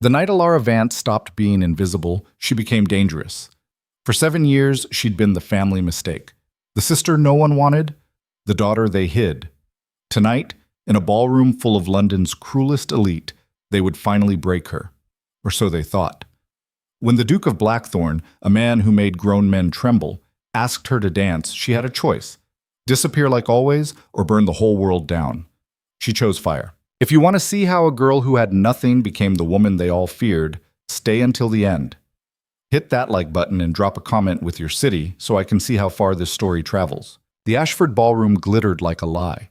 The night Elara Vance stopped being invisible, she became dangerous. For 7 years, she'd been the family mistake. The sister no one wanted, the daughter they hid. Tonight, in a ballroom full of London's cruelest elite, they would finally break her. Or so they thought. When the Duke of Blackthorn, a man who made grown men tremble, asked her to dance, she had a choice: disappear like always or burn the whole world down. She chose fire. If you want to see how a girl who had nothing became the woman they all feared, stay until the end. Hit that like button and drop a comment with your city so I can see how far this story travels. The Ashford Ballroom glittered like a lie.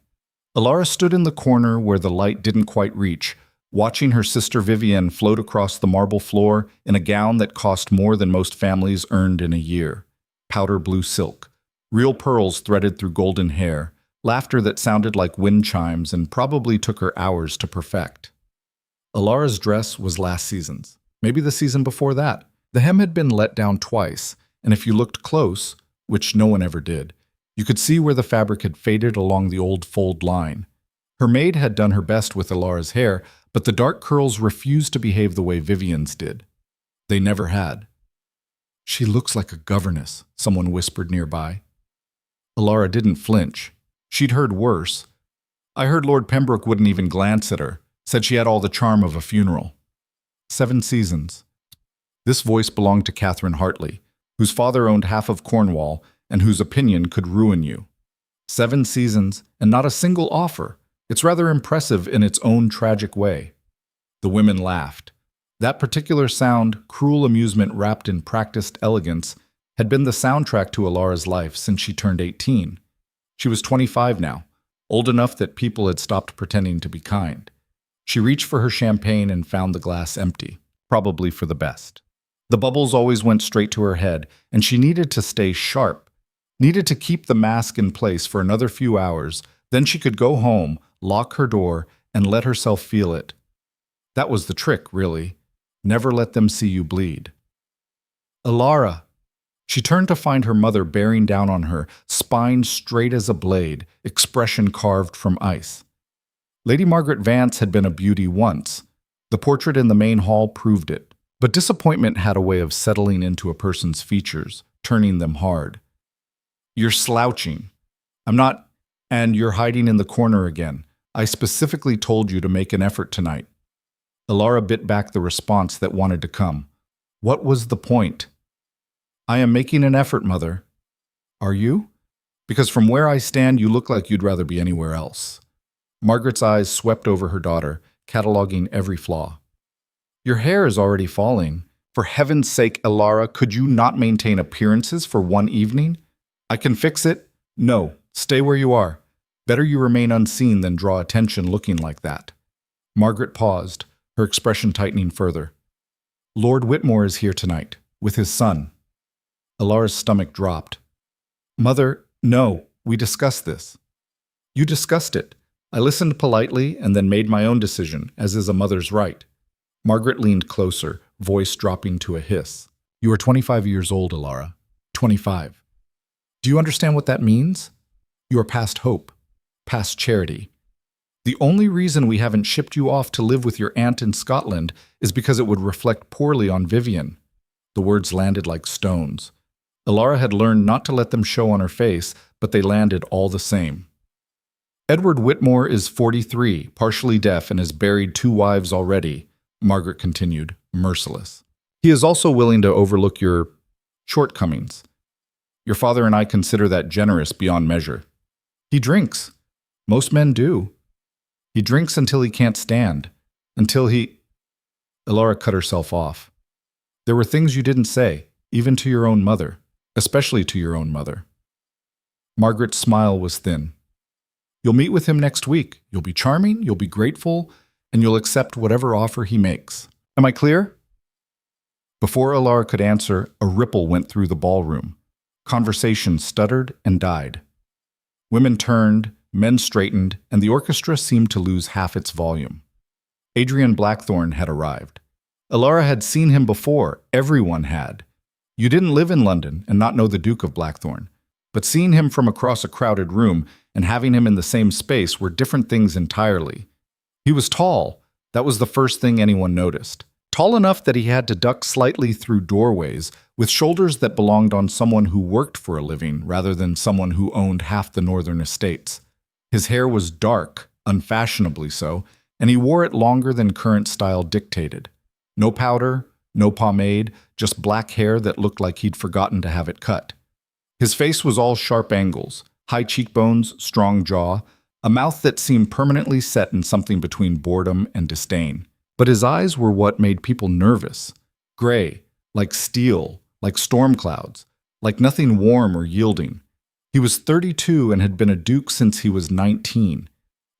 Elara stood in the corner where the light didn't quite reach, watching her sister Vivienne float across the marble floor in a gown that cost more than most families earned in a year. Powder blue silk, real pearls threaded through golden hair, laughter that sounded like wind chimes and probably took her hours to perfect. Elara's dress was last season's, maybe the season before that. The hem had been let down twice, and if you looked close, which no one ever did, you could see where the fabric had faded along the old fold line. Her maid had done her best with Elara's hair, but the dark curls refused to behave the way Vivienne's did. They never had. "She looks like a governess," someone whispered nearby. Elara didn't flinch. She'd heard worse. "I heard Lord Pembroke wouldn't even glance at her, said she had all the charm of a funeral." 7 seasons. This voice belonged to Catherine Hartley, whose father owned half of Cornwall and whose opinion could ruin you. 7 seasons and not a single offer. It's rather impressive in its own tragic way. The women laughed. That particular sound, cruel amusement wrapped in practiced elegance, had been the soundtrack to Elara's life since she turned 18. She was 25 now, old enough that people had stopped pretending to be kind. She reached for her champagne and found the glass empty, probably for the best. The bubbles always went straight to her head, and she needed to stay sharp, needed to keep the mask in place for another few hours. Then she could go home, lock her door, and let herself feel it. That was the trick, really. Never let them see you bleed. "Elara!" She turned to find her mother bearing down on her, spine straight as a blade, expression carved from ice. Lady Margaret Vance had been a beauty once. The portrait in the main hall proved it. But disappointment had a way of settling into a person's features, turning them hard. "You're slouching. I'm not, and you're hiding in the corner again. I specifically told you to make an effort tonight." Elara bit back the response that wanted to come. What was the point? "I am making an effort, Mother." "Are you? Because from where I stand, you look like you'd rather be anywhere else." Margaret's eyes swept over her daughter, cataloging every flaw. "Your hair is already falling. For heaven's sake, Elara, could you not maintain appearances for one evening?" "I can fix it." "No, stay where you are. Better you remain unseen than draw attention looking like that." Margaret paused, her expression tightening further. "Lord Whitmore is here tonight, with his son." Elara's stomach dropped. "Mother, no, we discussed this." "You discussed it. I listened politely and then made my own decision, as is a mother's right." Margaret leaned closer, voice dropping to a hiss. "You are 25 years old, Elara. 25. Do you understand what that means? You are past hope, past charity. The only reason we haven't shipped you off to live with your aunt in Scotland is because it would reflect poorly on Vivienne." The words landed like stones. Elara had learned not to let them show on her face, but they landed all the same. "Edward Whitmore is 43, partially deaf, and has buried 2 wives already," Margaret continued, merciless. "He is also willing to overlook your shortcomings. Your father and I consider that generous beyond measure. He drinks. Most men do. He drinks until he can't stand. Until he—" Elara cut herself off. "There were things you didn't say, even to your own mother, especially to your own mother." Margaret's smile was thin. "You'll meet with him next week. You'll be charming, you'll be grateful, and you'll accept whatever offer he makes. Am I clear?" Before Elara could answer, a ripple went through the ballroom. Conversation stuttered and died. Women turned, men straightened, and the orchestra seemed to lose half its volume. Adrian Blackthorn had arrived. Elara had seen him before. Everyone had. You didn't live in London and not know the Duke of Blackthorn. But seeing him from across a crowded room and having him in the same space were different things entirely. He was tall. That was the first thing anyone noticed. tall enough that he had to duck slightly through doorways, with shoulders that belonged on someone who worked for a living rather than someone who owned half the northern estates. His hair was dark, unfashionably so, and he wore it longer than current style dictated. No powder, no pomade, just black hair that looked like he'd forgotten to have it cut. His face was all sharp angles, high cheekbones, strong jaw, a mouth that seemed permanently set in something between boredom and disdain. But his eyes were what made people nervous. Gray, like steel, like storm clouds, like nothing warm or yielding. He was 32 and had been a duke since he was 19.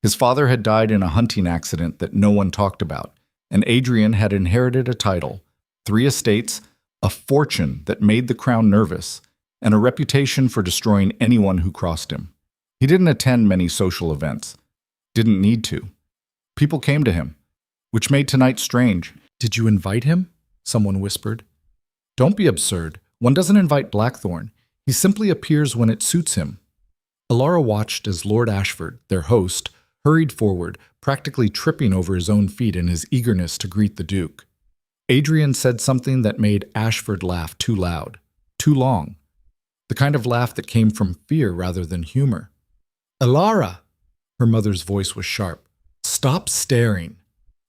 His father had died in a hunting accident that no one talked about, and Adrian had inherited a title, 3 estates, a fortune that made the crown nervous, and a reputation for destroying anyone who crossed him. He didn't attend many social events. Didn't need to. People came to him, which made tonight strange. "Did you invite him?" someone whispered. "Don't be absurd. One doesn't invite Blackthorn. He simply appears when it suits him." Elara watched as Lord Ashford, their host, hurried forward, practically tripping over his own feet in his eagerness to greet the Duke. Adrian said something that made Ashford laugh too loud, too long. The kind of laugh that came from fear rather than humor. "Elara!" Her mother's voice was sharp. "Stop staring."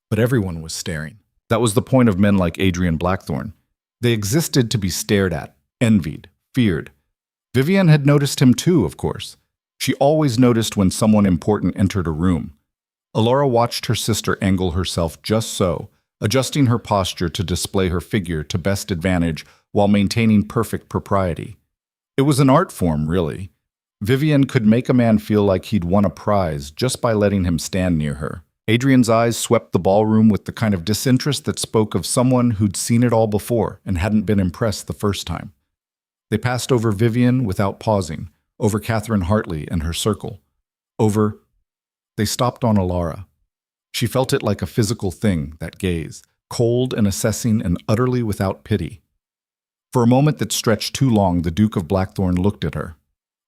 But everyone was staring. That was the point of men like Adrian Blackthorn. They existed to be stared at, envied, feared. Vivian had noticed him too, of course. She always noticed when someone important entered a room. Elara watched her sister angle herself just so, adjusting her posture to display her figure to best advantage while maintaining perfect propriety. It was an art form, really. Vivian could make a man feel like he'd won a prize just by letting him stand near her. Adrian's eyes swept the ballroom with the kind of disinterest that spoke of someone who'd seen it all before and hadn't been impressed the first time. They passed over Vivian without pausing, over Catherine Hartley and her circle, over... They stopped on Elara. She felt it like a physical thing, that gaze, cold and assessing and utterly without pity. For a moment that stretched too long, the Duke of Blackthorn looked at her.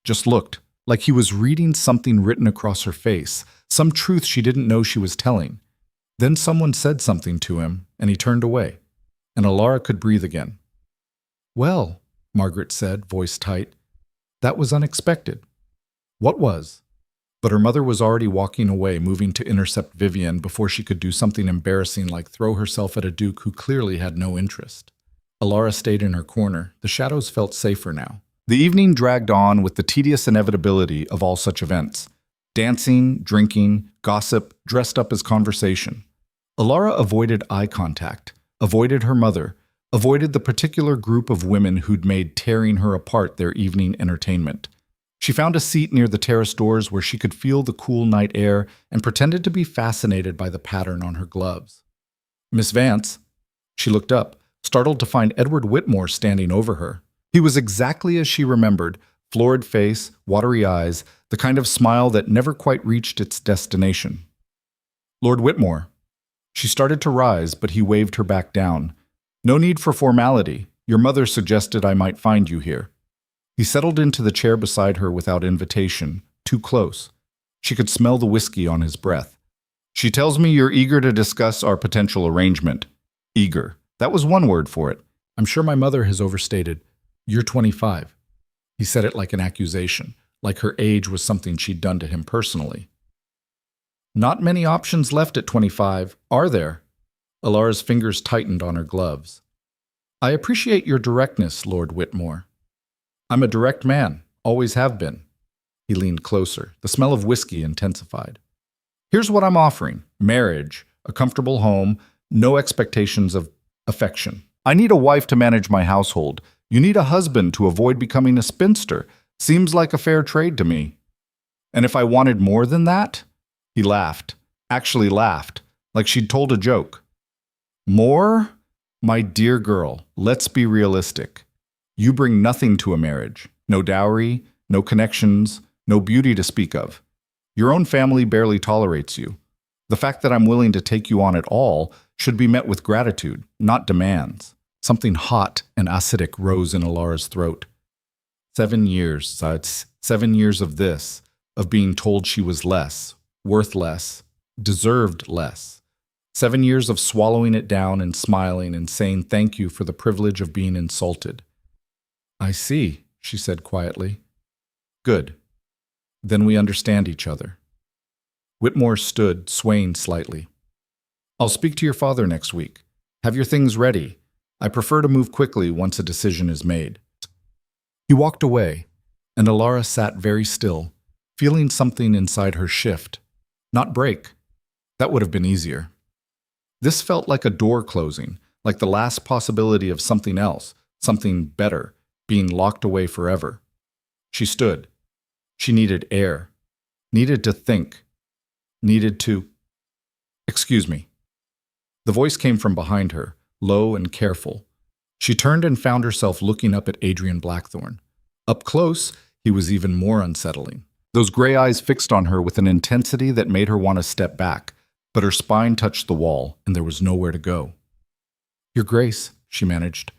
Just looked, like he was reading something written across her face, some truth she didn't know she was telling. Then someone said something to him, and he turned away, and Elara could breathe again. "Well," Margaret said, voice tight, "that was unexpected." What was? But her mother was already walking away, moving to intercept Vivian before she could do something embarrassing like throw herself at a duke who clearly had no interest. Elara stayed in her corner. The shadows felt safer now. The evening dragged on with the tedious inevitability of all such events. Dancing, drinking, gossip, dressed up as conversation. Elara avoided eye contact, avoided her mother, avoided the particular group of women who'd made tearing her apart their evening entertainment. She found a seat near the terrace doors where she could feel the cool night air and pretended to be fascinated by the pattern on her gloves. "Miss Vance." She looked up, startled to find Edward Whitmore standing over her. He was exactly as she remembered, florid face, watery eyes, the kind of smile that never quite reached its destination. "Lord Whitmore." She started to rise, but he waved her back down. "No need for formality. Your mother suggested I might find you here." He settled into the chair beside her without invitation, too close. She could smell the whiskey on his breath. "She tells me you're eager to discuss our potential arrangement." Eager. That was one word for it. "I'm sure my mother has overstated. You're 25. He said it like an accusation, like her age was something she'd done to him personally. "Not many options left at 25, are there?" Elara's fingers tightened on her gloves. "I appreciate your directness, Lord Whitmore." "I'm a direct man, always have been." He leaned closer. The smell of whiskey intensified. "Here's what I'm offering. Marriage, a comfortable home, no expectations of affection. I need a wife to manage my household. You need a husband to avoid becoming a spinster. Seems like a fair trade to me. And if I wanted more than that?" He laughed. Actually laughed, like she'd told a joke. "More? My dear girl, let's be realistic. You bring nothing to a marriage. No dowry, no connections, no beauty to speak of. Your own family barely tolerates you. The fact that I'm willing to take you on at all should be met with gratitude, not demands." Something hot and acidic rose in Elara's throat. 7 years, Sides. 7 years of this, of being told she was less, worth less, deserved less. 7 years of swallowing it down and smiling and saying thank you for the privilege of being insulted. I see, she said quietly. Good. Then we understand each other. Whitmore stood, swaying slightly. I'll speak to your father next week. Have your things ready. I prefer to move quickly once a decision is made. He walked away, and Elara sat very still, feeling something inside her shift. Not break. That would have been easier. This felt like a door closing, like the last possibility of something else, something better, being locked away forever. She stood. She needed air, needed to think, needed to... Excuse me. The voice came from behind her, low and careful. She turned and found herself looking up at Adrian Blackthorne. Up close, he was even more unsettling. Those gray eyes fixed on her with an intensity that made her want to step back, but her spine touched the wall, and there was nowhere to go. Your Grace, she managed.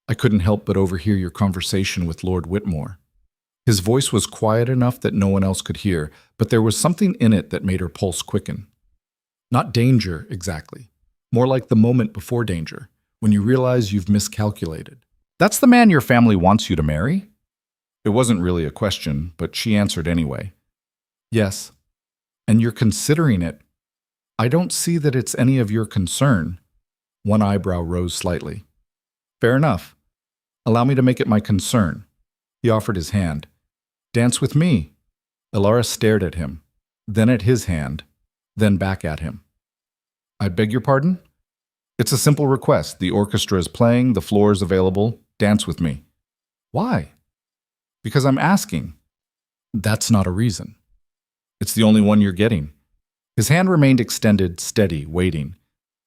I couldn't help but overhear your conversation with Lord Whitmore. His voice was quiet enough that no one else could hear, but there was something in it that made her pulse quicken. Not danger, exactly. More like the moment before danger, when you realize you've miscalculated. That's the man your family wants you to marry? It wasn't really a question, but she answered anyway. Yes. And you're considering it. I don't see that it's any of your concern. One eyebrow rose slightly. Fair enough. Allow me to make it my concern. He offered his hand. Dance with me. Elara stared at him, then at his hand, then back at him. I beg your pardon? It's a simple request. The orchestra is playing, the floor is available. Dance with me. Why? Because I'm asking. That's not a reason. It's the only one you're getting. His hand remained extended, steady, waiting.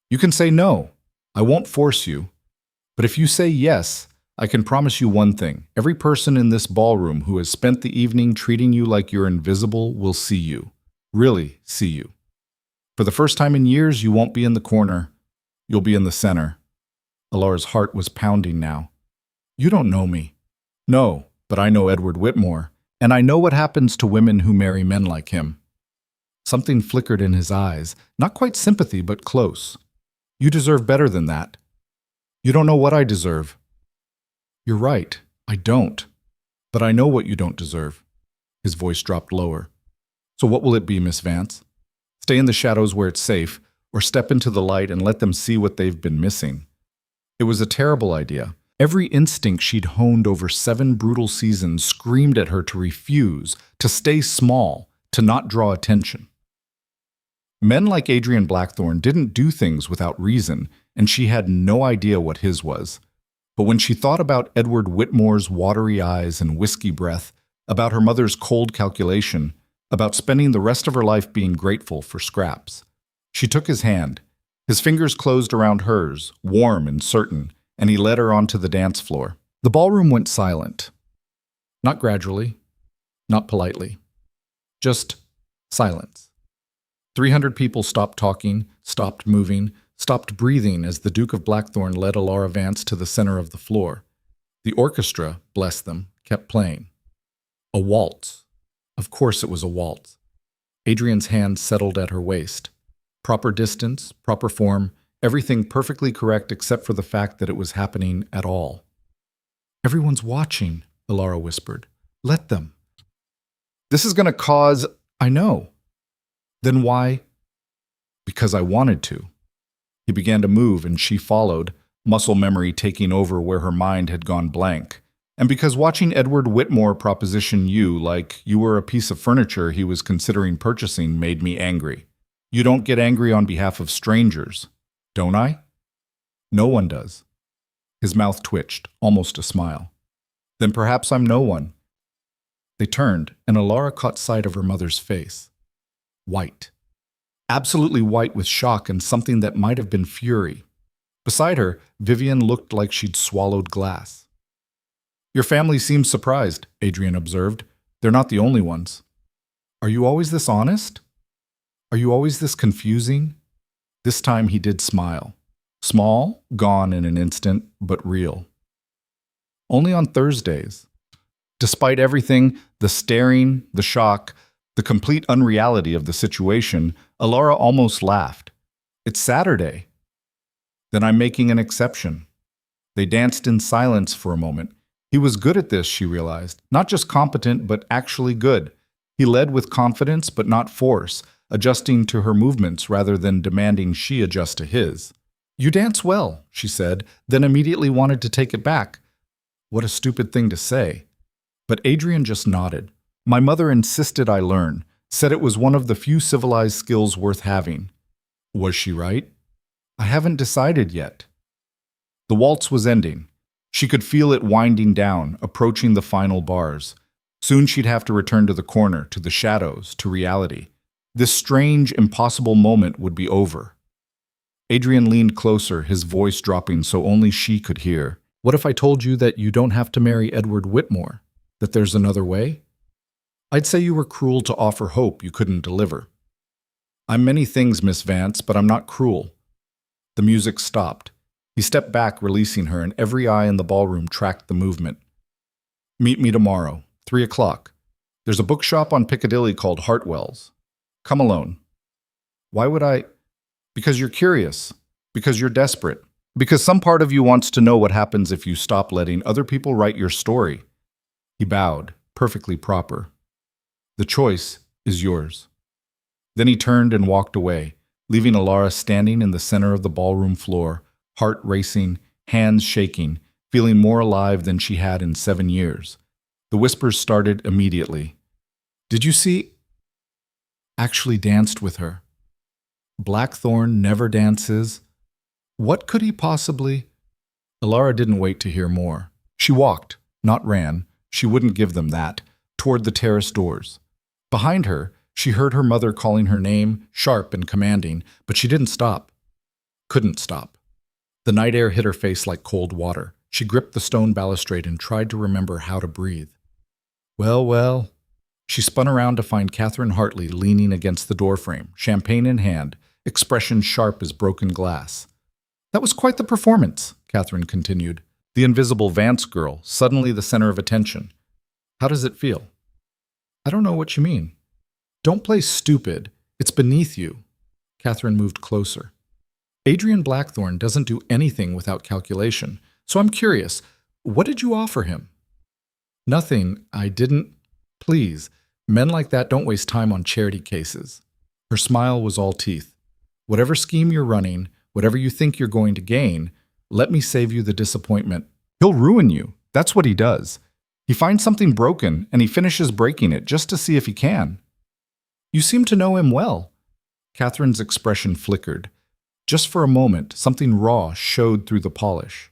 You can say no. I won't force you. But if you say yes, I can promise you one thing. Every person in this ballroom who has spent the evening treating you like you're invisible will see you. Really see you. For the first time in years, you won't be in the corner. You'll be in the center. Elara's heart was pounding now. You don't know me. No, but I know Edward Whitmore, and I know what happens to women who marry men like him. Something flickered in his eyes, not quite sympathy, but close. You deserve better than that. You don't know what I deserve. You're right, I don't. But I know what you don't deserve. His voice dropped lower. So what will it be, Miss Vance? Stay in the shadows where it's safe, or step into the light and let them see what they've been missing. It was a terrible idea. Every instinct she'd honed over 7 brutal seasons screamed at her to refuse, to stay small, to not draw attention. Men like Adrian Blackthorne didn't do things without reason, and she had no idea what his was. But when she thought about Edward Whitmore's watery eyes and whiskey breath, about her mother's cold calculation, about spending the rest of her life being grateful for scraps, she took his hand. His fingers closed around hers, warm and certain, and he led her onto the dance floor. The ballroom went silent. Not gradually, not politely. Just silence. 300 people stopped talking, stopped moving, stopped breathing as the Duke of Blackthorne led Elara Vance to the center of the floor. The orchestra, bless them, kept playing. A waltz. Of course it was a waltz. Adrian's hand settled at her waist. Proper distance, proper form, everything perfectly correct except for the fact that it was happening at all. Everyone's watching, Elara whispered. Let them. This is going to cause... I know. Then why? Because I wanted to. He began to move and she followed, muscle memory taking over where her mind had gone blank. And because watching Edward Whitmore proposition you like you were a piece of furniture he was considering purchasing made me angry. You don't get angry on behalf of strangers, don't I? No one does. His mouth twitched, almost a smile. Then perhaps I'm no one. They turned, and Elara caught sight of her mother's face. White. Absolutely white with shock and something that might have been fury. Beside her, Vivian looked like she'd swallowed glass. Your family seems surprised, Adrian observed. They're not the only ones. Are you always this honest? Are you always this confusing? This time he did smile. Small, gone in an instant, but real. Only on Thursdays. Despite everything, the staring, the shock, the complete unreality of the situation, Elara almost laughed. It's Saturday. Then I'm making an exception. They danced in silence for a moment. He was good at this, she realized. Not just competent, but actually good. He led with confidence, but not force, adjusting to her movements rather than demanding she adjust to his. You dance well, she said, then immediately wanted to take it back. What a stupid thing to say. But Adrian just nodded. My mother insisted I learn, said it was one of the few civilized skills worth having. Was she right? I haven't decided yet. The waltz was ending. She could feel it winding down, approaching the final bars. Soon she'd have to return to the corner, to the shadows, to reality. This strange, impossible moment would be over. Adrian leaned closer, his voice dropping so only she could hear. What if I told you that you don't have to marry Edward Whitmore? That there's another way? I'd say you were cruel to offer hope you couldn't deliver. I'm many things, Miss Vance, but I'm not cruel. The music stopped. He stepped back, releasing her, and every eye in the ballroom tracked the movement. Meet me tomorrow, 3 o'clock. There's a bookshop on Piccadilly called Hartwell's. Come alone. Why would I? Because you're curious. Because you're desperate. Because some part of you wants to know what happens if you stop letting other people write your story. He bowed, perfectly proper. The choice is yours. Then he turned and walked away, leaving Elara standing in the center of the ballroom floor, heart racing, hands shaking, feeling more alive than she had in 7 years. The whispers started immediately. Did you see? Actually danced with her. Blackthorn never dances. What could he possibly? Elara didn't wait to hear more. She walked, not ran, she wouldn't give them that, toward the terrace doors. Behind her, she heard her mother calling her name, sharp and commanding, but she didn't stop. Couldn't stop. The night air hit her face like cold water. She gripped the stone balustrade and tried to remember how to breathe. Well, well. She spun around to find Catherine Hartley leaning against the doorframe, champagne in hand, expression sharp as broken glass. That was quite the performance, Catherine continued. The invisible Vance girl, suddenly the center of attention. How does it feel? I don't know what you mean. Don't play stupid. It's beneath you. Catherine moved closer. Adrian Blackthorn doesn't do anything without calculation, so I'm curious, what did you offer him? Nothing. I didn't. Please, men like that don't waste time on charity cases. Her smile was all teeth. Whatever scheme you're running, whatever you think you're going to gain, let me save you the disappointment. He'll ruin you. That's what he does. He finds something broken, and he finishes breaking it just to see if he can. You seem to know him well. Catherine's expression flickered. Just for a moment, something raw showed through the polish.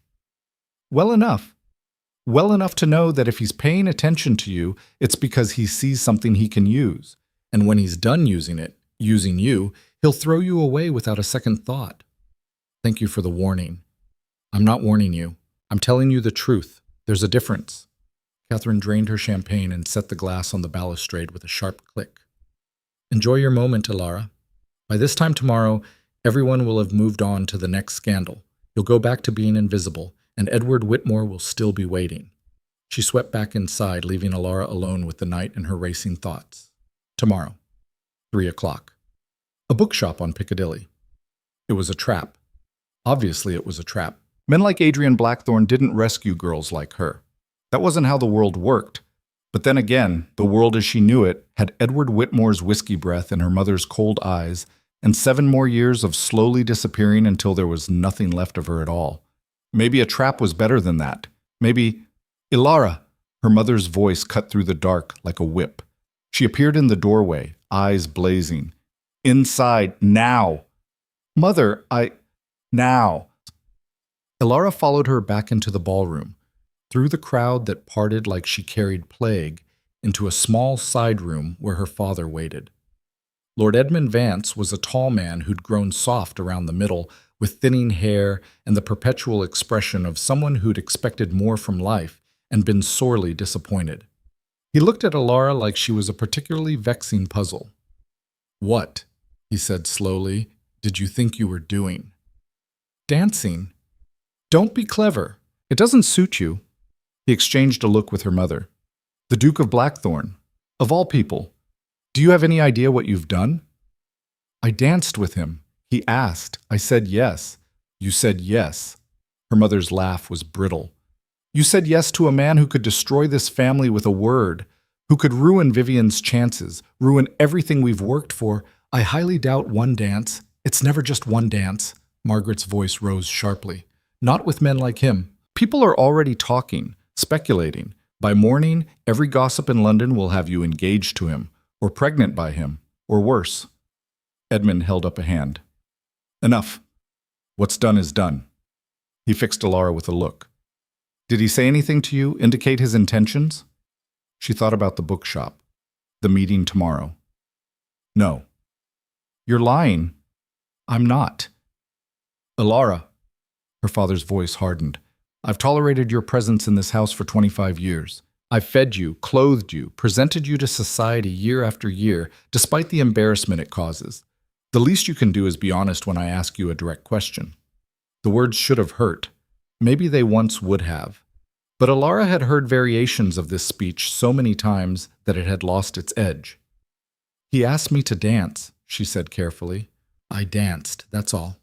Well enough. Well enough to know that if he's paying attention to you, it's because he sees something he can use. And when he's done using it, using you, he'll throw you away without a second thought. Thank you for the warning. I'm not warning you. I'm telling you the truth. There's a difference. Catherine drained her champagne and set the glass on the balustrade with a sharp click. Enjoy your moment, Elara. By this time tomorrow, everyone will have moved on to the next scandal. You'll go back to being invisible, and Edward Whitmore will still be waiting. She swept back inside, leaving Elara alone with the night and her racing thoughts. Tomorrow, 3 o'clock. A bookshop on Piccadilly. It was a trap. Obviously it was a trap. Men like Adrian Blackthorn didn't rescue girls like her. That wasn't how the world worked. But then again, the world as she knew it had Edward Whitmore's whiskey breath in her mother's cold eyes, and 7 more years of slowly disappearing until there was nothing left of her at all. Maybe a trap was better than that. Maybe... Elara! Her mother's voice cut through the dark like a whip. She appeared in the doorway, eyes blazing. Inside, now! Mother, now! Elara followed her back into the ballroom, through the crowd that parted like she carried plague, into a small side room where her father waited. Lord Edmund Vance was a tall man who'd grown soft around the middle, with thinning hair and the perpetual expression of someone who'd expected more from life and been sorely disappointed. He looked at Elara like she was a particularly vexing puzzle. What, he said slowly, did you think you were doing? Dancing. Don't be clever. It doesn't suit you. He exchanged a look with her mother. The Duke of Blackthorn. Of all people. Do you have any idea what you've done? I danced with him. He asked. I said yes. You said yes. Her mother's laugh was brittle. You said yes to a man who could destroy this family with a word, who could ruin Vivian's chances, ruin everything we've worked for. I highly doubt one dance. It's never just one dance. Margaret's voice rose sharply. Not with men like him. People are already talking, speculating. By morning, every gossip in London will have you engaged to him, or pregnant by him, or worse. Edmund held up a hand. Enough. What's done is done. He fixed Elara with a look. Did he say anything to you, indicate his intentions? She thought about the bookshop, the meeting tomorrow. No. You're lying. I'm not. Elara, her father's voice hardened. I've tolerated your presence in this house for 25 years. I've fed you, clothed you, presented you to society year after year, despite the embarrassment it causes. The least you can do is be honest when I ask you a direct question. The words should have hurt. Maybe they once would have. But Elara had heard variations of this speech so many times that it had lost its edge. He asked me to dance, she said carefully. I danced, that's all.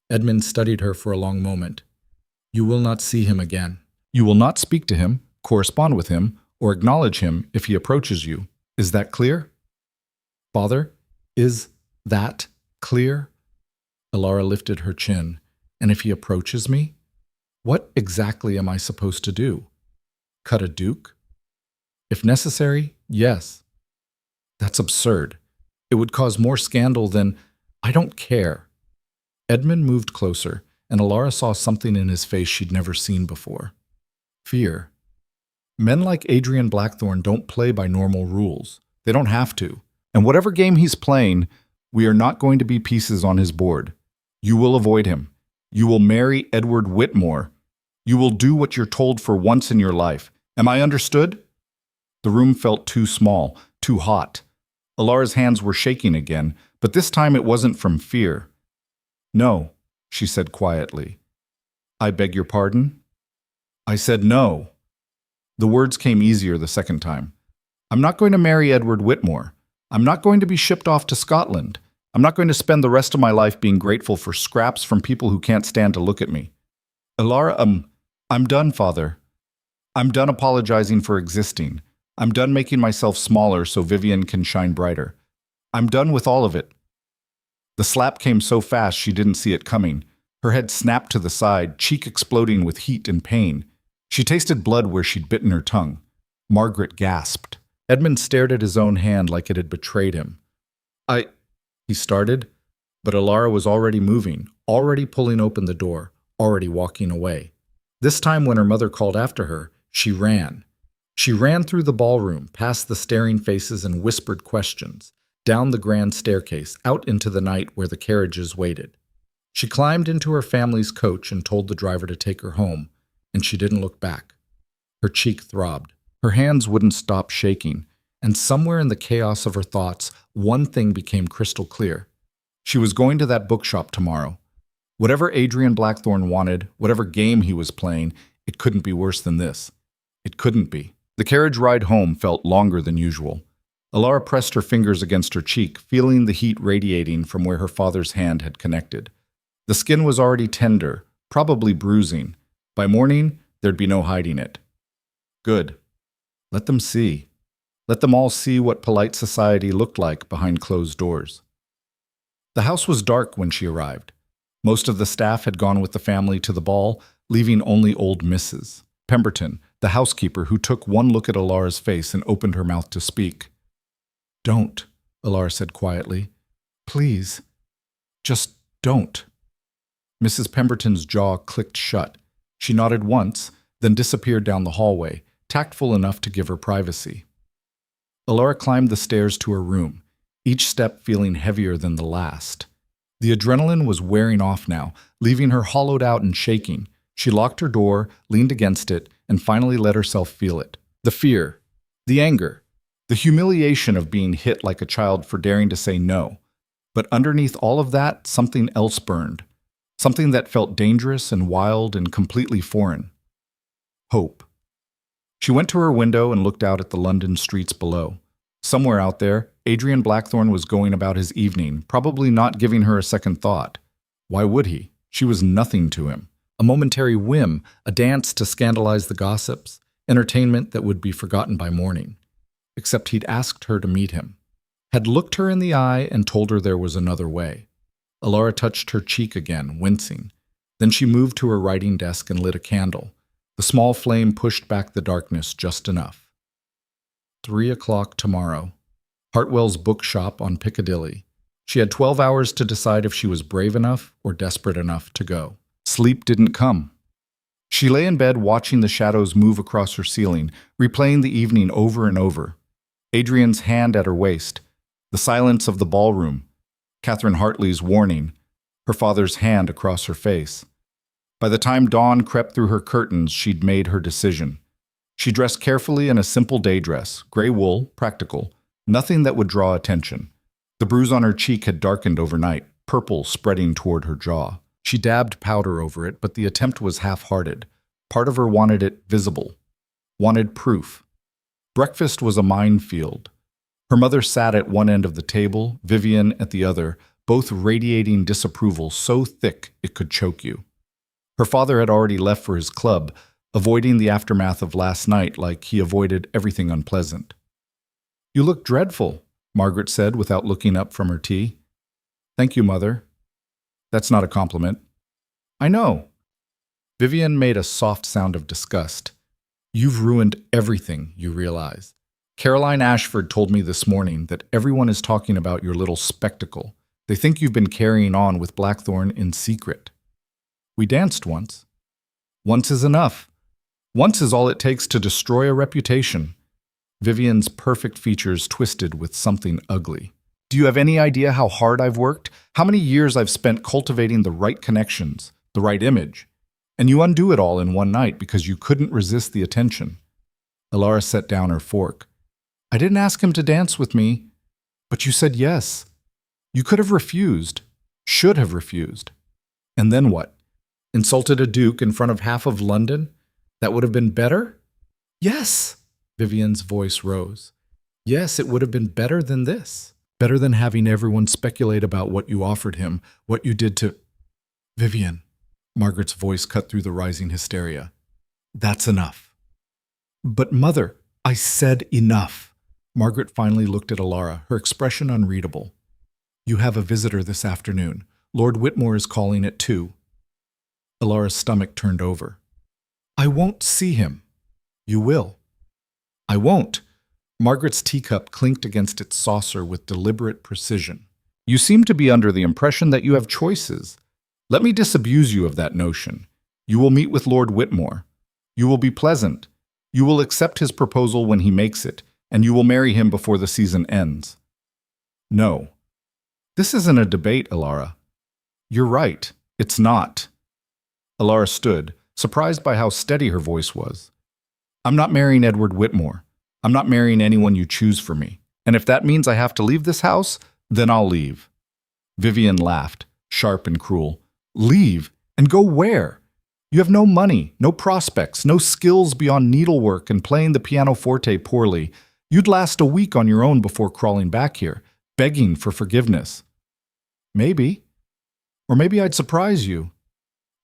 Edmund studied her for a long moment. You will not see him again. You will not speak to him, correspond with him, or acknowledge him if he approaches you. Is that clear? Father, is that clear? Elara lifted her chin. And if he approaches me? What exactly am I supposed to do? Cut a duke? If necessary, yes. That's absurd. It would cause more scandal than... I don't care. Edmund moved closer, and Elara saw something in his face she'd never seen before. Fear. Men like Adrian Blackthorne don't play by normal rules. They don't have to. And whatever game he's playing, we are not going to be pieces on his board. You will avoid him. You will marry Edward Whitmore. You will do what you're told for once in your life. Am I understood? The room felt too small, too hot. Elara's hands were shaking again, but this time it wasn't from fear. No, she said quietly. I beg your pardon? I said no. The words came easier the second time. I'm not going to marry Edward Whitmore. I'm not going to be shipped off to Scotland. I'm not going to spend the rest of my life being grateful for scraps from people who can't stand to look at me. Elara, I'm done, Father. I'm done apologizing for existing. I'm done making myself smaller so Vivian can shine brighter. I'm done with all of it. The slap came so fast she didn't see it coming. Her head snapped to the side, cheek exploding with heat and pain. She tasted blood where she'd bitten her tongue. Margaret gasped. Edmund stared at his own hand like it had betrayed him. He started, but Elara was already moving, already pulling open the door, already walking away. This time when her mother called after her, she ran. She ran through the ballroom, past the staring faces and whispered questions, down the grand staircase, out into the night where the carriages waited. She climbed into her family's coach and told the driver to take her home, and she didn't look back. Her cheek throbbed. Her hands wouldn't stop shaking, and somewhere in the chaos of her thoughts, one thing became crystal clear. She was going to that bookshop tomorrow. Whatever Adrian Blackthorne wanted, whatever game he was playing, it couldn't be worse than this. It couldn't be. The carriage ride home felt longer than usual. Elara pressed her fingers against her cheek, feeling the heat radiating from where her father's hand had connected. The skin was already tender, probably bruising. By morning, there'd be no hiding it. Good. Let them see. Let them all see what polite society looked like behind closed doors. The house was dark when she arrived. Most of the staff had gone with the family to the ball, leaving only old Mrs. Pemberton, the housekeeper, who took one look at Elara's face and opened her mouth to speak. Don't, Elara said quietly. Please, just don't. Mrs. Pemberton's jaw clicked shut. She nodded once, then disappeared down the hallway, tactful enough to give her privacy. Elara climbed the stairs to her room, each step feeling heavier than the last. The adrenaline was wearing off now, leaving her hollowed out and shaking. She locked her door, leaned against it, and finally let herself feel it. The fear, the anger, the humiliation of being hit like a child for daring to say no. But underneath all of that, something else burned. Something that felt dangerous and wild and completely foreign. Hope. She went to her window and looked out at the London streets below. Somewhere out there, Adrian Blackthorne was going about his evening, probably not giving her a second thought. Why would he? She was nothing to him. A momentary whim, a dance to scandalize the gossips, entertainment that would be forgotten by morning. Except he'd asked her to meet him, had looked her in the eye and told her there was another way. Elara touched her cheek again, wincing. Then she moved to her writing desk and lit a candle. The small flame pushed back the darkness just enough. 3 o'clock tomorrow. Hartwell's bookshop on Piccadilly. She had 12 hours to decide if she was brave enough or desperate enough to go. Sleep didn't come. She lay in bed watching the shadows move across her ceiling, replaying the evening over and over. Adrian's hand at her waist, the silence of the ballroom, Catherine Hartley's warning, her father's hand across her face. By the time dawn crept through her curtains, she'd made her decision. She dressed carefully in a simple day dress, gray wool, practical, nothing that would draw attention. The bruise on her cheek had darkened overnight, purple spreading toward her jaw. She dabbed powder over it, but the attempt was half-hearted. Part of her wanted it visible, wanted proof. Breakfast was a minefield. Her mother sat at one end of the table, Vivian at the other, both radiating disapproval so thick it could choke you. Her father had already left for his club, avoiding the aftermath of last night like he avoided everything unpleasant. "You look dreadful," Margaret said without looking up from her tea. "Thank you, Mother." "That's not a compliment." "I know." Vivian made a soft sound of disgust. "You've ruined everything, you realize. Caroline Ashford told me this morning that everyone is talking about your little spectacle. They think you've been carrying on with Blackthorne in secret." "We danced once." "Once is enough. Once is all it takes to destroy a reputation." Vivian's perfect features twisted with something ugly. "Do you have any idea how hard I've worked? How many years I've spent cultivating the right connections, the right image? And you undo it all in one night because you couldn't resist the attention." Elara set down her fork. "I didn't ask him to dance with me, but you said yes. You could have refused, should have refused. And then what? Insulted a duke in front of half of London? That would have been better?" "Yes." Vivian's voice rose. "Yes, it would have been better than this. Better than having everyone speculate about what you offered him, what you did to—" "Vivian," Margaret's voice cut through the rising hysteria. "That's enough." "But Mother, I said enough." Margaret finally looked at Elara, her expression unreadable. "You have a visitor this afternoon. Lord Whitmore is calling at 2. Elara's stomach turned over. "I won't see him." "You will." "I won't." Margaret's teacup clinked against its saucer with deliberate precision. "You seem to be under the impression that you have choices. Let me disabuse you of that notion. You will meet with Lord Whitmore. You will be pleasant. You will accept his proposal when he makes it, and you will marry him before the season ends." "No." "This isn't a debate, Elara." "You're right. It's not." Elara stood, surprised by how steady her voice was. "I'm not marrying Edward Whitmore. I'm not marrying anyone you choose for me. And if that means I have to leave this house, then I'll leave." Vivian laughed, sharp and cruel. "Leave? And go where? You have no money, no prospects, no skills beyond needlework and playing the pianoforte poorly. You'd last a week on your own before crawling back here, begging for forgiveness." "Maybe. Or maybe I'd surprise you."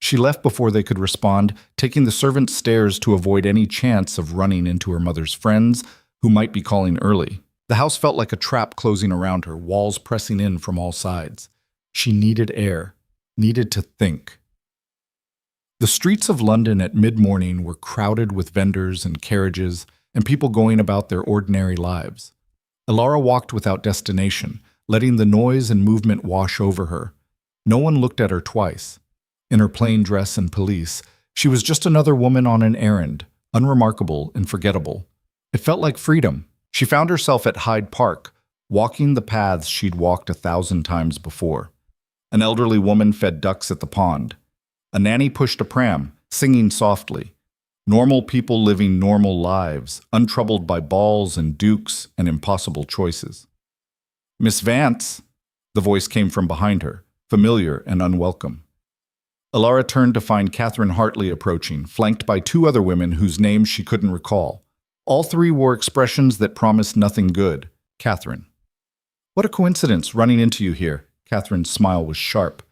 She left before they could respond, taking the servants' stairs to avoid any chance of running into her mother's friends, who might be calling early. The house felt like a trap closing around her, walls pressing in from all sides. She needed air, needed to think. The streets of London at mid-morning were crowded with vendors and carriages and people going about their ordinary lives. Elara walked without destination, letting the noise and movement wash over her. No one looked at her twice. In her plain dress and pelisse, she was just another woman on an errand, unremarkable and forgettable. It felt like freedom. She found herself at Hyde Park, walking the paths she'd walked 1,000 times before. An elderly woman fed ducks at the pond. A nanny pushed a pram, singing softly. Normal people living normal lives, untroubled by balls and dukes and impossible choices. "Miss Vance," the voice came from behind her, familiar and unwelcome. Elara turned to find Catherine Hartley approaching, flanked by 2 other women whose names she couldn't recall. All 3 wore expressions that promised nothing good. Catherine. What a coincidence running into you here. Catherine's smile was sharp.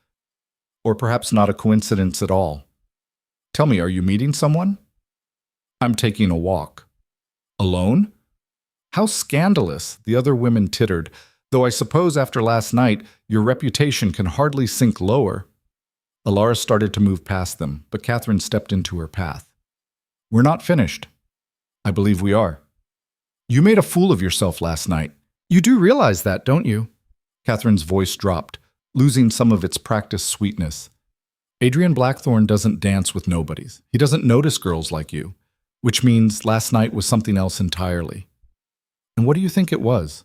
Or perhaps not a coincidence at all. Tell me, are you meeting someone? I'm taking a walk. Alone? How scandalous, the other women tittered, though I suppose after last night your reputation can hardly sink lower. Elara started to move past them, but Catherine stepped into her path. We're not finished. I believe we are. You made a fool of yourself last night. You do realize that, don't you? Catherine's voice dropped, losing some of its practiced sweetness. Adrian Blackthorne doesn't dance with nobodies. He doesn't notice girls like you, which means last night was something else entirely. And what do you think it was?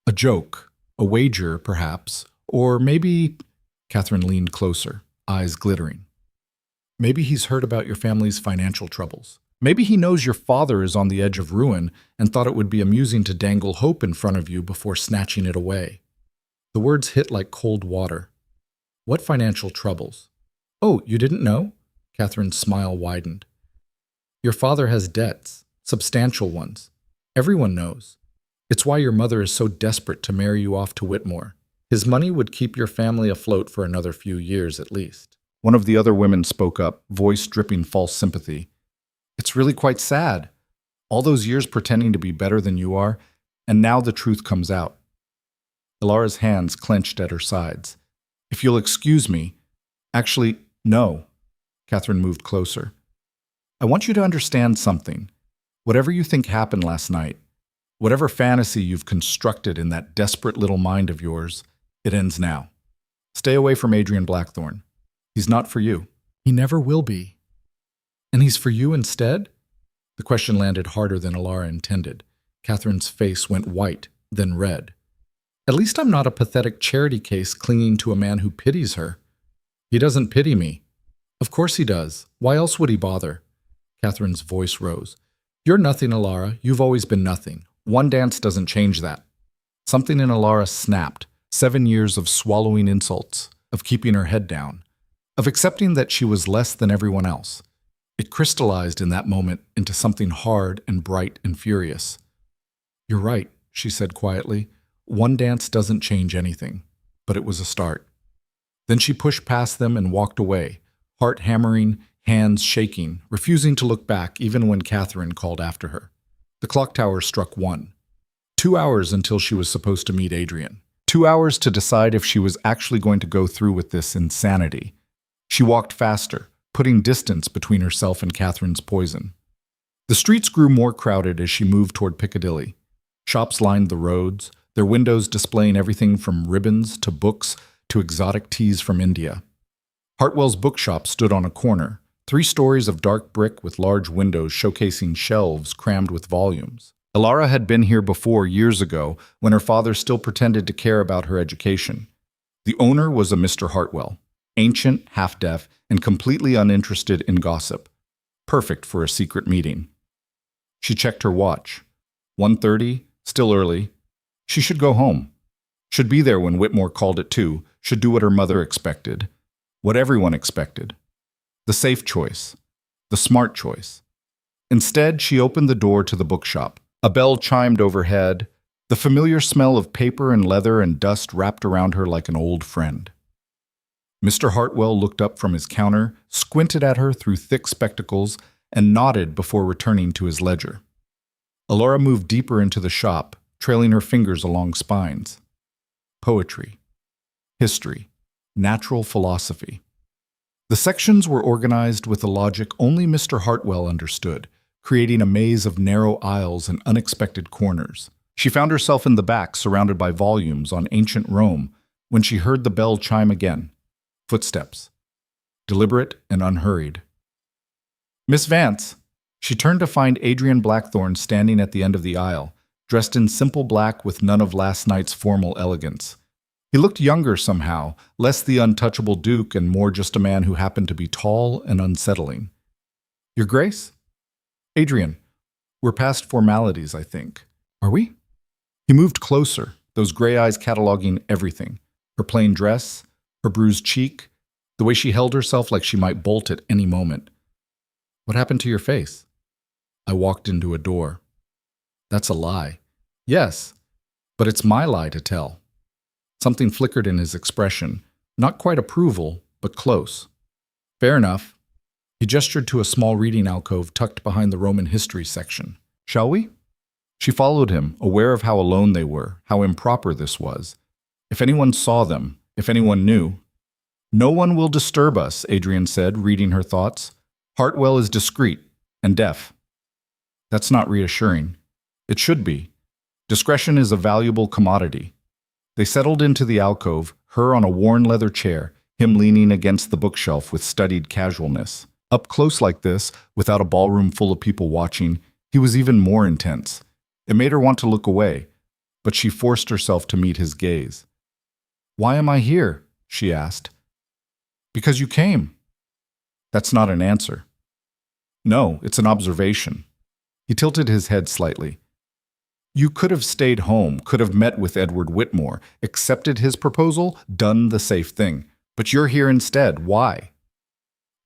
A joke, a wager, perhaps, or maybe… Catherine leaned closer, eyes glittering. Maybe he's heard about your family's financial troubles. Maybe he knows your father is on the edge of ruin and thought it would be amusing to dangle hope in front of you before snatching it away. The words hit like cold water. What financial troubles? Oh, you didn't know? Catherine's smile widened. Your father has debts, substantial ones. Everyone knows. It's why your mother is so desperate to marry you off to Whitmore. His money would keep your family afloat for another few years at least. One of the other women spoke up, voice dripping false sympathy. It's really quite sad. All those years pretending to be better than you are, and now the truth comes out. Elara's hands clenched at her sides. If you'll excuse me… Actually, no. Catherine moved closer. I want you to understand something. Whatever you think happened last night, whatever fantasy you've constructed in that desperate little mind of yours, it ends now. Stay away from Adrian Blackthorne. He's not for you. He never will be. And he's for you instead? The question landed harder than Elara intended. Catherine's face went white, then red. At least I'm not a pathetic charity case clinging to a man who pities her. He doesn't pity me. Of course he does. Why else would he bother? Catherine's voice rose. You're nothing, Elara. You've always been nothing. One dance doesn't change that. Something in Elara snapped. 7 years of swallowing insults, of keeping her head down, of accepting that she was less than everyone else. It crystallized in that moment into something hard and bright and furious. You're right, she said quietly. One dance doesn't change anything, but it was a start. Then she pushed past them and walked away, heart hammering, hands shaking, refusing to look back even when Catherine called after her. The clock tower struck 1. 2 hours until she was supposed to meet Adrian. 2 hours to decide if she was actually going to go through with this insanity. She walked faster, putting distance between herself and Catherine's poison. The streets grew more crowded as she moved toward Piccadilly. Shops lined the roads, their windows displaying everything from ribbons to books to exotic teas from India. Hartwell's bookshop stood on a corner, 3 stories of dark brick with large windows showcasing shelves crammed with volumes. Elara had been here before years ago when her father still pretended to care about her education. The owner was a Mr. Hartwell, ancient, half-deaf, and completely uninterested in gossip. Perfect for a secret meeting. She checked her watch. 1:30, still early. She should go home. Should be there when Whitmore called at 2, should do what her mother expected. What everyone expected. The safe choice. The smart choice. Instead, she opened the door to the bookshop. A bell chimed overhead. The familiar smell of paper and leather and dust wrapped around her like an old friend. Mr. Hartwell looked up from his counter, squinted at her through thick spectacles, and nodded before returning to his ledger. Elara moved deeper into the shop, trailing her fingers along spines. Poetry, history, natural philosophy. The sections were organized with a logic only Mr. Hartwell understood, creating a maze of narrow aisles and unexpected corners. She found herself in the back, surrounded by volumes on ancient Rome, when she heard the bell chime again. Footsteps. Deliberate and unhurried. Miss Vance! She turned to find Adrian Blackthorne standing at the end of the aisle, dressed in simple black with none of last night's formal elegance. He looked younger somehow, less the untouchable Duke and more just a man who happened to be tall and unsettling. Your Grace? Adrian, we're past formalities, I think. Are we? He moved closer, those gray eyes cataloging everything. Her plain dress, her bruised cheek, the way she held herself like she might bolt at any moment. What happened to your face? I walked into a door. That's a lie. Yes, But it's my lie to tell. Something flickered in his expression, not quite approval, but close. Fair enough. He gestured to a small reading alcove tucked behind the Roman history section. Shall we? She followed him, aware of how alone they were, how improper this was. If anyone saw them, if anyone knew. No one will disturb us, Adrian said, reading her thoughts. Hartwell is discreet and deaf. That's not reassuring. It should be. Discretion is a valuable commodity. They settled into the alcove, her on a worn leather chair, him leaning against the bookshelf with studied casualness. Up close like this, without a ballroom full of people watching, he was even more intense. It made her want to look away, but she forced herself to meet his gaze. Why am I here? She asked. Because you came. That's not an answer. No, it's an observation. He tilted his head slightly. You could have stayed home, could have met with Edward Whitmore, accepted his proposal, done the safe thing. But you're here instead. Why?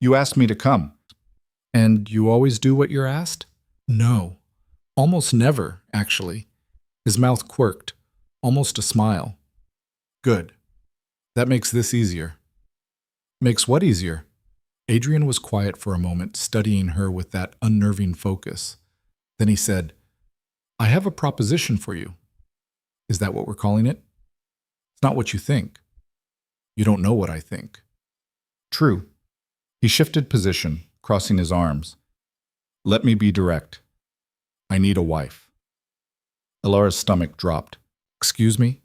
You asked me to come. And you always do what you're asked? No. Almost never, actually. His mouth quirked, almost a smile. Good. That makes this easier. Makes what easier? Adrian was quiet for a moment, studying her with that unnerving focus. Then he said, I have a proposition for you. Is that what we're calling it? It's not what you think. You don't know what I think. True. He shifted position, crossing his arms. Let me be direct. I need a wife. Elara's stomach dropped. Excuse me?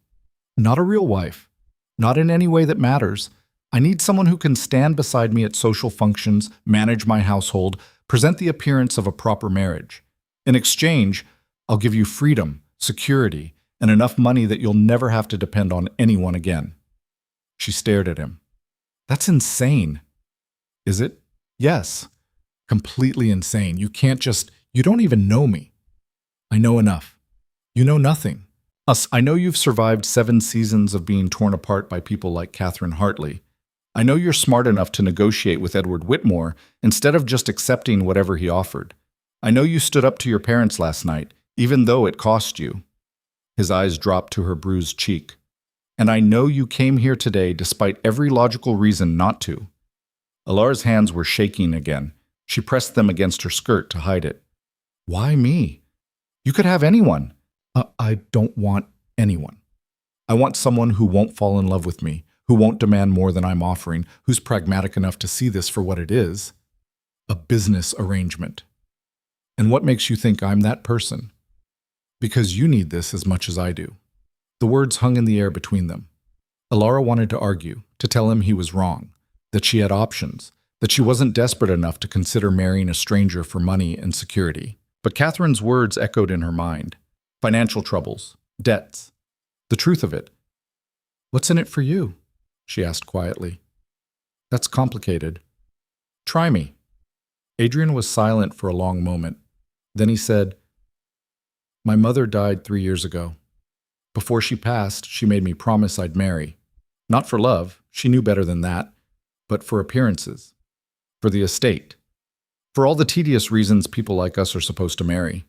Not a real wife. Not in any way that matters. I need someone who can stand beside me at social functions, manage my household, present the appearance of a proper marriage. In exchange, I'll give you freedom, security, and enough money that you'll never have to depend on anyone again. She stared at him. That's insane. Is it? Yes. Completely insane. You don't even know me. I know enough. You know nothing. I know you've survived 7 seasons of being torn apart by people like Catherine Hartley. I know you're smart enough to negotiate with Edward Whitmore instead of just accepting whatever he offered. I know you stood up to your parents last night, even though it cost you. His eyes dropped to her bruised cheek. And I know you came here today despite every logical reason not to. Elara's hands were shaking again. She pressed them against her skirt to hide it. Why me? You could have anyone. I don't want anyone. I want someone who won't fall in love with me, who won't demand more than I'm offering, who's pragmatic enough to see this for what it is. A business arrangement. And what makes you think I'm that person? Because you need this as much as I do. The words hung in the air between them. Elara wanted to argue, to tell him he was wrong, that she had options, that she wasn't desperate enough to consider marrying a stranger for money and security. But Catherine's words echoed in her mind. Financial troubles, debts, the truth of it. What's in it for you? She asked quietly. That's complicated. Try me. Adrian was silent for a long moment. Then he said, My mother died 3 years ago. Before she passed, she made me promise I'd marry. Not for love, she knew better than that, but for appearances, for the estate, for all the tedious reasons people like us are supposed to marry.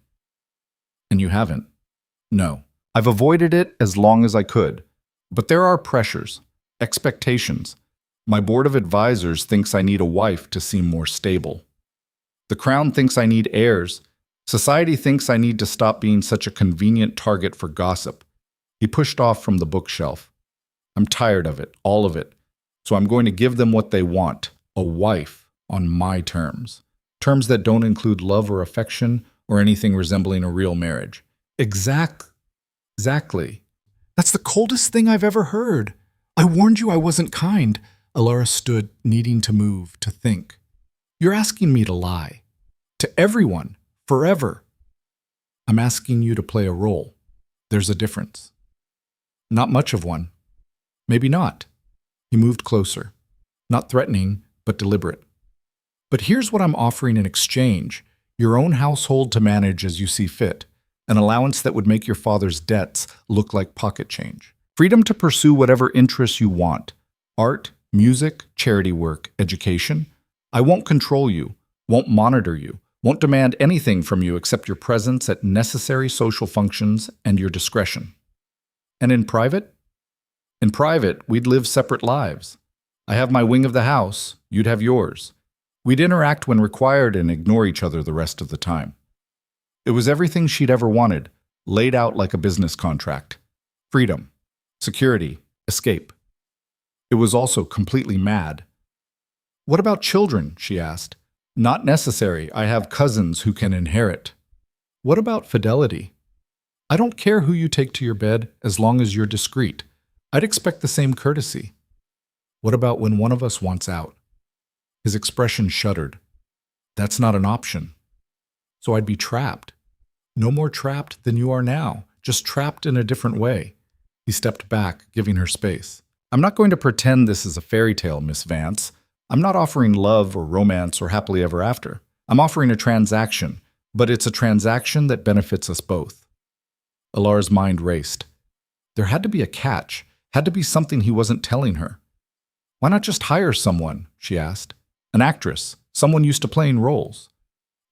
And you haven't. No. I've avoided it as long as I could, but there are pressures, expectations. My board of advisors thinks I need a wife to seem more stable. The Crown thinks I need heirs. Society thinks I need to stop being such a convenient target for gossip. He pushed off from the bookshelf. I'm tired of it, all of it. So I'm going to give them what they want, a wife, on my terms. Terms that don't include love or affection or anything resembling a real marriage. Exactly. That's the coldest thing I've ever heard. I warned you I wasn't kind. Elara stood, needing to move, to think. You're asking me to lie. To everyone. Forever. I'm asking you to play a role. There's a difference. Not much of one. Maybe not. He moved closer. Not threatening, but deliberate. But here's what I'm offering in exchange. Your own household to manage as you see fit. An allowance that would make your father's debts look like pocket change. Freedom to pursue whatever interests you want. Art, music, charity work, education. I won't control you, won't monitor you, won't demand anything from you except your presence at necessary social functions and your discretion. And in private? In private, we'd live separate lives. I have my wing of the house, you'd have yours. We'd interact when required and ignore each other the rest of the time. It was everything she'd ever wanted, laid out like a business contract. Freedom, security, escape. It was also completely mad. What about children? She asked. Not necessary. I have cousins who can inherit. What about fidelity? I don't care who you take to your bed as long as you're discreet. I'd expect the same courtesy. What about when one of us wants out? His expression shuddered. That's not an option. So I'd be trapped. No more trapped than you are now, just trapped in a different way. He stepped back, giving her space. I'm not going to pretend this is a fairy tale, Miss Vance. I'm not offering love or romance or happily ever after. I'm offering a transaction, but it's a transaction that benefits us both. Elara's mind raced. There had to be a catch, had to be something he wasn't telling her. Why not just hire someone, she asked. An actress, someone used to playing roles.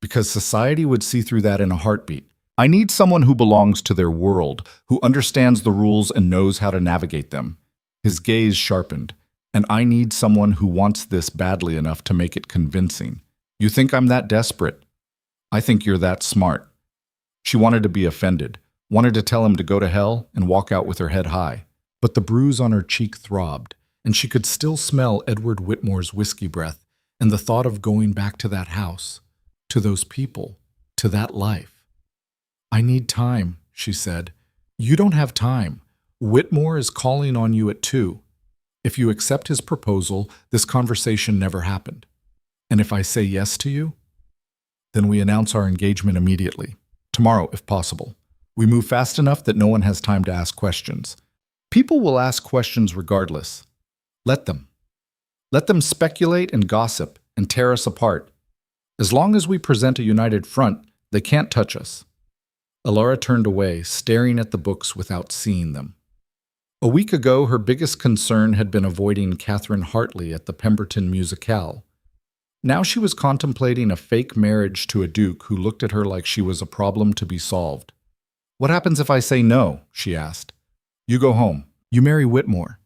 Because society would see through that in a heartbeat. I need someone who belongs to their world, who understands the rules and knows how to navigate them. His gaze sharpened. And I need someone who wants this badly enough to make it convincing. You think I'm that desperate? I think you're that smart. She wanted to be offended, wanted to tell him to go to hell and walk out with her head high. But the bruise on her cheek throbbed, and she could still smell Edward Whitmore's whiskey breath and the thought of going back to that house, to those people, to that life. I need time, she said. You don't have time. Whitmore is calling on you at 2. If you accept his proposal, this conversation never happened. And if I say yes to you, then we announce our engagement immediately. Tomorrow, if possible. We move fast enough that no one has time to ask questions. People will ask questions regardless. Let them. Let them speculate and gossip and tear us apart. As long as we present a united front, they can't touch us. Elara turned away, staring at the books without seeing them. A week ago, her biggest concern had been avoiding Catherine Hartley at the Pemberton Musicale. Now she was contemplating a fake marriage to a duke who looked at her like she was a problem to be solved. What happens if I say no? She asked. You go home. You marry Whitmore.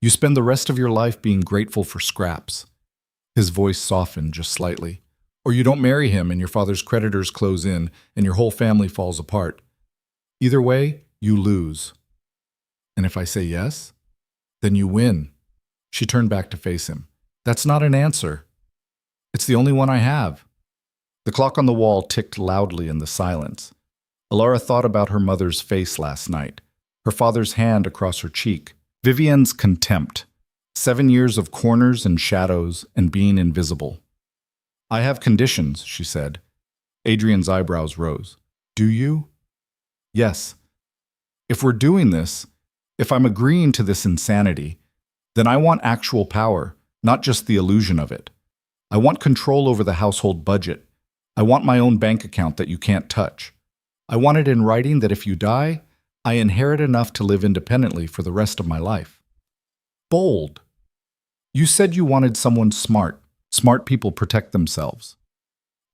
You spend the rest of your life being grateful for scraps. His voice softened just slightly. Or you don't marry him and your father's creditors close in and your whole family falls apart. Either way, you lose. And if I say yes, then you win. She turned back to face him. That's not an answer. It's the only one I have. The clock on the wall ticked loudly in the silence. Elara thought about her mother's face last night, her father's hand across her cheek, Vivian's contempt, 7 years of corners and shadows and being invisible. I have conditions, she said. Adrian's eyebrows rose. Do you? Yes. If we're doing this, if I'm agreeing to this insanity, then I want actual power, not just the illusion of it. I want control over the household budget. I want my own bank account that you can't touch. I want it in writing that if you die, I inherit enough to live independently for the rest of my life. Bold. You said you wanted someone smart. Smart people protect themselves.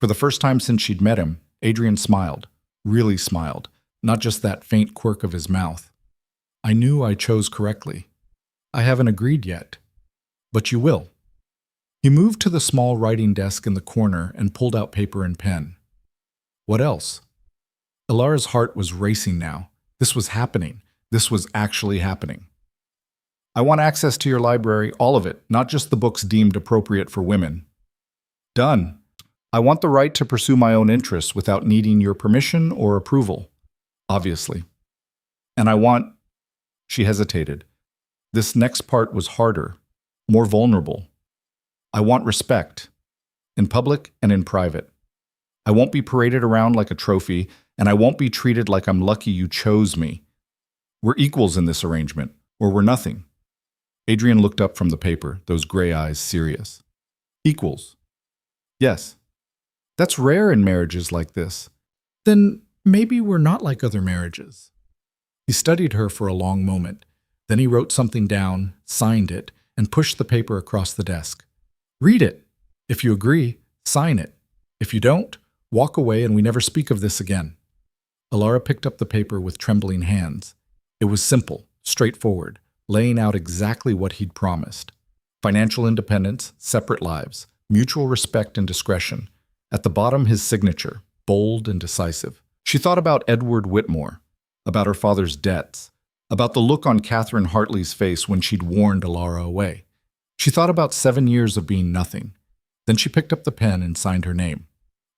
For the first time since she'd met him, Adrian smiled, really smiled, not just that faint quirk of his mouth. I knew I chose correctly. I haven't agreed yet, but you will. He moved to the small writing desk in the corner and pulled out paper and pen. What else? Elara's heart was racing now. This was happening. This was actually happening. I want access to your library, all of it, not just the books deemed appropriate for women. Done. I want the right to pursue my own interests without needing your permission or approval, obviously. And I want... She hesitated. This next part was harder, more vulnerable. I want respect, in public and in private. I won't be paraded around like a trophy, and I won't be treated like I'm lucky you chose me. We're equals in this arrangement, or we're nothing. Adrian looked up from the paper, those gray eyes serious. Equals. Yes. That's rare in marriages like this. Then maybe we're not like other marriages. He studied her for a long moment. Then he wrote something down, signed it, and pushed the paper across the desk. Read it. If you agree, sign it. If you don't, walk away and we never speak of this again. Elara picked up the paper with trembling hands. It was simple, straightforward, laying out exactly what he'd promised. Financial independence, separate lives, mutual respect and discretion. At the bottom, his signature, bold and decisive. She thought about Edward Whitmore, about her father's debts, about the look on Catherine Hartley's face when she'd warned Elara away. She thought about 7 years of being nothing. Then she picked up the pen and signed her name.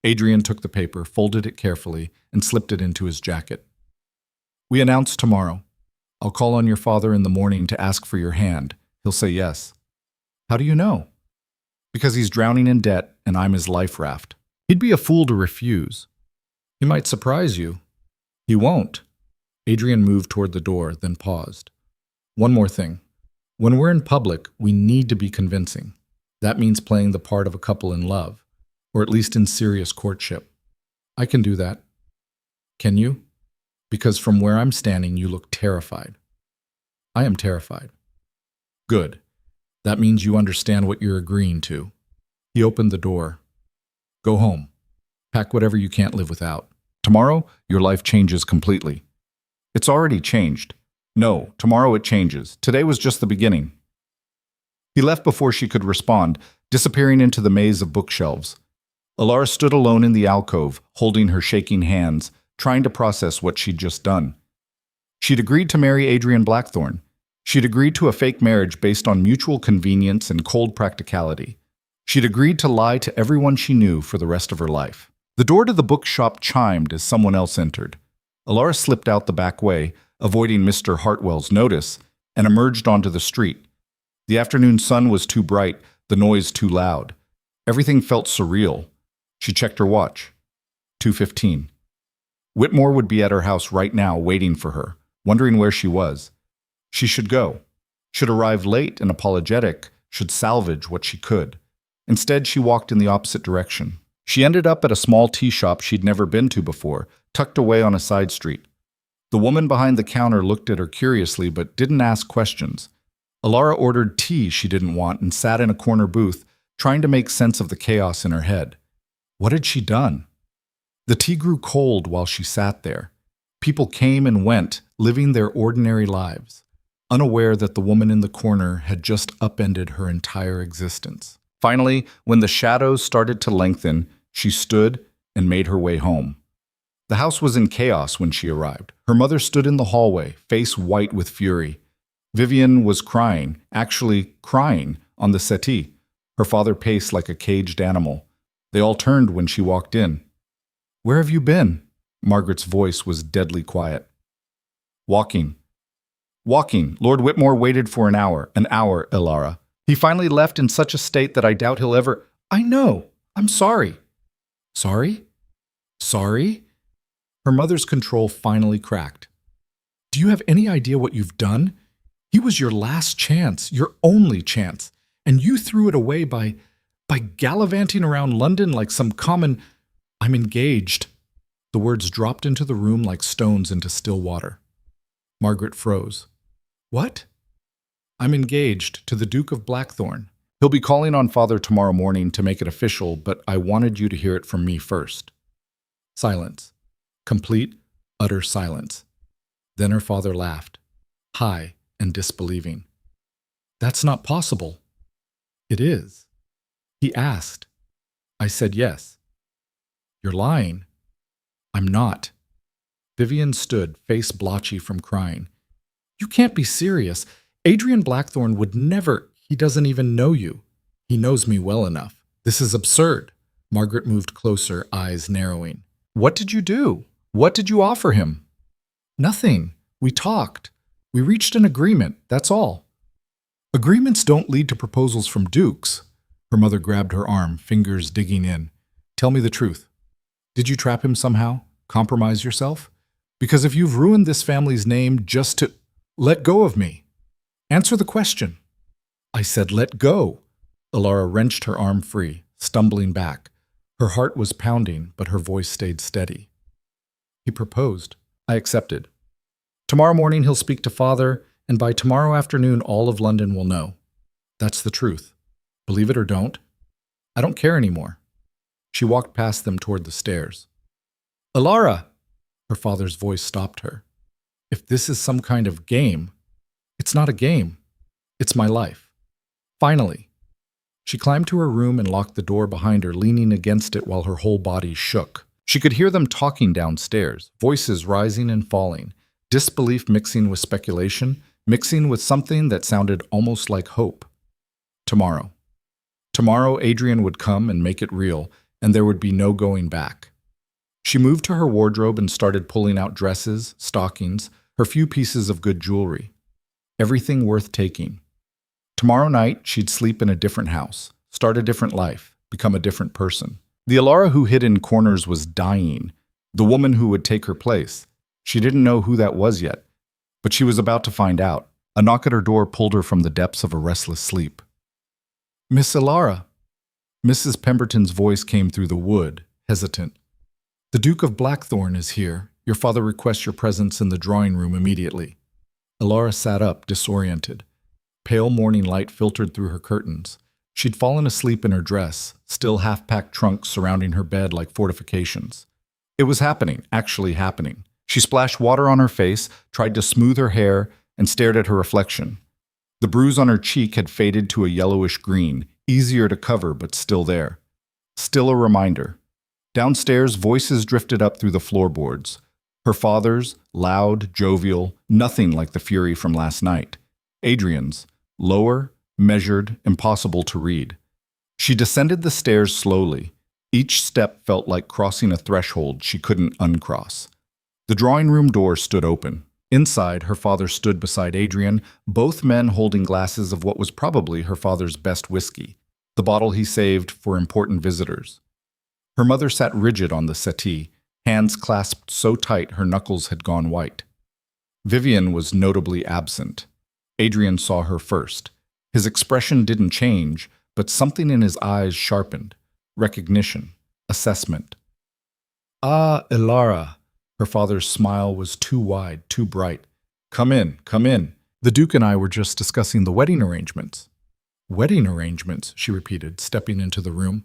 Adrian took the paper, folded it carefully, and slipped it into his jacket. "We announce tomorrow. I'll call on your father in the morning to ask for your hand. He'll say yes." "How do you know?" "Because he's drowning in debt and I'm his life raft. He'd be a fool to refuse." "He might surprise you." "He won't." Adrian moved toward the door, then paused. "One more thing. When we're in public, we need to be convincing. That means playing the part of a couple in love, or at least in serious courtship." "I can do that." "Can you? Because from where I'm standing, you look terrified." "I am terrified." "Good. That means you understand what you're agreeing to." He opened the door. "Go home. Pack whatever you can't live without. Tomorrow, your life changes completely." "It's already changed." "No, tomorrow it changes. Today was just the beginning." He left before she could respond, disappearing into the maze of bookshelves. Elara stood alone in the alcove, holding her shaking hands, trying to process what she'd just done. She'd agreed to marry Adrian Blackthorne. She'd agreed to a fake marriage based on mutual convenience and cold practicality. She'd agreed to lie to everyone she knew for the rest of her life. The door to the bookshop chimed as someone else entered. Elara slipped out the back way, avoiding Mr. Hartwell's notice, and emerged onto the street. The afternoon sun was too bright, the noise too loud. Everything felt surreal. She checked her watch. 2:15. Whitmore would be at her house right now, waiting for her, wondering where she was. She should go. Should arrive late and apologetic, should salvage what she could. Instead, she walked in the opposite direction. She ended up at a small tea shop she'd never been to before, tucked away on a side street. The woman behind the counter looked at her curiously but didn't ask questions. Elara ordered tea she didn't want and sat in a corner booth, trying to make sense of the chaos in her head. What had she done? The tea grew cold while she sat there. People came and went, living their ordinary lives, unaware that the woman in the corner had just upended her entire existence. Finally, when the shadows started to lengthen, she stood and made her way home. The house was in chaos when she arrived. Her mother stood in the hallway, face white with fury. Vivian was crying, actually crying, on the settee. Her father paced like a caged animal. They all turned when she walked in. "Where have you been?" Margaret's voice was deadly quiet. "Walking." "Walking. Lord Whitmore waited for an hour, Elara. He finally left in such a state that I doubt he'll ever—" "I know. I'm sorry." "Sorry? Sorry?" Her mother's control finally cracked. "Do you have any idea what you've done? He was your last chance, your only chance, and you threw it away by gallivanting around London like some common— I'm engaged." The words dropped into the room like stones into still water. Margaret froze. "What?" "I'm engaged to the Duke of Blackthorne. He'll be calling on Father tomorrow morning to make it official, but I wanted you to hear it from me first." Silence. Complete, utter silence. Then her father laughed, high and disbelieving. "That's not possible." "It is." He asked. I said yes. "You're lying." "I'm not." Vivian stood, face blotchy from crying. "You can't be serious. Adrian Blackthorne would never— He doesn't even know you. He knows me well enough. This is absurd." Margaret moved closer, eyes narrowing. "What did you do? What did you offer him?" "Nothing. We talked. We reached an agreement, that's all." "Agreements don't lead to proposals from dukes." Her mother grabbed her arm, fingers digging in. "Tell me the truth. Did you trap him somehow? Compromise yourself? Because if you've ruined this family's name just to— Let go of me. Answer the question." "I said let go." Elara wrenched her arm free, stumbling back. Her heart was pounding, but her voice stayed steady. "He proposed. I accepted. Tomorrow morning he'll speak to Father, and by tomorrow afternoon all of London will know. That's the truth. Believe it or don't. I don't care anymore." She walked past them toward the stairs. "Elara!" Her father's voice stopped her. "If this is some kind of game—" It's not a game. It's my life. Finally. She climbed to her room and locked the door behind her, leaning against it while her whole body shook. She could hear them talking downstairs, voices rising and falling, disbelief mixing with speculation, mixing with something that sounded almost like hope. Tomorrow. Tomorrow, Adrian would come and make it real, and there would be no going back. She moved to her wardrobe and started pulling out dresses, stockings, her few pieces of good jewelry. Everything worth taking. Tomorrow night, she'd sleep in a different house, start a different life, become a different person. The Elara who hid in corners was dying, the woman who would take her place. She didn't know who that was yet, but she was about to find out. A knock at her door pulled her from the depths of a restless sleep. "Miss Elara." Mrs. Pemberton's voice came through the wood, hesitant. "The Duke of Blackthorn is here. Your father requests your presence in the drawing room immediately." Elara sat up, disoriented. Pale morning light filtered through her curtains. She'd fallen asleep in her dress, still half-packed trunks surrounding her bed like fortifications. It was happening, actually happening. She splashed water on her face, tried to smooth her hair, and stared at her reflection. The bruise on her cheek had faded to a yellowish green, easier to cover but still there. Still a reminder. Downstairs, voices drifted up through the floorboards. Her father's, loud, jovial, nothing like the fury from last night. Adrian's, lower, measured, impossible to read. She descended the stairs slowly. Each step felt like crossing a threshold she couldn't uncross. The drawing room door stood open. Inside, her father stood beside Adrian, both men holding glasses of what was probably her father's best whiskey, the bottle he saved for important visitors. Her mother sat rigid on the settee, hands clasped so tight her knuckles had gone white. Vivian was notably absent. Adrian saw her first. His expression didn't change, but something in his eyes sharpened. Recognition. Assessment. "Ah, Elara." Her father's smile was too wide, too bright. Come in, come in. The Duke and I were just discussing the wedding arrangements." "Wedding arrangements," she repeated, stepping into the room.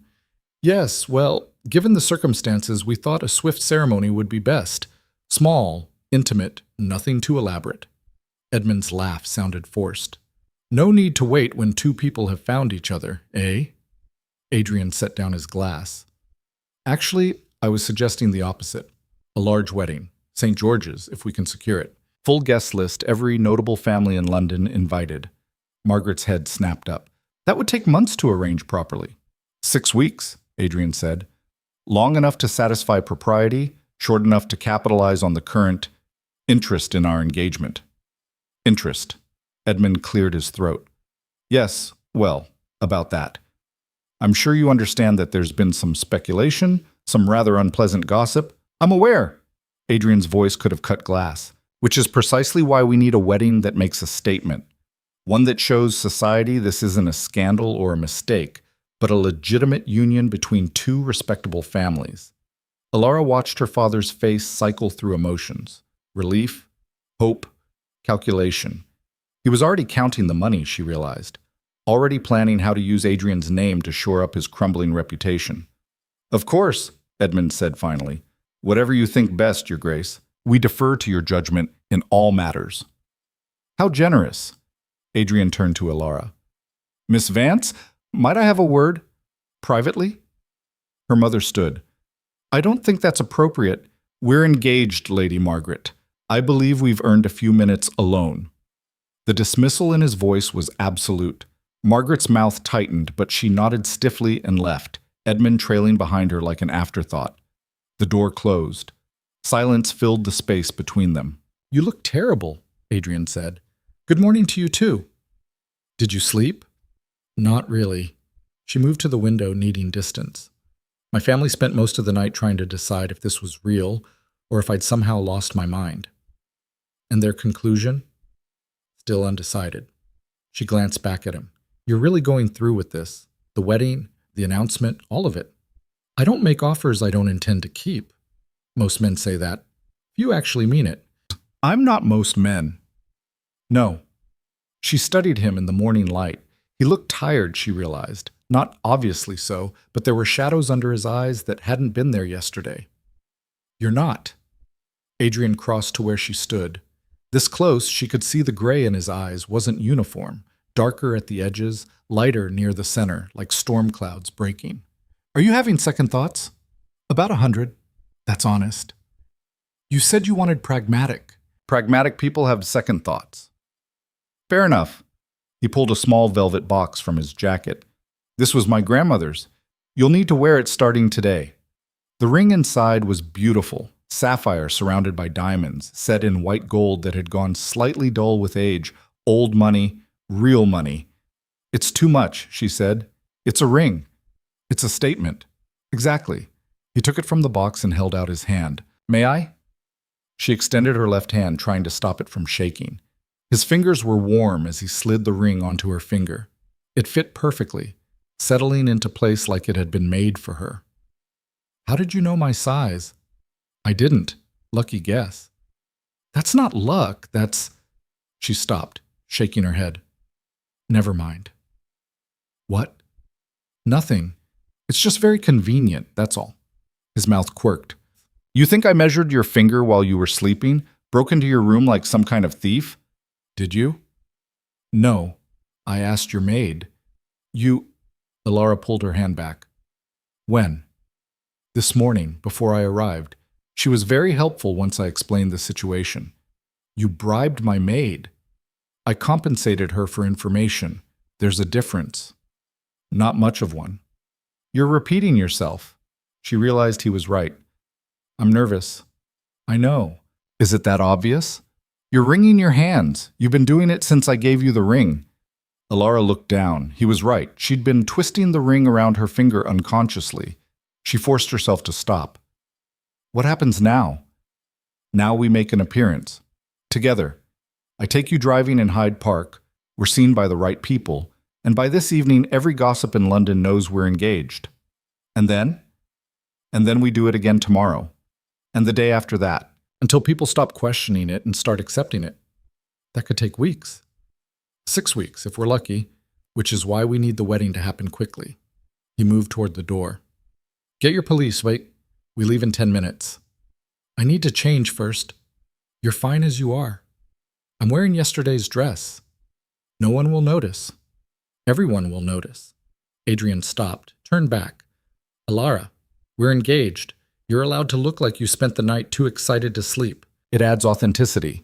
"Yes, well, given the circumstances, we thought a swift ceremony would be best. Small, intimate, nothing too elaborate." Edmund's laugh sounded forced. "No need to wait when two people have found each other, eh?" Adrian set down his glass. "Actually, I was suggesting the opposite. A large wedding. St. George's, if we can secure it. Full guest list, every notable family in London invited." Margaret's head snapped up. "That would take months to arrange properly." 6 weeks, Adrian said. "Long enough to satisfy propriety, short enough to capitalize on the current interest in our engagement." "Interest." Edmund cleared his throat. "Yes, well, about that. I'm sure you understand that there's been some speculation, some rather unpleasant gossip." "I'm aware." Adrian's voice could have cut glass. "Which is precisely why we need a wedding that makes a statement. One that shows society this isn't a scandal or a mistake, but a legitimate union between two respectable families." Elara watched her father's face cycle through emotions. Relief, hope, calculation. He was already counting the money, she realized. Already planning how to use Adrian's name to shore up his crumbling reputation. "Of course," Edmund said finally. "Whatever you think best, Your Grace. We defer to your judgment in all matters." "How generous." Adrian turned to Elara. "Miss Vance, might I have a word? Privately?" Her mother stood. "I don't think that's appropriate. We're engaged, Lady Margaret. I believe we've earned a few minutes alone." The dismissal in his voice was absolute. Margaret's mouth tightened, but she nodded stiffly and left, Edmund trailing behind her like an afterthought. The door closed. Silence filled the space between them. "You look terrible," Adrian said. "Good morning to you, too." "Did you sleep?" "Not really." She moved to the window, needing distance. "My family spent most of the night trying to decide if this was real or if I'd somehow lost my mind." "And their conclusion?" "Still undecided." She glanced back at him. "You're really going through with this? The wedding, the announcement, all of it?" "I don't make offers I don't intend to keep." "Most men say that. You actually mean it." "I'm not most men." "No." She studied him in the morning light. He looked tired, she realized. Not obviously so, but there were shadows under his eyes that hadn't been there yesterday. "You're not." Adrian crossed to where she stood. This close, she could see the gray in his eyes wasn't uniform, darker at the edges, lighter near the center, like storm clouds breaking. Are you having second thoughts? About 100. That's honest. You said you wanted pragmatic. Pragmatic people have second thoughts. Fair enough. He pulled a small velvet box from his jacket. This was my grandmother's. You'll need to wear it starting today. The ring inside was beautiful, sapphire surrounded by diamonds, set in white gold that had gone slightly dull with age, old money, real money. It's too much, she said. It's a ring. It's a statement. Exactly. He took it from the box and held out his hand. May I? She extended her left hand, trying to stop it from shaking. His fingers were warm as he slid the ring onto her finger. It fit perfectly, settling into place like it had been made for her. How did you know my size? I didn't. Lucky guess. That's not luck, that's... She stopped, shaking her head. Never mind. What? Nothing. It's just very convenient, that's all. His mouth quirked. You think I measured your finger while you were sleeping? Broke into your room like some kind of thief? Did you? No. I asked your maid. You... Elara pulled her hand back. When? This morning, before I arrived. She was very helpful once I explained the situation. You bribed my maid. I compensated her for information. There's a difference. Not much of one. You're repeating yourself. She realized he was right. I'm nervous. I know. Is it that obvious? You're wringing your hands. You've been doing it since I gave you the ring. Elara looked down. He was right. She'd been twisting the ring around her finger unconsciously. She forced herself to stop. What happens now? Now we make an appearance. Together. I take you driving in Hyde Park. We're seen by the right people. And by this evening, every gossip in London knows we're engaged. And then? And then we do it again tomorrow. And the day after that. Until people stop questioning it and start accepting it. That could take weeks. 6 weeks, if we're lucky, which is why we need the wedding to happen quickly. He moved toward the door. Get your police, wait. We leave in 10 minutes. I need to change first. You're fine as you are. I'm wearing yesterday's dress. No one will notice. Everyone will notice. Adrian stopped, turned back. Elara, we're engaged. You're allowed to look like you spent the night too excited to sleep. It adds authenticity.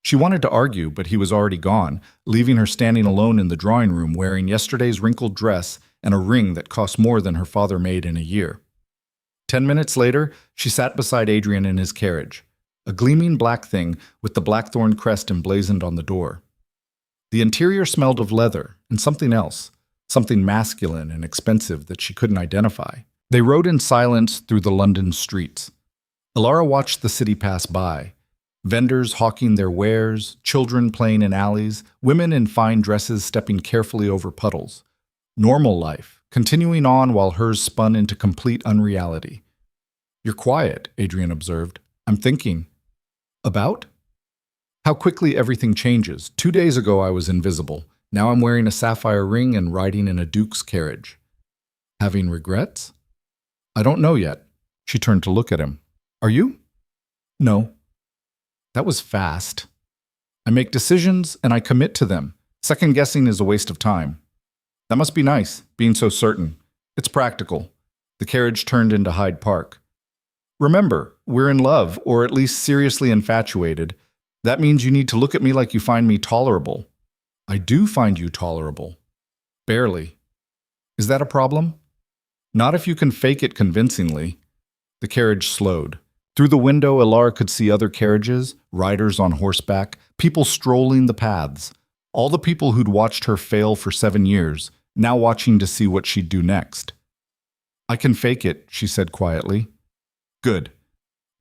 She wanted to argue, but he was already gone, leaving her standing alone in the drawing room wearing yesterday's wrinkled dress and a ring that cost more than her father made in a year. 10 minutes later, she sat beside Adrian in his carriage, a gleaming black thing with the blackthorn crest emblazoned on the door. The interior smelled of leather and something else, something masculine and expensive that she couldn't identify. They rode in silence through the London streets. Elara watched the city pass by. Vendors hawking their wares, children playing in alleys, women in fine dresses stepping carefully over puddles. Normal life, continuing on while hers spun into complete unreality. You're quiet, Adrian observed. I'm thinking. About? How quickly everything changes. 2 days ago I was invisible. Now I'm wearing a sapphire ring and riding in a duke's carriage. Having regrets? I don't know yet. She turned to look at him. Are you? No. That was fast. I make decisions and I commit to them. Second guessing is a waste of time. That must be nice, being so certain. It's practical. The carriage turned into Hyde Park. Remember, we're in love, or at least seriously infatuated. That means you need to look at me like you find me tolerable. I do find you tolerable. Barely. Is that a problem? Not if you can fake it convincingly. The carriage slowed. Through the window, Elara could see other carriages, riders on horseback, people strolling the paths. All the people who'd watched her fail for 7 years, now watching to see what she'd do next. I can fake it, she said quietly. Good.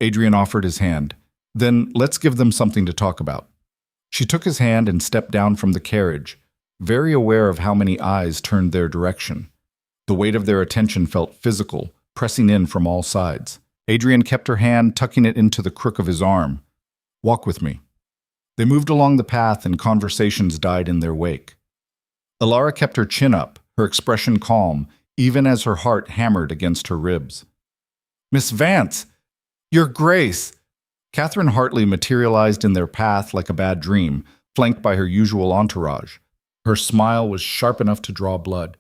Adrian offered his hand. Then let's give them something to talk about. She took his hand and stepped down from the carriage, very aware of how many eyes turned their direction. The weight of their attention felt physical, pressing in from all sides. Adrian kept her hand, tucking it into the crook of his arm. Walk with me. They moved along the path and conversations died in their wake. Elara kept her chin up, her expression calm, even as her heart hammered against her ribs. Miss Vance! Your Grace! Catherine Hartley materialized in their path like a bad dream, flanked by her usual entourage. Her smile was sharp enough to draw blood.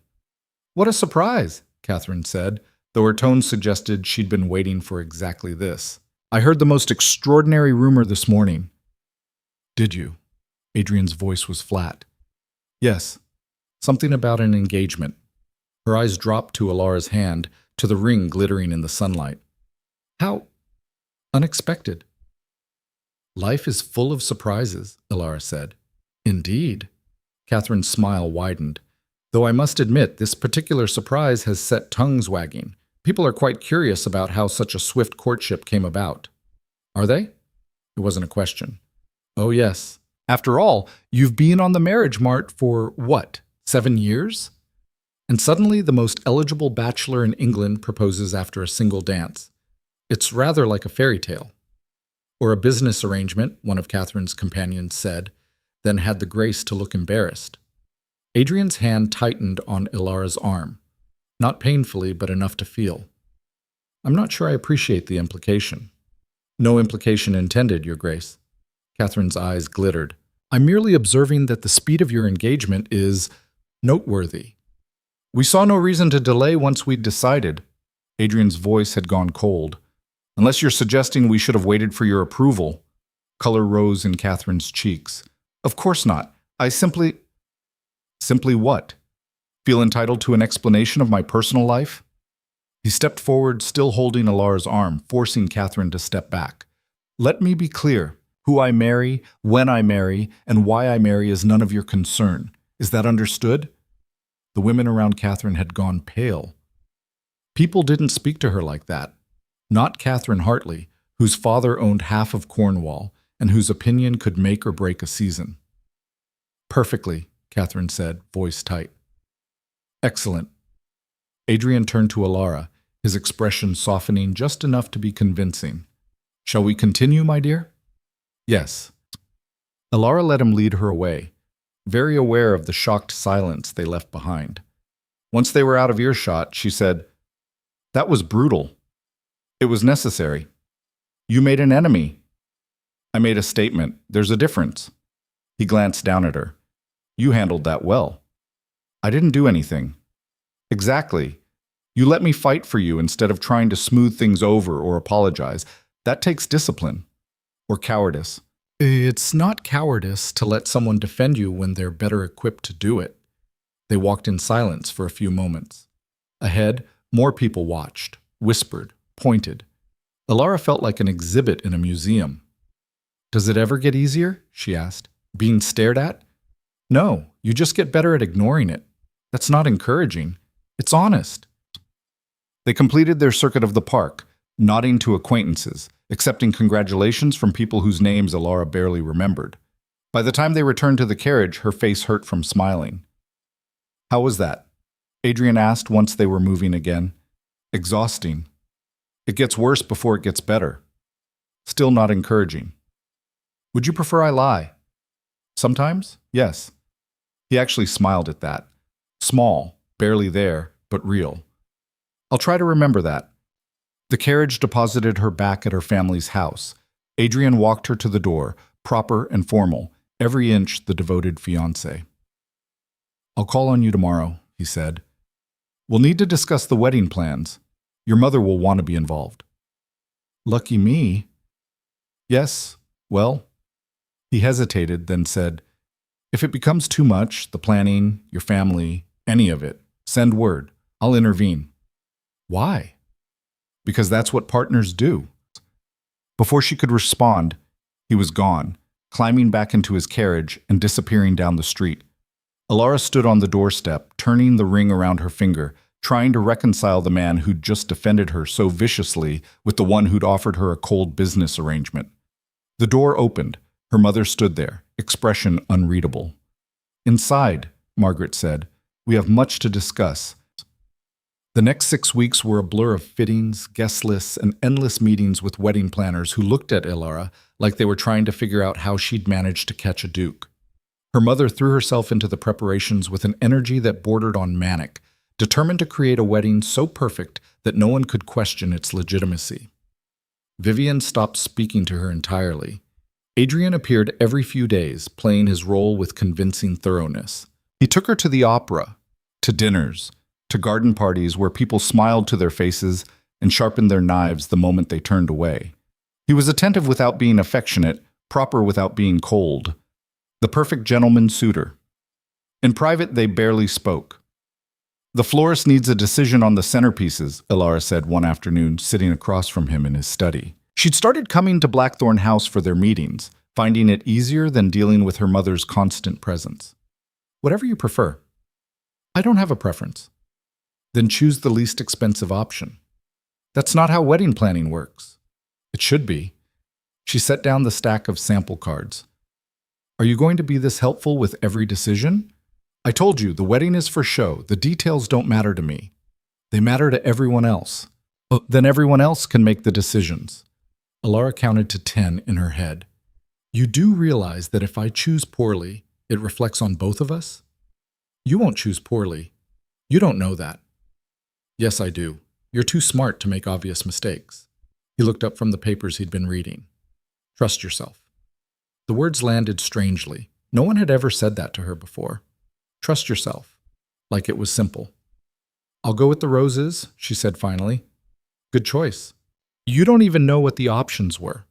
"What a surprise," Catherine said, though her tone suggested she'd been waiting for exactly this. "I heard the most extraordinary rumor this morning." "Did you?" Adrian's voice was flat. "Yes. Something about an engagement." Her eyes dropped to Elara's hand, to the ring glittering in the sunlight. "How unexpected." "Life is full of surprises," Elara said. "Indeed." Catherine's smile widened. "Though I must admit, this particular surprise has set tongues wagging. People are quite curious about how such a swift courtship came about." "Are they?" It wasn't a question. "Oh, yes. After all, you've been on the marriage mart for, what, 7 years? And suddenly the most eligible bachelor in England proposes after a single dance. It's rather like a fairy tale." "Or a business arrangement," one of Catherine's companions said, then had the grace to look embarrassed. Adrian's hand tightened on Elara's arm. Not painfully, but enough to feel. "I'm not sure I appreciate the implication." "No implication intended, Your Grace." Catherine's eyes glittered. "I'm merely observing that the speed of your engagement is noteworthy." "We saw no reason to delay once we'd decided." Adrian's voice had gone cold. "Unless you're suggesting we should have waited for your approval." Color rose in Catherine's cheeks. "Of course not. I simply..." "Simply what? Feel entitled to an explanation of my personal life?" He stepped forward, still holding Elara's arm, forcing Catherine to step back. "Let me be clear. Who I marry, when I marry, and why I marry is none of your concern. Is that understood?" The women around Catherine had gone pale. People didn't speak to her like that. Not Catherine Hartley, whose father owned half of Cornwall, and whose opinion could make or break a season. "Perfectly," Catherine said, voice tight. "Excellent." Adrian turned to Elara, his expression softening just enough to be convincing. "Shall we continue, my dear?" "Yes." Elara let him lead her away, very aware of the shocked silence they left behind. Once they were out of earshot, she said, "That was brutal. It was necessary. You made an enemy." "I made a statement. There's a difference." He glanced down at her. "You handled that well." "I didn't do anything." "Exactly. You let me fight for you instead of trying to smooth things over or apologize. That takes discipline. Or cowardice." "It's not cowardice to let someone defend you when they're better equipped to do it." They walked in silence for a few moments. Ahead, more people watched, whispered, pointed. Elara felt like an exhibit in a museum. "Does it ever get easier?" she asked. "Being stared at?" "No, you just get better at ignoring it. That's not encouraging. It's honest." They completed their circuit of the park, nodding to acquaintances, accepting congratulations from people whose names Elara barely remembered. By the time they returned to the carriage, her face hurt from smiling. "How was that?" Adrian asked once they were moving again. "Exhausting. It gets worse before it gets better. Still not encouraging." "Would you prefer I lie?" "Sometimes, yes." He actually smiled at that. Small, barely there, but real. "I'll try to remember that." The carriage deposited her back at her family's house. Adrian walked her to the door, proper and formal, every inch the devoted fiancé. "I'll call on you tomorrow," he said. "We'll need to discuss the wedding plans. Your mother will want to be involved." "Lucky me." "Yes, well..." He hesitated, then said, "If it becomes too much, the planning, your family, any of it, send word. I'll intervene." "Why?" "Because that's what partners do." Before she could respond, he was gone, climbing back into his carriage and disappearing down the street. Elara stood on the doorstep, turning the ring around her finger, trying to reconcile the man who'd just defended her so viciously with the one who'd offered her a cold business arrangement. The door opened. Her mother stood there, expression unreadable. "Inside," Margaret said. "We have much to discuss." The next 6 weeks were a blur of fittings, guest lists, and endless meetings with wedding planners who looked at Elara like they were trying to figure out how she'd managed to catch a duke. Her mother threw herself into the preparations with an energy that bordered on manic, determined to create a wedding so perfect that no one could question its legitimacy. Vivian stopped speaking to her entirely. Adrian appeared every few days, playing his role with convincing thoroughness. He took her to the opera, to dinners, to garden parties where people smiled to their faces and sharpened their knives the moment they turned away. He was attentive without being affectionate, proper without being cold. The perfect gentleman suitor. In private, they barely spoke. "The florist needs a decision on the centerpieces," Elara said one afternoon, sitting across from him in his study. She'd started coming to Blackthorn House for their meetings, finding it easier than dealing with her mother's constant presence. "Whatever you prefer." "I don't have a preference." "Then choose the least expensive option." "That's not how wedding planning works." "It should be." She set down the stack of sample cards. "Are you going to be this helpful with every decision?" "I told you, the wedding is for show. The details don't matter to me." "They matter to everyone else." "Oh, then everyone else can make the decisions." Elara counted to 10 in her head. "You do realize that if I choose poorly, it reflects on both of us?" "You won't choose poorly. You don't know that." "Yes, I do. You're too smart to make obvious mistakes." He looked up from the papers he'd been reading. "Trust yourself." The words landed strangely. No one had ever said that to her before. Trust yourself. Like it was simple. "I'll go with the roses," she said finally. "Good choice." "You don't even know what the options were."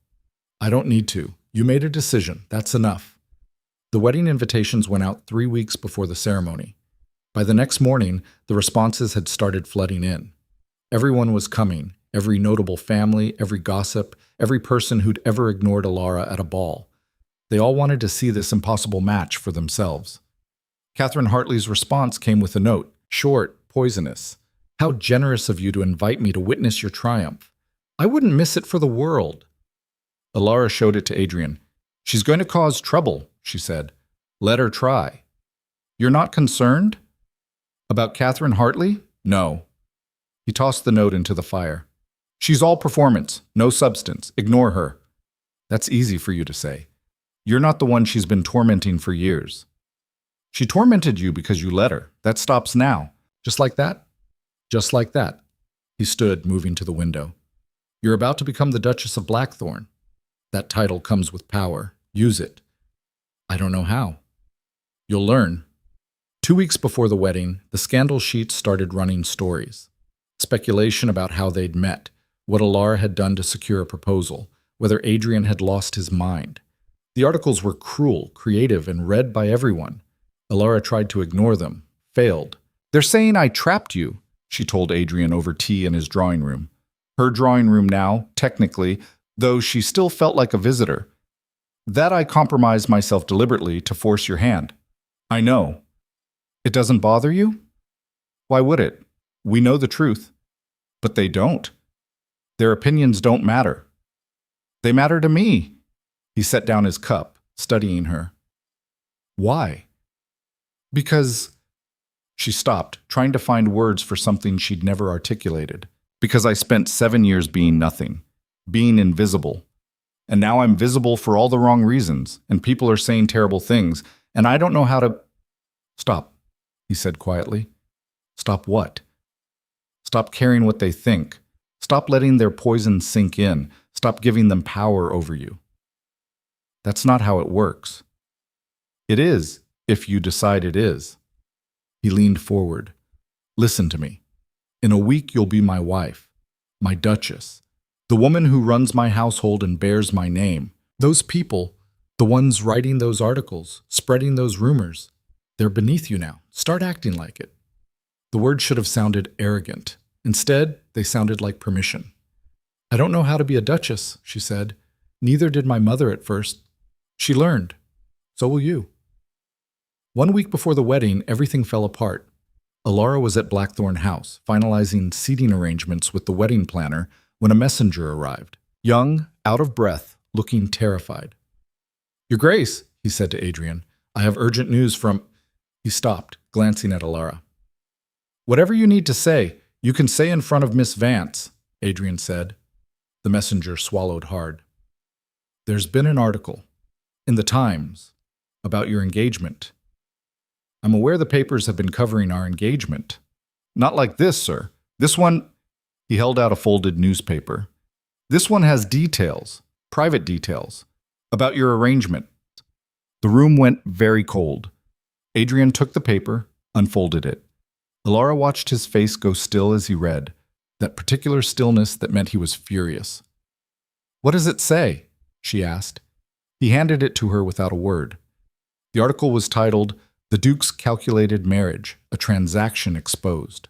"I don't need to. You made a decision. That's enough." The wedding invitations went out 3 weeks before the ceremony. By the next morning, the responses had started flooding in. Everyone was coming, every notable family, every gossip, every person who'd ever ignored Elara at a ball. They all wanted to see this impossible match for themselves. Catherine Hartley's response came with a note, short, poisonous. "How generous of you to invite me to witness your triumph. I wouldn't miss it for the world." Elara showed it to Adrian. "She's going to cause trouble," she said. "Let her try." "You're not concerned?" "About Catherine Hartley? No." He tossed the note into the fire. "She's all performance, no substance. Ignore her." "That's easy for you to say. You're not the one she's been tormenting for years." "She tormented you because you let her. That stops now." "Just like that?" "Just like that." He stood, moving to the window. "You're about to become the Duchess of Blackthorn. That title comes with power. Use it." "I don't know how." "You'll learn." 2 weeks before the wedding, the scandal sheets started running stories. Speculation about how they'd met, what Elara had done to secure a proposal, whether Adrian had lost his mind. The articles were cruel, creative, and read by everyone. Elara tried to ignore them, failed. "They're saying I trapped you," she told Adrian over tea in his drawing room. Her drawing room now, technically, though she still felt like a visitor. "That I compromised myself deliberately to force your hand." "I know." "It doesn't bother you?" "Why would it? We know the truth." "But they don't. Their opinions don't matter." "They matter to me." He set down his cup, studying her. "Why?" "Because—" She stopped, trying to find words for something she'd never articulated. "Because I spent 7 years being nothing, being invisible. And now I'm visible for all the wrong reasons, and people are saying terrible things, and I don't know how to—" "Stop," he said quietly. "Stop what?" "Stop caring what they think. Stop letting their poison sink in. Stop giving them power over you." "That's not how it works." "It is, if you decide it is." He leaned forward. "Listen to me. In a week you'll be my wife, my duchess, the woman who runs my household and bears my name. Those people, the ones writing those articles, spreading those rumors, they're beneath you now. Start acting like it." The words should have sounded arrogant. Instead, they sounded like permission. "I don't know how to be a duchess," she said. "Neither did my mother at first. She learned. So will you." 1 week before the wedding, everything fell apart. Elara was at Blackthorn House, finalizing seating arrangements with the wedding planner when a messenger arrived. Young, out of breath, looking terrified. "Your Grace," he said to Adrian, "I have urgent news from—" He stopped, glancing at Elara. "Whatever you need to say, you can say in front of Miss Vance," Adrian said. The messenger swallowed hard. "There's been an article in the Times about your engagement. I'm aware the papers have been covering our engagement. Not like this, sir. This one—" He held out a folded newspaper. This one has details, private details, about your arrangement. The room went very cold. Adrian took the paper, unfolded it. Elara watched his face go still as he read, that particular stillness that meant he was furious. "What does it say?" she asked. He handed it to her without a word. The article was titled, "The Duke's Calculated Marriage, a Transaction Exposed."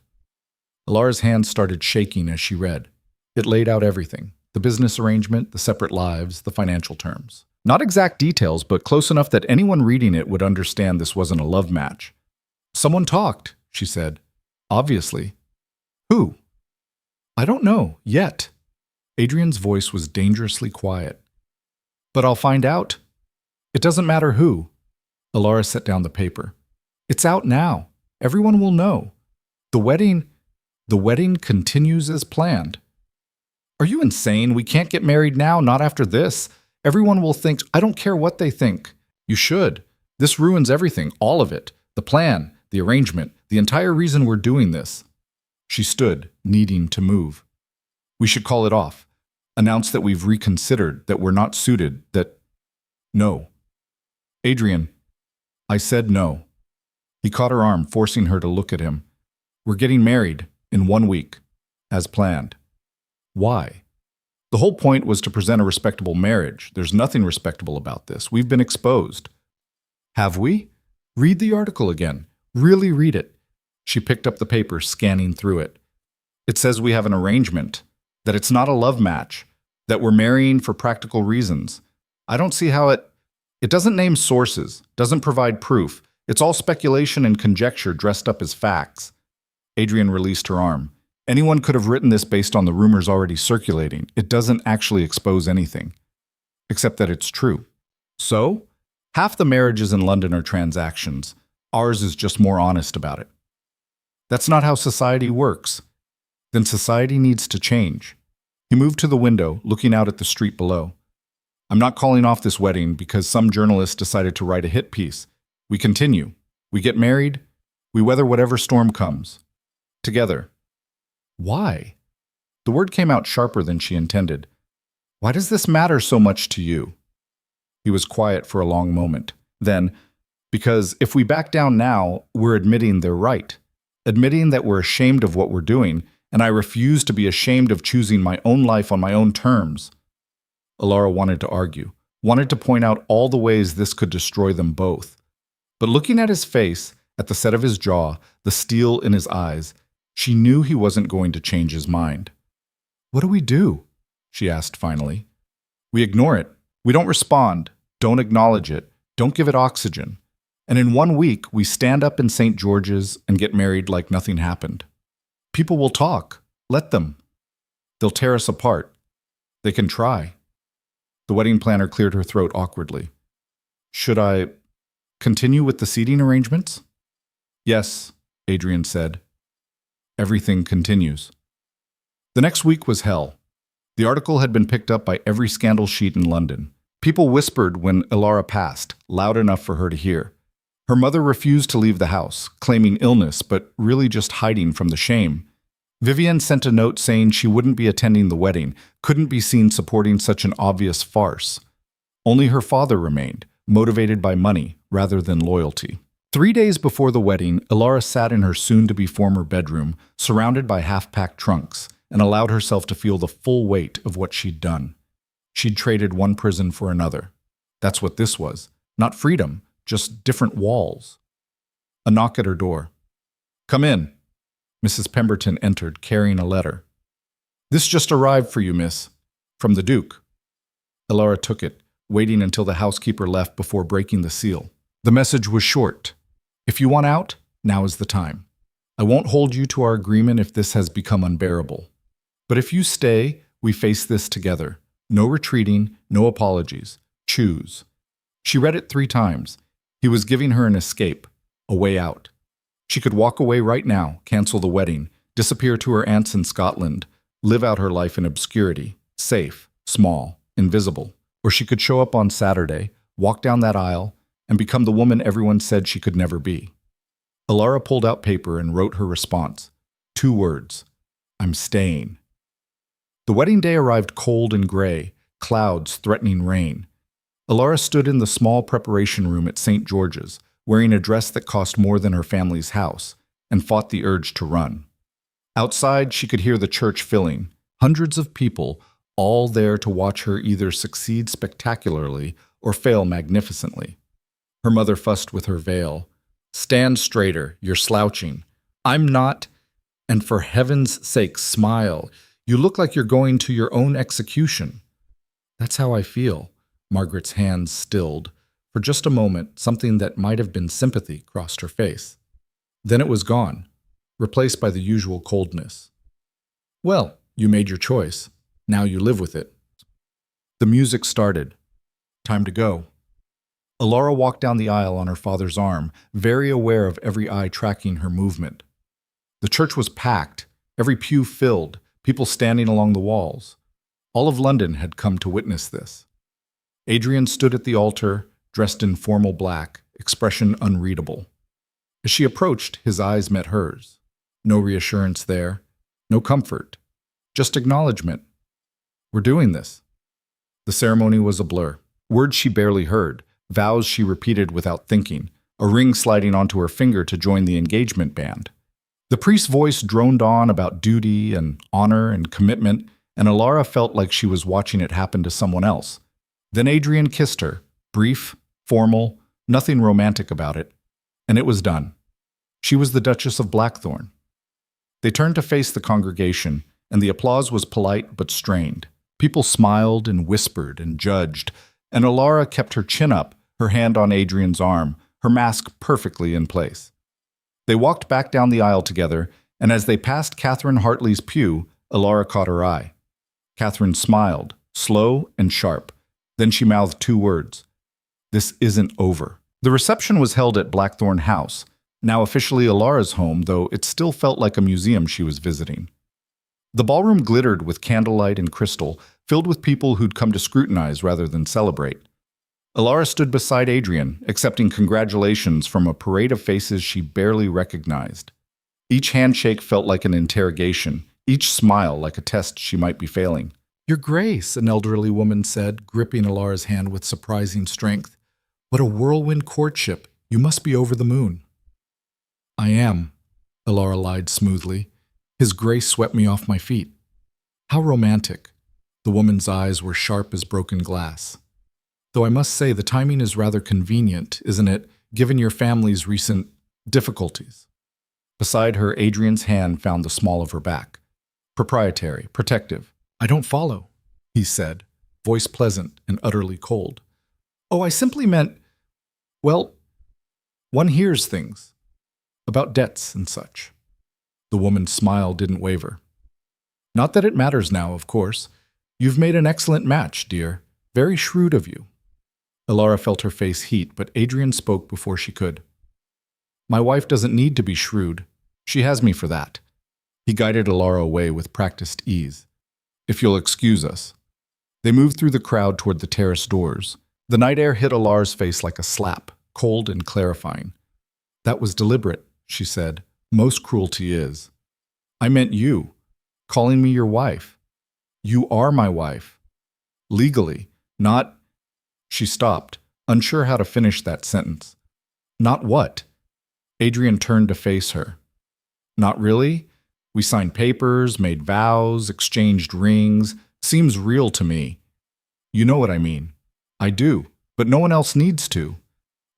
Elara's hands started shaking as she read. It laid out everything: the business arrangement, the separate lives, the financial terms. Not exact details, but close enough that anyone reading it would understand this wasn't a love match. "Someone talked," she said. "Obviously." "Who?" "I don't know, yet." Adrian's voice was dangerously quiet. "But I'll find out." "It doesn't matter who." Elara set down the paper. "It's out now. Everyone will know. The wedding continues as planned." "Are you insane? We can't get married now, not after this. Everyone will think, I don't care what they think." "You should. This ruins everything, all of it. The plan, the arrangement, the entire reason we're doing this." She stood, needing to move. "We should call it off. Announce that we've reconsidered, that we're not suited, that—" "No." "Adrian." "I said no." He caught her arm, forcing her to look at him. "We're getting married in 1 week, as planned." "Why?" "The whole point was to present a respectable marriage. There's nothing respectable about this. We've been exposed." "Have we?" "Read the article again. Really read it." She picked up the paper, scanning through it. "It says we have an arrangement, that it's not a love match, that we're marrying for practical reasons. I don't see how it doesn't name sources, doesn't provide proof. It's all speculation and conjecture dressed up as facts." Adrian released her arm. "Anyone could have written this based on the rumors already circulating. It doesn't actually expose anything. Except that it's true." "So? Half the marriages in London are transactions. Ours is just more honest about it." "That's not how society works." "Then society needs to change." He moved to the window, looking out at the street below. "I'm not calling off this wedding because some journalist decided to write a hit piece. We continue. We get married. We weather whatever storm comes. Together." "Why?" The word came out sharper than she intended. "Why does this matter so much to you?" He was quiet for a long moment. Then, "Because if we back down now, we're admitting they're right. Admitting that we're ashamed of what we're doing, and I refuse to be ashamed of choosing my own life on my own terms." Elara wanted to argue, wanted to point out all the ways this could destroy them both. But looking at his face, at the set of his jaw, the steel in his eyes, she knew he wasn't going to change his mind. "What do we do?" she asked finally. "We ignore it. We don't respond, don't acknowledge it, don't give it oxygen. And in 1 week, we stand up in St. George's and get married like nothing happened. People will talk. Let them. They'll tear us apart. They can try." The wedding planner cleared her throat awkwardly. "Should I continue with the seating arrangements?" "Yes," Adrian said. Everything continues. The next week was hell. The article had been picked up by every scandal sheet in London. People whispered when Elara passed, loud enough for her to hear. Her mother refused to leave the house, claiming illness, but really just hiding from the shame. Vivian sent a note saying she wouldn't be attending the wedding, couldn't be seen supporting such an obvious farce. Only her father remained, motivated by money rather than loyalty. 3 days before the wedding, Elara sat in her soon-to-be former bedroom, surrounded by half-packed trunks, and allowed herself to feel the full weight of what she'd done. She'd traded one prison for another. That's what this was. Not freedom, just different walls. A knock at her door. "Come in." Mrs. Pemberton entered, carrying a letter. "This just arrived for you, miss. From the Duke." Elara took it, waiting until the housekeeper left before breaking the seal. The message was short. "If you want out, now is the time. I won't hold you to our agreement if this has become unbearable. But if you stay, we face this together. No retreating, no apologies. Choose." She read it 3 times. He was giving her an escape, a way out. She could walk away right now, cancel the wedding, disappear to her aunts in Scotland, live out her life in obscurity, safe, small, invisible. Or she could show up on Saturday, walk down that aisle, and become the woman everyone said she could never be. Elara pulled out paper and wrote her response. 2 words. "I'm staying." The wedding day arrived cold and gray, clouds threatening rain. Elara stood in the small preparation room at St. George's, wearing a dress that cost more than her family's house, and fought the urge to run. Outside, she could hear the church filling, hundreds of people, all there to watch her either succeed spectacularly or fail magnificently. Her mother fussed with her veil. "Stand straighter, you're slouching." "I'm not, and for heaven's sake, smile. You look like you're going to your own execution." "That's how I feel." Margaret's hands stilled. For just a moment, something that might have been sympathy crossed her face. Then it was gone, replaced by the usual coldness. "Well, you made your choice. Now you live with it." The music started. Time to go. Elara walked down the aisle on her father's arm, very aware of every eye tracking her movement. The church was packed, every pew filled, people standing along the walls. All of London had come to witness this. Adrian stood at the altar, dressed in formal black, expression unreadable. As she approached, his eyes met hers. No reassurance there, no comfort, just acknowledgement. "We're doing this." The ceremony was a blur. Words she barely heard, vows she repeated without thinking, a ring sliding onto her finger to join the engagement band. The priest's voice droned on about duty and honor and commitment, and Elara felt like she was watching it happen to someone else. Then Adrian kissed her, brief, formal, nothing romantic about it, and it was done. She was the Duchess of Blackthorn. They turned to face the congregation, and the applause was polite but strained. People smiled and whispered and judged, and Elara kept her chin up, her hand on Adrian's arm, her mask perfectly in place. They walked back down the aisle together, and as they passed Catherine Hartley's pew, Elara caught her eye. Catherine smiled, slow and sharp. Then she mouthed two words. "This isn't over." The reception was held at Blackthorn House, now officially Elara's home, though it still felt like a museum she was visiting. The ballroom glittered with candlelight and crystal, filled with people who'd come to scrutinize rather than celebrate. Elara stood beside Adrian, accepting congratulations from a parade of faces she barely recognized. Each handshake felt like an interrogation, each smile like a test she might be failing. "Your Grace," an elderly woman said, gripping Elara's hand with surprising strength. "What a whirlwind courtship. You must be over the moon." "I am," Elara lied smoothly. "His Grace swept me off my feet." "How romantic." The woman's eyes were sharp as broken glass. "Though I must say the timing is rather convenient, isn't it, given your family's recent difficulties?" Beside her, Adrian's hand found the small of her back. Proprietary, protective. "I don't follow," he said, voice pleasant and utterly cold. "Oh, I simply meant, well, one hears things. About debts and such." The woman's smile didn't waver. "Not that it matters now, of course. You've made an excellent match, dear. Very shrewd of you." Elara felt her face heat, but Adrian spoke before she could. "My wife doesn't need to be shrewd. She has me for that." He guided Elara away with practiced ease. "If you'll excuse us." They moved through the crowd toward the terrace doors. The night air hit Elara's face like a slap, cold and clarifying. "That was deliberate," she said. "Most cruelty is." "I meant you, calling me your wife. You are my wife. Legally, not—" She stopped, unsure how to finish that sentence. "Not what?" Adrian turned to face her. "Not really? We signed papers, made vows, exchanged rings. Seems real to me. You know what I mean." "I do, but no one else needs to."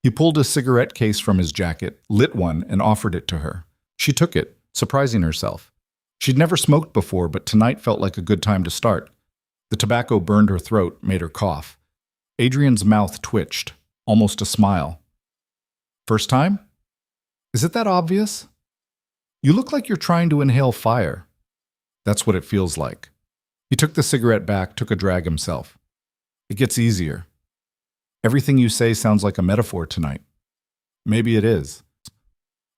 He pulled a cigarette case from his jacket, lit one, and offered it to her. She took it, surprising herself. She'd never smoked before, but tonight felt like a good time to start. The tobacco burned her throat, made her cough. Adrian's mouth twitched, almost a smile. "First time? Is it that obvious? You look like you're trying to inhale fire." "That's what it feels like." He took the cigarette back, took a drag himself. "It gets easier. Everything you say sounds like a metaphor tonight." "Maybe it is."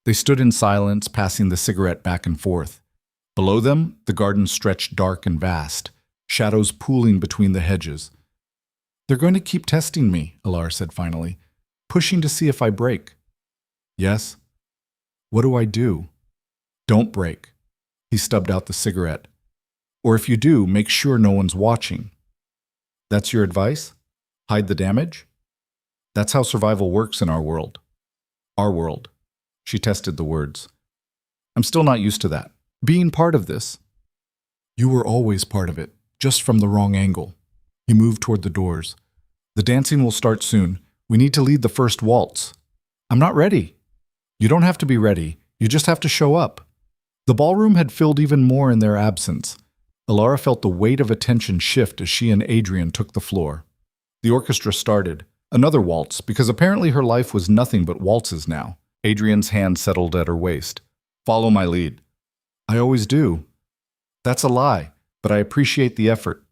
They stood in silence, passing the cigarette back and forth. Below them, the garden stretched dark and vast, shadows pooling between the hedges. "They're going to keep testing me," Elara said finally, "pushing to see if I break." "Yes." "What do I do?" "Don't break." He stubbed out the cigarette. Or if you do, make sure no one's watching. That's your advice? Hide the damage? That's how survival works in our world. Our world. She tested the words. I'm still not used to that. Being part of this. You were always part of it, just from the wrong angle. He moved toward the doors. The dancing will start soon. We need to lead the first waltz. I'm not ready. You don't have to be ready. You just have to show up. The ballroom had filled even more in their absence. Elara felt the weight of attention shift as she and Adrian took the floor. The orchestra started. Another waltz, because apparently her life was nothing but waltzes now. Adrian's hand settled at her waist. Follow my lead. I always do. That's a lie, but I appreciate the effort.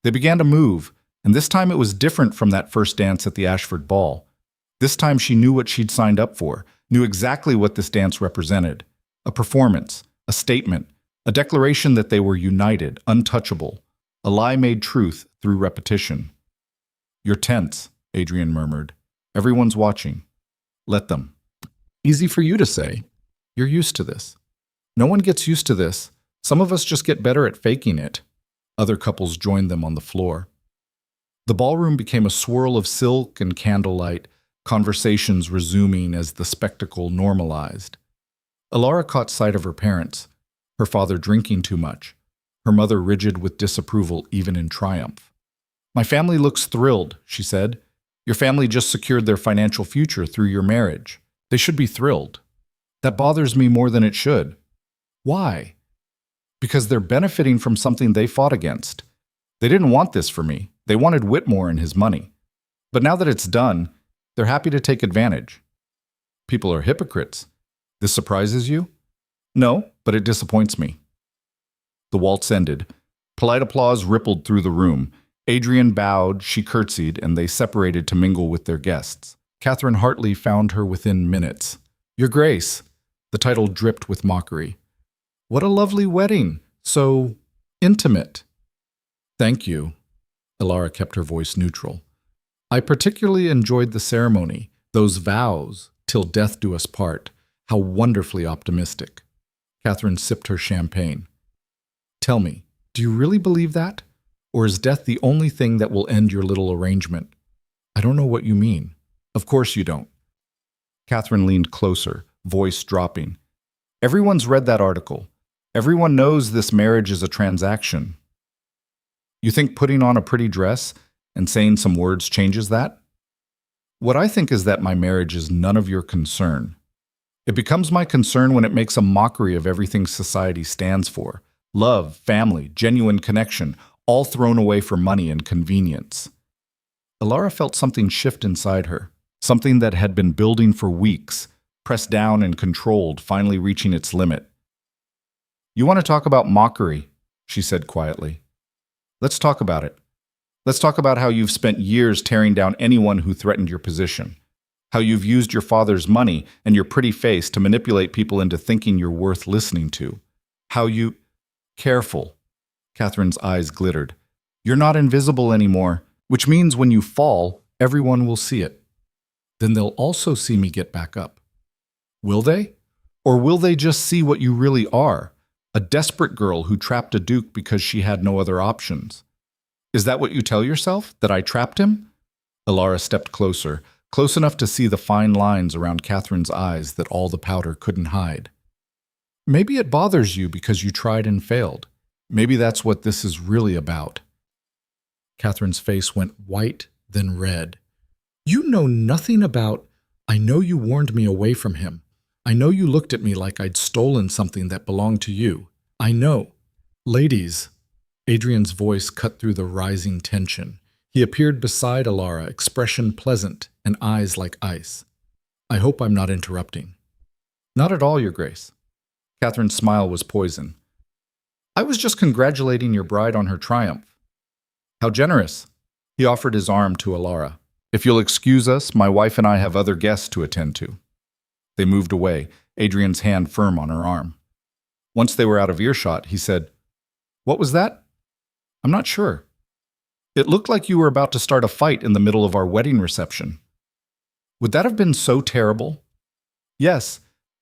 They began to move, and this time it was different from that first dance at the Ashford Ball. This time she knew what she'd signed up for, knew exactly what this dance represented. A performance, a statement, a declaration that they were united, untouchable, a lie made truth through repetition. You're tense, Adrian murmured. Everyone's watching. Let them. Easy for you to say. You're used to this. No one gets used to this. Some of us just get better at faking it. Other couples joined them on the floor. The ballroom became a swirl of silk and candlelight, conversations resuming as the spectacle normalized. Elara caught sight of her parents, her father drinking too much, her mother rigid with disapproval even in triumph. My family looks thrilled, she said. Your family just secured their financial future through your marriage. They should be thrilled. That bothers me more than it should. Why? Because they're benefiting from something they fought against. They didn't want this for me. They wanted Whitmore and his money. But now that it's done, they're happy to take advantage. People are hypocrites. This surprises you? No, but it disappoints me. The waltz ended. Polite applause rippled through the room. Adrian bowed, she curtsied, and they separated to mingle with their guests. Catherine Hartley found her within minutes. Your Grace. The title dripped with mockery. What a lovely wedding. So intimate. Thank you. Elara kept her voice neutral. I particularly enjoyed the ceremony, those vows, till death do us part. How wonderfully optimistic. Catherine sipped her champagne. Tell me, do you really believe that? Or is death the only thing that will end your little arrangement? I don't know what you mean. Of course you don't. Catherine leaned closer, voice dropping. Everyone's read that article. Everyone knows this marriage is a transaction. You think putting on a pretty dress and saying some words changes that? What I think is that my marriage is none of your concern. It becomes my concern when it makes a mockery of everything society stands for. Love, family, genuine connection, all thrown away for money and convenience. Elara felt something shift inside her, something that had been building for weeks, pressed down and controlled, finally reaching its limit. You want to talk about mockery, she said quietly. Let's talk about it. Let's talk about how you've spent years tearing down anyone who threatened your position. How you've used your father's money and your pretty face to manipulate people into thinking you're worth listening to. How you... Careful. Catherine's eyes glittered. You're not invisible anymore, which means when you fall, everyone will see it. Then they'll also see me get back up. Will they? Or will they just see what you really are? A desperate girl who trapped a duke because she had no other options. Is that what you tell yourself? That I trapped him? Elara stepped closer, close enough to see the fine lines around Catherine's eyes that all the powder couldn't hide. Maybe it bothers you because you tried and failed. Maybe that's what this is really about. Catherine's face went white, then red. You know nothing about... I know you warned me away from him. I know you looked at me like I'd stolen something that belonged to you. I know. Ladies, Adrian's voice cut through the rising tension. He appeared beside Elara, expression pleasant and eyes like ice. I hope I'm not interrupting. Not at all, Your Grace. Catherine's smile was poison. I was just congratulating your bride on her triumph. How generous. He offered his arm to Elara. If you'll excuse us, my wife and I have other guests to attend to. They moved away, Adrian's hand firm on her arm. Once they were out of earshot, he said, What was that? I'm not sure. It looked like you were about to start a fight in the middle of our wedding reception. Would that have been so terrible? Yes,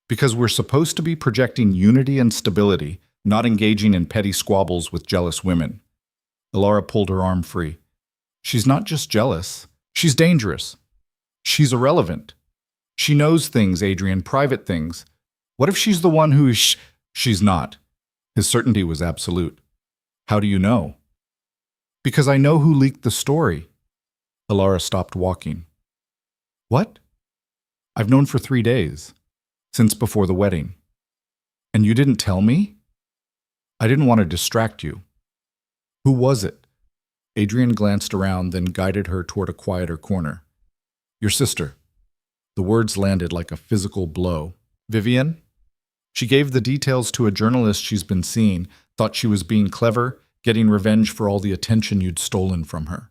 because we're supposed to be projecting unity and stability, not engaging in petty squabbles with jealous women. Elara pulled her arm free. She's not just jealous. She's dangerous. She's irrelevant. She knows things, Adrian, private things. What if she's the one who is She's not. His certainty was absolute. How do you know? Because I know who leaked the story. Elara stopped walking. What? I've known for 3 days, since before the wedding. And you didn't tell me? I didn't want to distract you. Who was it? Adrian glanced around, then guided her toward a quieter corner. Your sister. The words landed like a physical blow. Vivian? She gave the details to a journalist she's been seeing, thought she was being clever, getting revenge for all the attention you'd stolen from her.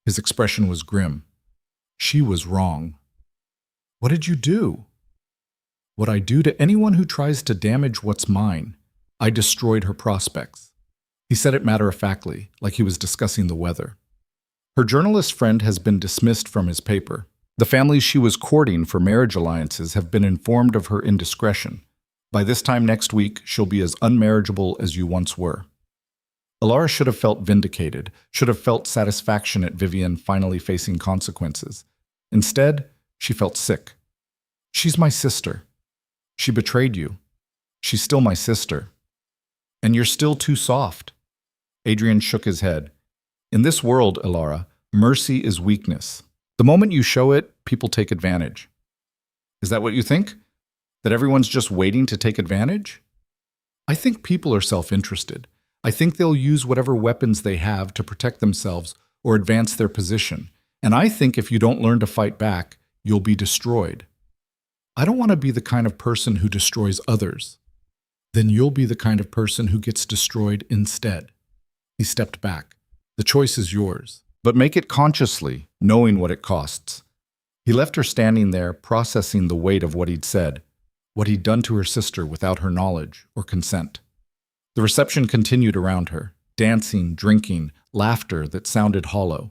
His expression was grim. She was wrong. What did you do? What I do to anyone who tries to damage what's mine. I destroyed her prospects. He said it matter-of-factly, like he was discussing the weather. Her journalist friend has been dismissed from his paper. The families she was courting for marriage alliances have been informed of her indiscretion. By this time next week, she'll be as unmarriageable as you once were. Elara should have felt vindicated, should have felt satisfaction at Vivian finally facing consequences. Instead, she felt sick. She's my sister. She betrayed you. She's still my sister. And you're still too soft. Adrian shook his head. In this world, Elara, mercy is weakness. The moment you show it, people take advantage. Is that what you think? That everyone's just waiting to take advantage? I think people are self-interested. I think they'll use whatever weapons they have to protect themselves or advance their position. And I think if you don't learn to fight back, you'll be destroyed. I don't want to be the kind of person who destroys others. Then you'll be the kind of person who gets destroyed instead. He stepped back. The choice is yours. But make it consciously, knowing what it costs. He left her standing there, processing the weight of what he'd said, what he'd done to her sister without her knowledge or consent. The reception continued around her, dancing, drinking, laughter that sounded hollow.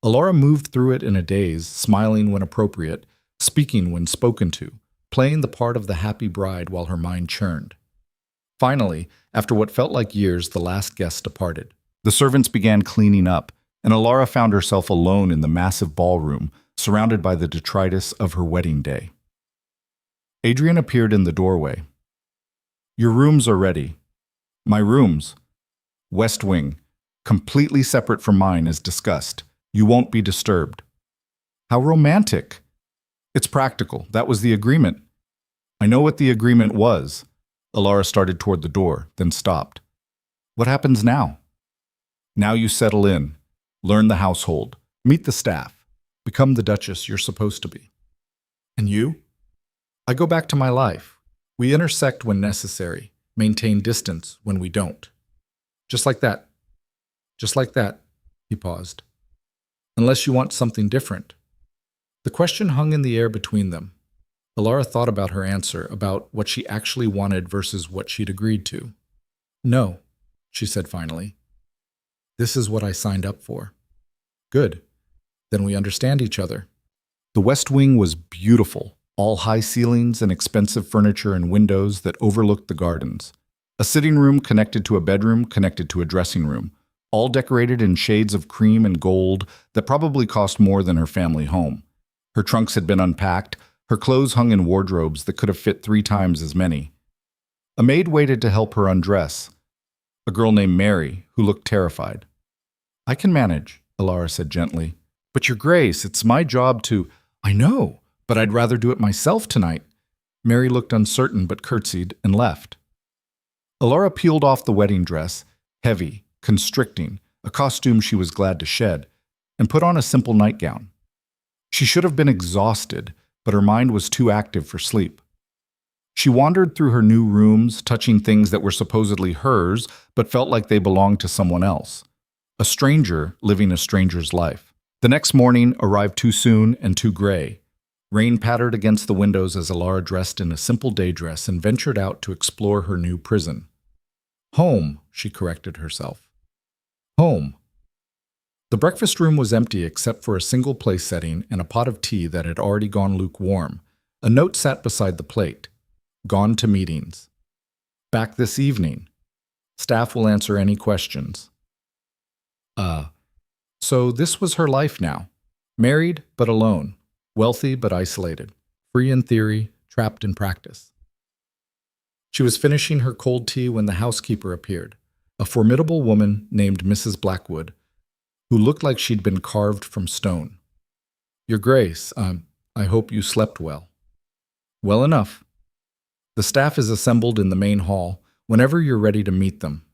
Elara moved through it in a daze, smiling when appropriate, speaking when spoken to, playing the part of the happy bride while her mind churned. Finally, after what felt like years, the last guest departed. The servants began cleaning up, and Elara found herself alone in the massive ballroom, surrounded by the detritus of her wedding day. Adrian appeared in the doorway. Your rooms are ready. My rooms. West Wing. Completely separate from mine as discussed. You won't be disturbed. How romantic. It's practical. That was the agreement. I know what the agreement was. Elara started toward the door, then stopped. What happens now? Now you settle in. Learn the household. Meet the staff. Become the Duchess you're supposed to be. And you? I go back to my life. We intersect when necessary, maintain distance when we don't. Just like that. Just like that, he paused. Unless you want something different. The question hung in the air between them. Elara thought about her answer, about what she actually wanted versus what she'd agreed to. No, she said finally. This is what I signed up for. Good. Then we understand each other. The West Wing was beautiful. All high ceilings and expensive furniture and windows that overlooked the gardens. A sitting room connected to a bedroom connected to a dressing room, all decorated in shades of cream and gold that probably cost more than her family home. Her trunks had been unpacked, her clothes hung in wardrobes that could have fit 3 times as many. A maid waited to help her undress, a girl named Mary, who looked terrified. I can manage, Elara said gently. But your Grace, it's my job to... I know. But I'd rather do it myself tonight. Mary looked uncertain but curtsied and left. Elara peeled off the wedding dress, heavy, constricting, a costume she was glad to shed, and put on a simple nightgown. She should have been exhausted, but her mind was too active for sleep. She wandered through her new rooms, touching things that were supposedly hers, but felt like they belonged to someone else. A stranger living a stranger's life. The next morning arrived too soon and too gray. Rain pattered against the windows as Elara dressed in a simple day dress and ventured out to explore her new prison. Home, she corrected herself. Home. The breakfast room was empty except for a single place setting and a pot of tea that had already gone lukewarm. A note sat beside the plate. Gone to meetings. Back this evening. Staff will answer any questions. So this was her life now. Married, but alone. Wealthy, but isolated. Free in theory, trapped in practice. She was finishing her cold tea when the housekeeper appeared, a formidable woman named Mrs. Blackwood, who looked like she'd been carved from stone. Your Grace, I hope you slept well. Well enough. The staff is assembled in the main hall whenever you're ready to meet them.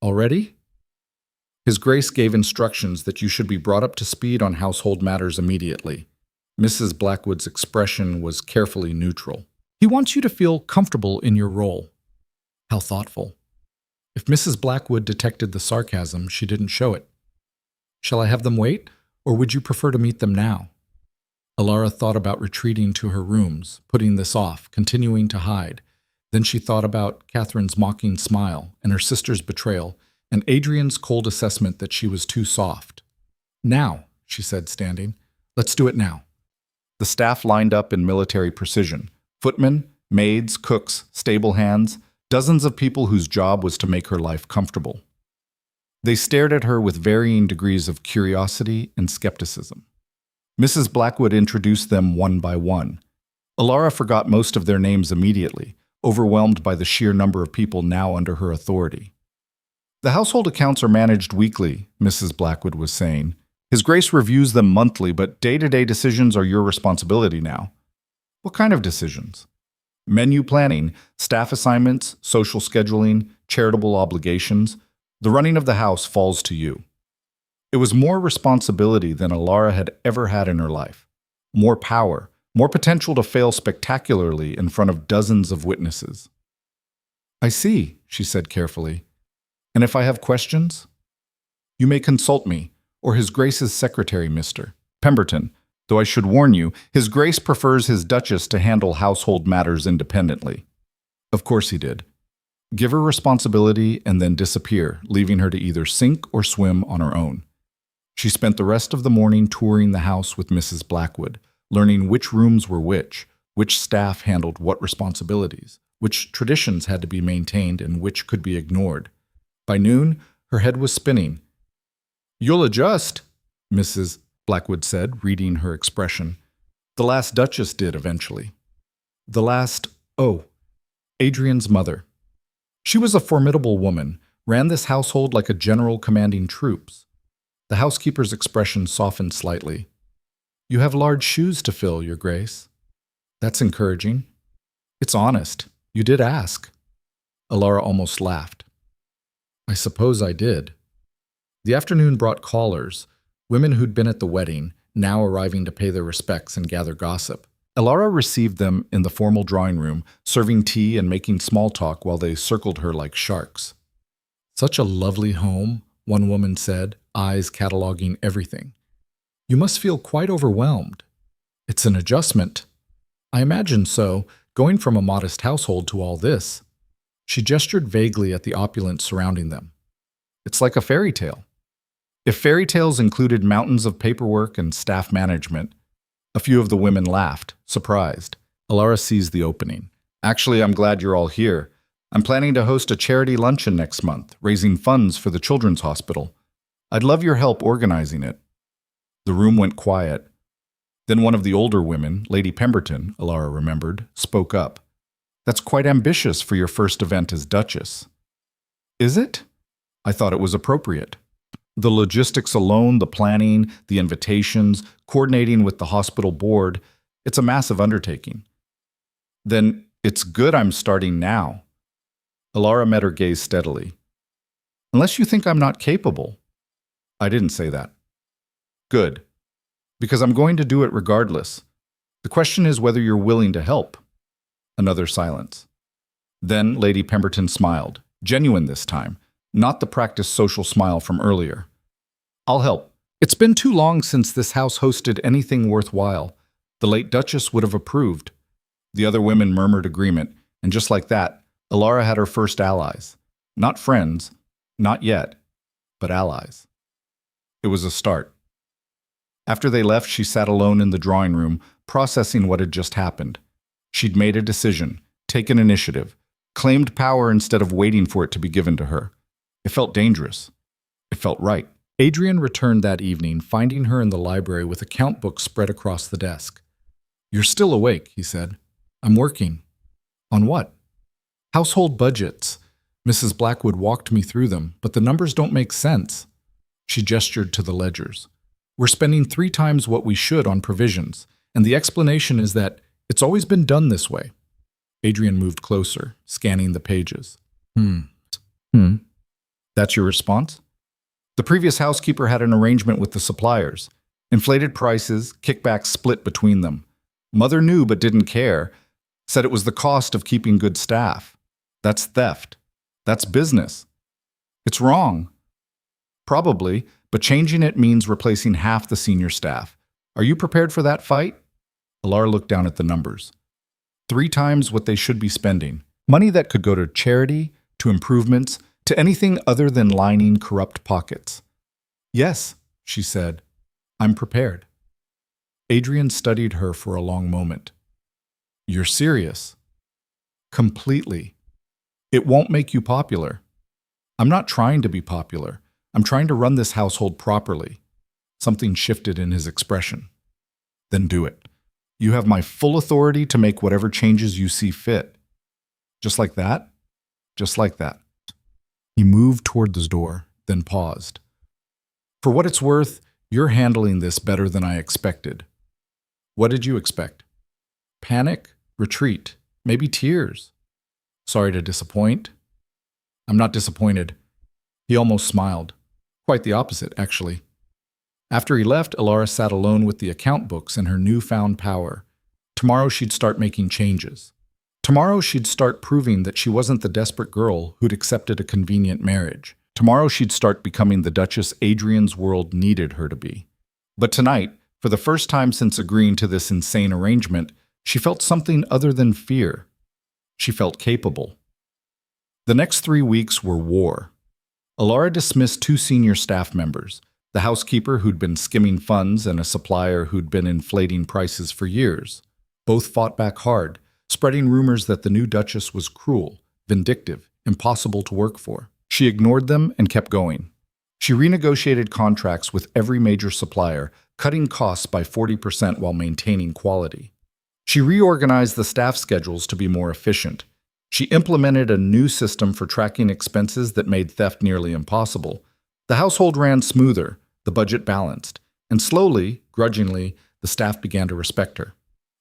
Already? His Grace gave instructions that you should be brought up to speed on household matters immediately. Mrs. Blackwood's expression was carefully neutral. He wants you to feel comfortable in your role. How thoughtful. If Mrs. Blackwood detected the sarcasm, she didn't show it. Shall I have them wait, or would you prefer to meet them now? Elara thought about retreating to her rooms, putting this off, continuing to hide. Then she thought about Catherine's mocking smile and her sister's betrayal, and Adrian's cold assessment that she was too soft. Now, she said, standing. Let's do it now. The staff lined up in military precision. Footmen, maids, cooks, stable hands, dozens of people whose job was to make her life comfortable. They stared at her with varying degrees of curiosity and skepticism. Mrs. Blackwood introduced them one by one. Elara forgot most of their names immediately, overwhelmed by the sheer number of people now under her authority. The household accounts are managed weekly, Mrs. Blackwood was saying. His Grace reviews them monthly, but day-to-day decisions are your responsibility now. What kind of decisions? Menu planning, staff assignments, social scheduling, charitable obligations. The running of the house falls to you. It was more responsibility than Elara had ever had in her life. More power, more potential to fail spectacularly in front of dozens of witnesses. I see, she said carefully. And if I have questions? You may consult me, or His Grace's secretary, Mr. Pemberton, though I should warn you, His Grace prefers his Duchess to handle household matters independently. Of course he did. Give her responsibility and then disappear, leaving her to either sink or swim on her own. She spent the rest of the morning touring the house with Mrs. Blackwood, learning which rooms were which staff handled what responsibilities, which traditions had to be maintained and which could be ignored. By noon, her head was spinning. You'll adjust, Mrs. Blackwood said, reading her expression. The last Duchess did eventually. Adrian's mother. She was a formidable woman, ran this household like a general commanding troops. The housekeeper's expression softened slightly. You have large shoes to fill, Your Grace. That's encouraging. It's honest. You did ask. Elara almost laughed. I suppose I did. The afternoon brought callers, women who'd been at the wedding, now arriving to pay their respects and gather gossip. Elara received them in the formal drawing room, serving tea and making small talk while they circled her like sharks. Such a lovely home, one woman said, eyes cataloging everything. You must feel quite overwhelmed. It's an adjustment. I imagine so, going from a modest household to all this. She gestured vaguely at the opulence surrounding them. It's like a fairy tale. If fairy tales included mountains of paperwork and staff management, a few of the women laughed, surprised. Elara seized the opening. Actually, I'm glad you're all here. I'm planning to host a charity luncheon next month, raising funds for the Children's Hospital. I'd love your help organizing it. The room went quiet. Then one of the older women, Lady Pemberton, Elara remembered, spoke up. That's quite ambitious for your first event as Duchess. Is it? I thought it was appropriate. The logistics alone, the planning, the invitations, coordinating with the hospital board, it's a massive undertaking. Then it's good I'm starting now. Elara met her gaze steadily. Unless you think I'm not capable. I didn't say that. Good. Because I'm going to do it regardless. The question is whether you're willing to help. Another silence. Then Lady Pemberton smiled, genuine this time, not the practiced social smile from earlier. I'll help. It's been too long since this house hosted anything worthwhile. The late Duchess would have approved. The other women murmured agreement, and just like that, Elara had her first allies. Not friends, not yet, but allies. It was a start. After they left, she sat alone in the drawing room, processing what had just happened. She'd made a decision, taken initiative, claimed power instead of waiting for it to be given to her. It felt dangerous. It felt right. Adrian returned that evening, finding her in the library with account books spread across the desk. "You're still awake," he said. "I'm working." "On what?" "Household budgets." Mrs. Blackwood walked me through them, but the numbers don't make sense. She gestured to the ledgers. "We're spending 3 times what we should on provisions, and the explanation is that it's always been done this way." Adrian moved closer, scanning the pages. That's your response?" "The previous housekeeper had an arrangement with the suppliers. Inflated prices, kickbacks split between them. Mother knew but didn't care, said it was the cost of keeping good staff. That's theft. That's business. It's wrong." "Probably, but changing it means replacing half the senior staff. Are you prepared for that fight?" Elara looked down at the numbers. 3 times what they should be spending. Money that could go to charity, to improvements, to anything other than lining corrupt pockets. "Yes," she said, "I'm prepared." Adrian studied her for a long moment. "You're serious?" "Completely. It won't make you popular." "I'm not trying to be popular. I'm trying to run this household properly." Something shifted in his expression. "Then do it. You have my full authority to make whatever changes you see fit." "Just like that?" "Just like that." He moved toward the door, then paused. "For what it's worth, you're handling this better than I expected." "What did you expect?" "Panic, retreat, maybe tears." "Sorry to disappoint." "I'm not disappointed." He almost smiled. Quite the opposite, actually. After he left, Elara sat alone with the account books and her newfound power. Tomorrow she'd start making changes. Tomorrow she'd start proving that she wasn't the desperate girl who'd accepted a convenient marriage. Tomorrow she'd start becoming the Duchess Adrian's world needed her to be. But tonight, for the first time since agreeing to this insane arrangement, she felt something other than fear. She felt capable. The next 3 weeks were war. Elara dismissed 2 senior staff members, the housekeeper who'd been skimming funds and a supplier who'd been inflating prices for years. Both fought back hard, spreading rumors that the new Duchess was cruel, vindictive, impossible to work for. She ignored them and kept going. She renegotiated contracts with every major supplier, cutting costs by 40% while maintaining quality. She reorganized the staff schedules to be more efficient. She implemented a new system for tracking expenses that made theft nearly impossible. The household ran smoother, the budget balanced, and slowly, grudgingly, the staff began to respect her.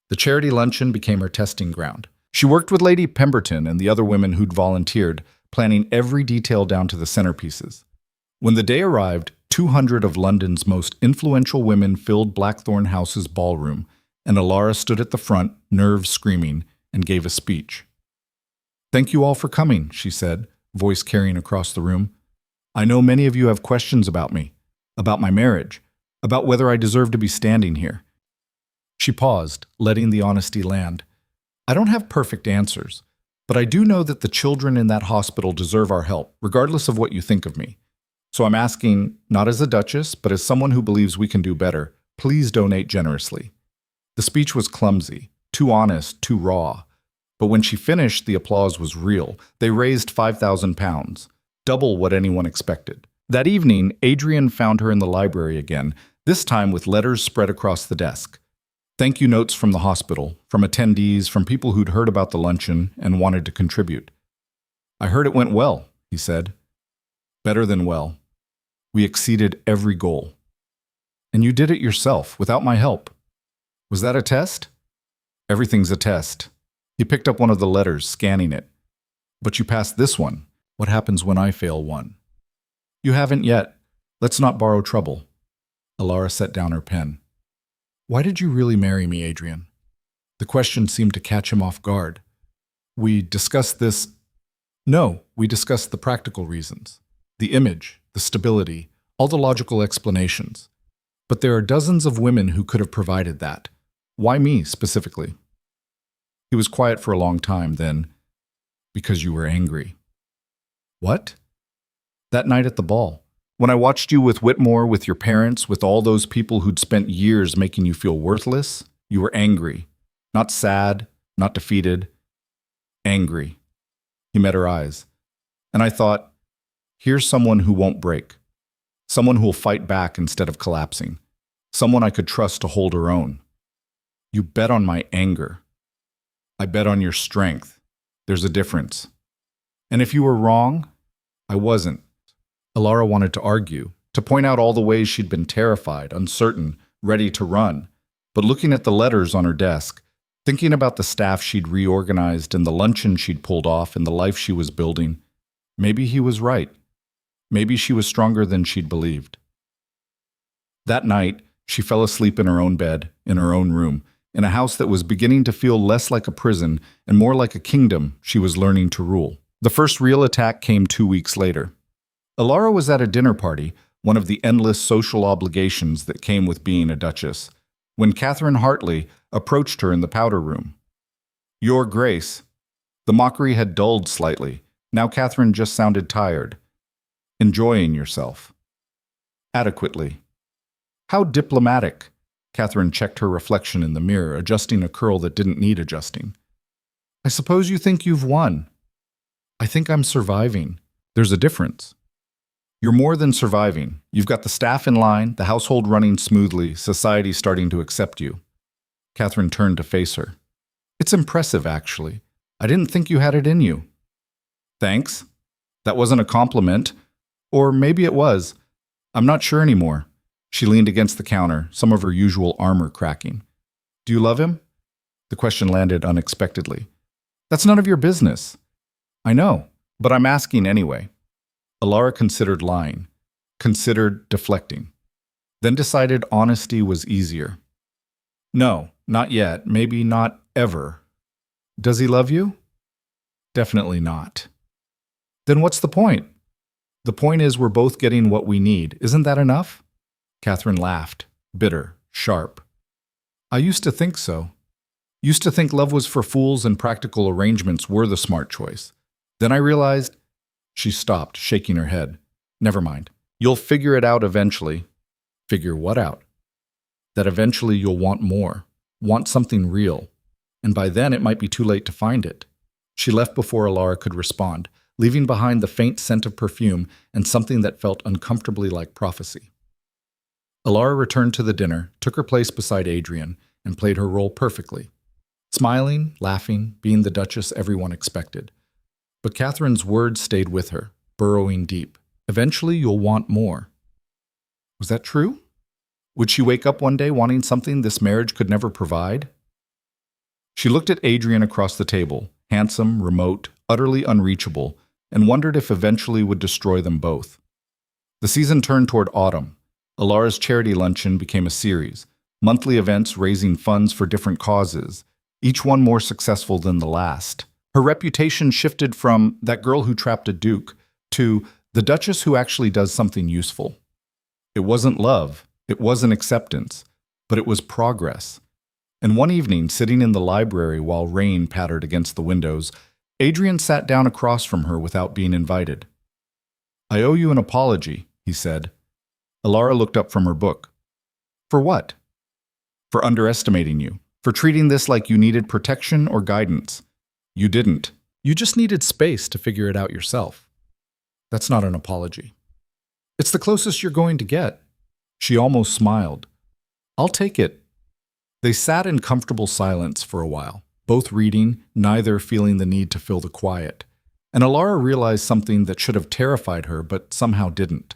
The charity luncheon became her testing ground. She worked with Lady Pemberton and the other women who'd volunteered, planning every detail down to the centerpieces. When the day arrived, 200 of London's most influential women filled Blackthorn House's ballroom, and Elara stood at the front, nerves screaming, and gave a speech. "Thank you all for coming," she said, voice carrying across the room. "I know many of you have questions about me, about my marriage, about whether I deserve to be standing here." She paused, letting the honesty land. "I don't have perfect answers, but I do know that the children in that hospital deserve our help, regardless of what you think of me. So I'm asking, not as a duchess, but as someone who believes we can do better, please donate generously." The speech was clumsy, too honest, too raw. But when she finished, the applause was real. They raised £5,000, double what anyone expected. That evening, Adrian found her in the library again, this time with letters spread across the desk. Thank you notes from the hospital, from attendees, from people who'd heard about the luncheon and wanted to contribute. "I heard it went well," he said. "Better than well. We exceeded every goal. And you did it yourself, without my help. Was that a test?" "Everything's a test." He picked up one of the letters, scanning it. "But you passed this one. What happens when I fail one?" "You haven't yet. Let's not borrow trouble." Elara set down her pen. "Why did you really marry me, Adrian?" The question seemed to catch him off guard. "We discussed this." "No, we discussed the practical reasons. The image, the stability, all the logical explanations. But there are dozens of women who could have provided that. Why me, specifically?" He was quiet for a long time, then, "Because you were angry." "What?" "That night at the ball. When I watched you with Whitmore, with your parents, with all those people who'd spent years making you feel worthless, you were angry. Not sad, not defeated. Angry. He met her eyes. And I thought, here's someone who won't break. Someone who will fight back instead of collapsing. Someone I could trust to hold her own. You bet on my anger. I bet on your strength. There's a difference. And if you were wrong, I wasn't. Elara wanted to argue, to point out all the ways she'd been terrified, uncertain, ready to run. But looking at the letters on her desk, thinking about the staff she'd reorganized and the luncheon she'd pulled off and the life she was building, maybe he was right. Maybe she was stronger than she'd believed. That night, she fell asleep in her own bed, in her own room, in a house that was beginning to feel less like a prison and more like a kingdom she was learning to rule. The first real attack came 2 weeks later. Elara was at a dinner party, one of the endless social obligations that came with being a duchess, when Catherine Hartley approached her in the powder room. Your Grace. The mockery had dulled slightly. Now Catherine just sounded tired. Enjoying yourself. Adequately. How diplomatic. Catherine checked her reflection in the mirror, adjusting a curl that didn't need adjusting. I suppose you think you've won. I think I'm surviving. There's a difference. You're more than surviving. You've got the staff in line, the household running smoothly, society starting to accept you. Catherine turned to face her. It's impressive, actually. I didn't think you had it in you. Thanks. That wasn't a compliment. Or maybe it was. I'm not sure anymore. She leaned against the counter, some of her usual armor cracking. Do you love him? The question landed unexpectedly. That's none of your business. I know, but I'm asking anyway. Elara considered lying, considered deflecting, then decided honesty was easier. No, not yet, maybe not ever. Does he love you? Definitely not. Then what's the point? The point is we're both getting what we need. Isn't that enough? Catherine laughed, bitter, sharp. I used to think so. Used to think love was for fools and practical arrangements were the smart choice. Then I realized. She stopped, shaking her head. Never mind. You'll figure it out eventually. Figure what out? That eventually you'll want more. Want something real. And by then it might be too late to find it. She left before Elara could respond, leaving behind the faint scent of perfume and something that felt uncomfortably like prophecy. Elara returned to the dinner, took her place beside Adrian, and played her role perfectly. Smiling, laughing, being the Duchess everyone expected. But Catherine's words stayed with her, burrowing deep. Eventually, you'll want more. Was that true? Would she wake up one day wanting something this marriage could never provide? She looked at Adrian across the table, handsome, remote, utterly unreachable, and wondered if eventually would destroy them both. The season turned toward autumn. Elara's charity luncheon became a series, monthly events raising funds for different causes, each one more successful than the last. Her reputation shifted from that girl who trapped a duke to the Duchess who actually does something useful. It wasn't love, it wasn't acceptance, but it was progress. And one evening, sitting in the library while rain pattered against the windows, Adrian sat down across from her without being invited. I owe you an apology, he said. Elara looked up from her book. For what? For underestimating you, for treating this like you needed protection or guidance. You didn't. You just needed space to figure it out yourself. That's not an apology. It's the closest you're going to get. She almost smiled. I'll take it. They sat in comfortable silence for a while, both reading, neither feeling the need to fill the quiet. And Elara realized something that should have terrified her, but somehow didn't.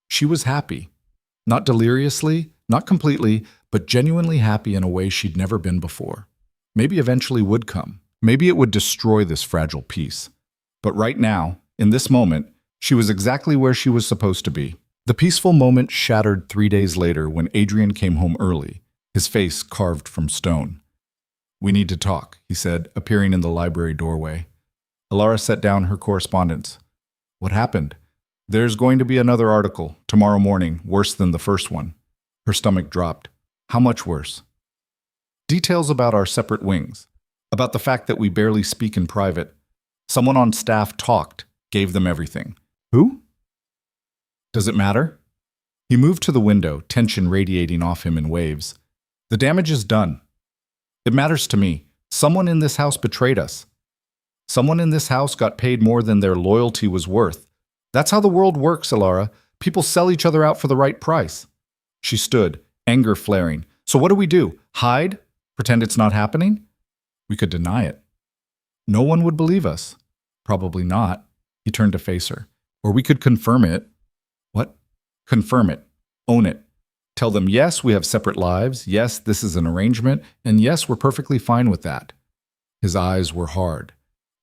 She was happy. Not deliriously, not completely, but genuinely happy in a way she'd never been before. Maybe eventually would come. Maybe it would destroy this fragile peace. But right now, in this moment, she was exactly where she was supposed to be. The peaceful moment shattered 3 days later when Adrian came home early, his face carved from stone. We need to talk, he said, appearing in the library doorway. Elara set down her correspondence. What happened? There's going to be another article, tomorrow morning, worse than the first one. Her stomach dropped. How much worse? Details about our separate wings. About the fact that we barely speak in private. Someone on staff talked, gave them everything. Who? Does it matter? He moved to the window, tension radiating off him in waves. The damage is done. It matters to me. Someone in this house betrayed us. Someone in this house got paid more than their loyalty was worth. That's how the world works, Elara. People sell each other out for the right price. She stood, anger flaring. So what do? Hide? Pretend it's not happening? We could deny it. No one would believe us. Probably not. He turned to face her. Or we could confirm it. What? Confirm it. Own it. Tell them, yes, we have separate lives. Yes, this is an arrangement. And yes, we're perfectly fine with that. His eyes were hard.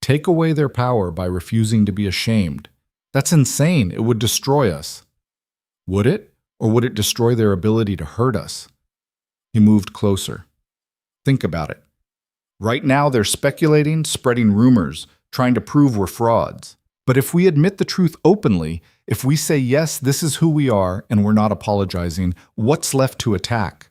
Take away their power by refusing to be ashamed. That's insane. It would destroy us. Would it? Or would it destroy their ability to hurt us? He moved closer. Think about it. Right now, they're speculating, spreading rumors, trying to prove we're frauds. But if we admit the truth openly, if we say, yes, this is who we are, and we're not apologizing, what's left to attack?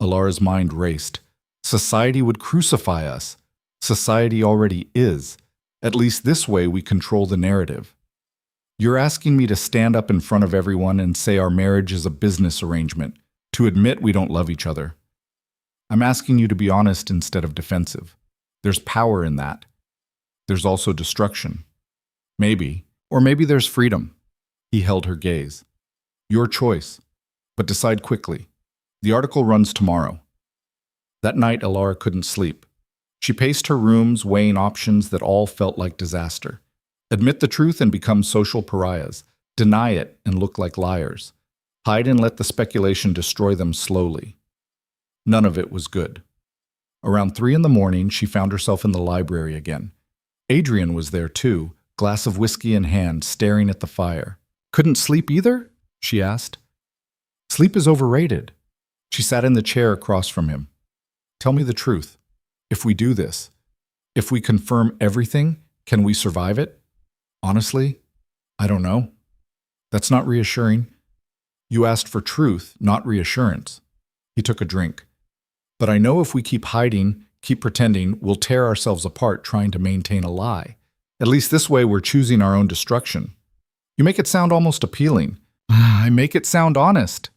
Elara's mind raced. Society would crucify us. Society already is. At least this way we control the narrative. You're asking me to stand up in front of everyone and say our marriage is a business arrangement, to admit we don't love each other. I'm asking you to be honest instead of defensive. There's power in that. There's also destruction. Maybe, or maybe there's freedom. He held her gaze. Your choice, but decide quickly. The article runs tomorrow. That night, Elara couldn't sleep. She paced her rooms, weighing options that all felt like disaster. Admit the truth and become social pariahs. Deny it and look like liars. Hide and let the speculation destroy them slowly. None of it was good. Around 3 a.m, she found herself in the library again. Adrian was there too, glass of whiskey in hand, staring at the fire. Couldn't sleep either? She asked. Sleep is overrated. She sat in the chair across from him. Tell me the truth. If we do this, if we confirm everything, can we survive it? Honestly, I don't know. That's not reassuring. You asked for truth, not reassurance. He took a drink. But I know if we keep hiding, keep pretending, we'll tear ourselves apart trying to maintain a lie. At least this way we're choosing our own destruction. You make it sound almost appealing. I make it sound honest.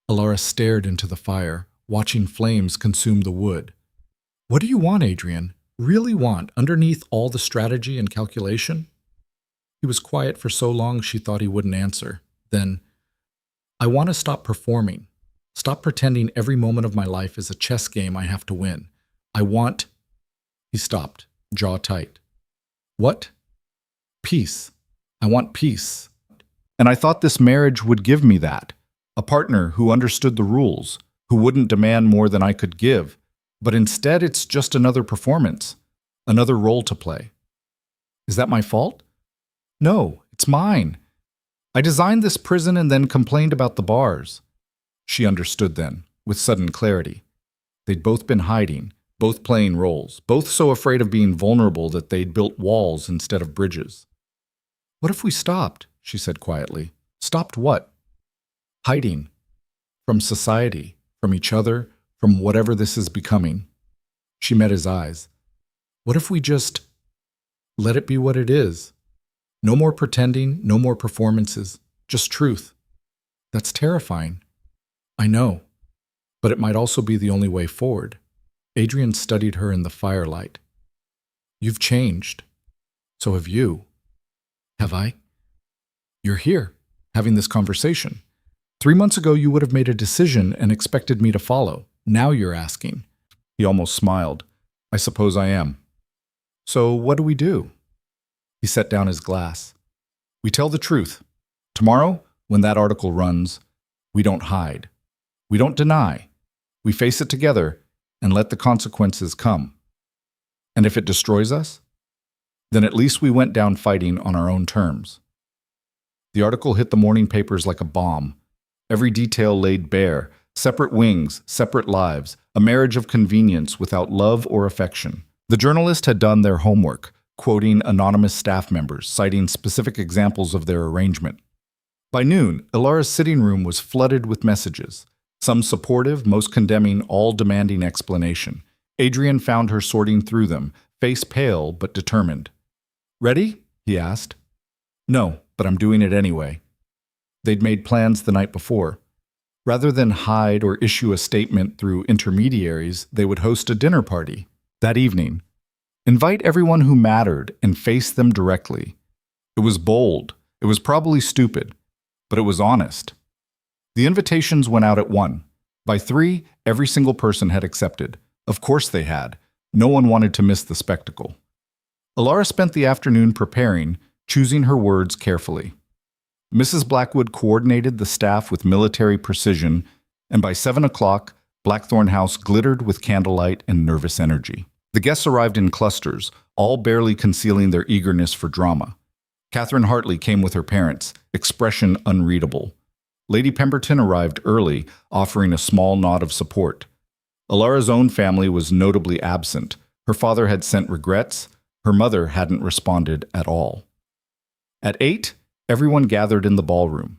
Elara stared into the fire, watching flames consume the wood. What do you want, Adrian? Really want, underneath all the strategy and calculation? He was quiet for so long she thought he wouldn't answer. Then, I want to stop performing. Stop pretending every moment of my life is a chess game I have to win. I want... He stopped, jaw tight. What? Peace. I want peace. And I thought this marriage would give me that. A partner who understood the rules, who wouldn't demand more than I could give. But instead, it's just another performance, another role to play. Is that my fault? No, it's mine. I designed this prison and then complained about the bars. She understood then, with sudden clarity. They'd both been hiding, both playing roles, both so afraid of being vulnerable that they'd built walls instead of bridges. What if we stopped? She said quietly. Stopped what? Hiding. From society, from each other, from whatever this is becoming. She met his eyes. What if we just let it be what it is? No more pretending, no more performances, just truth. That's terrifying. I know, but it might also be the only way forward. Adrian studied her in the firelight. You've changed. So have you. Have I? You're here, having this conversation. 3 months ago, you would have made a decision and expected me to follow. Now you're asking. He almost smiled. I suppose I am. So what do we do? He set down his glass. We tell the truth. Tomorrow, when that article runs, we don't hide. We don't deny. We face it together and let the consequences come. And if it destroys us, then at least we went down fighting on our own terms. The article hit the morning papers like a bomb. Every detail laid bare. Separate wings, separate lives, a marriage of convenience without love or affection. The journalist had done their homework, quoting anonymous staff members, citing specific examples of their arrangement. By noon, Elara's sitting room was flooded with messages, some supportive, most condemning, all demanding explanation. Adrian found her sorting through them, face pale but determined. Ready? He asked. No, but I'm doing it anyway. They'd made plans the night before. Rather than hide or issue a statement through intermediaries, they would host a dinner party. That evening, Invite everyone who mattered and face them directly. It was bold. It was probably stupid, but it was honest. The invitations went out at 1. By 3, every single person had accepted. Of course they had. No one wanted to miss the spectacle. Elara spent the afternoon preparing, choosing her words carefully. Mrs. Blackwood coordinated the staff with military precision, and by 7 o'clock, Blackthorn House glittered with candlelight and nervous energy. The guests arrived in clusters, all barely concealing their eagerness for drama. Catherine Hartley came with her parents, expression unreadable. Lady Pemberton arrived early, offering a small nod of support. Elara's own family was notably absent. Her father had sent regrets. Her mother hadn't responded at all. At 8, everyone gathered in the ballroom.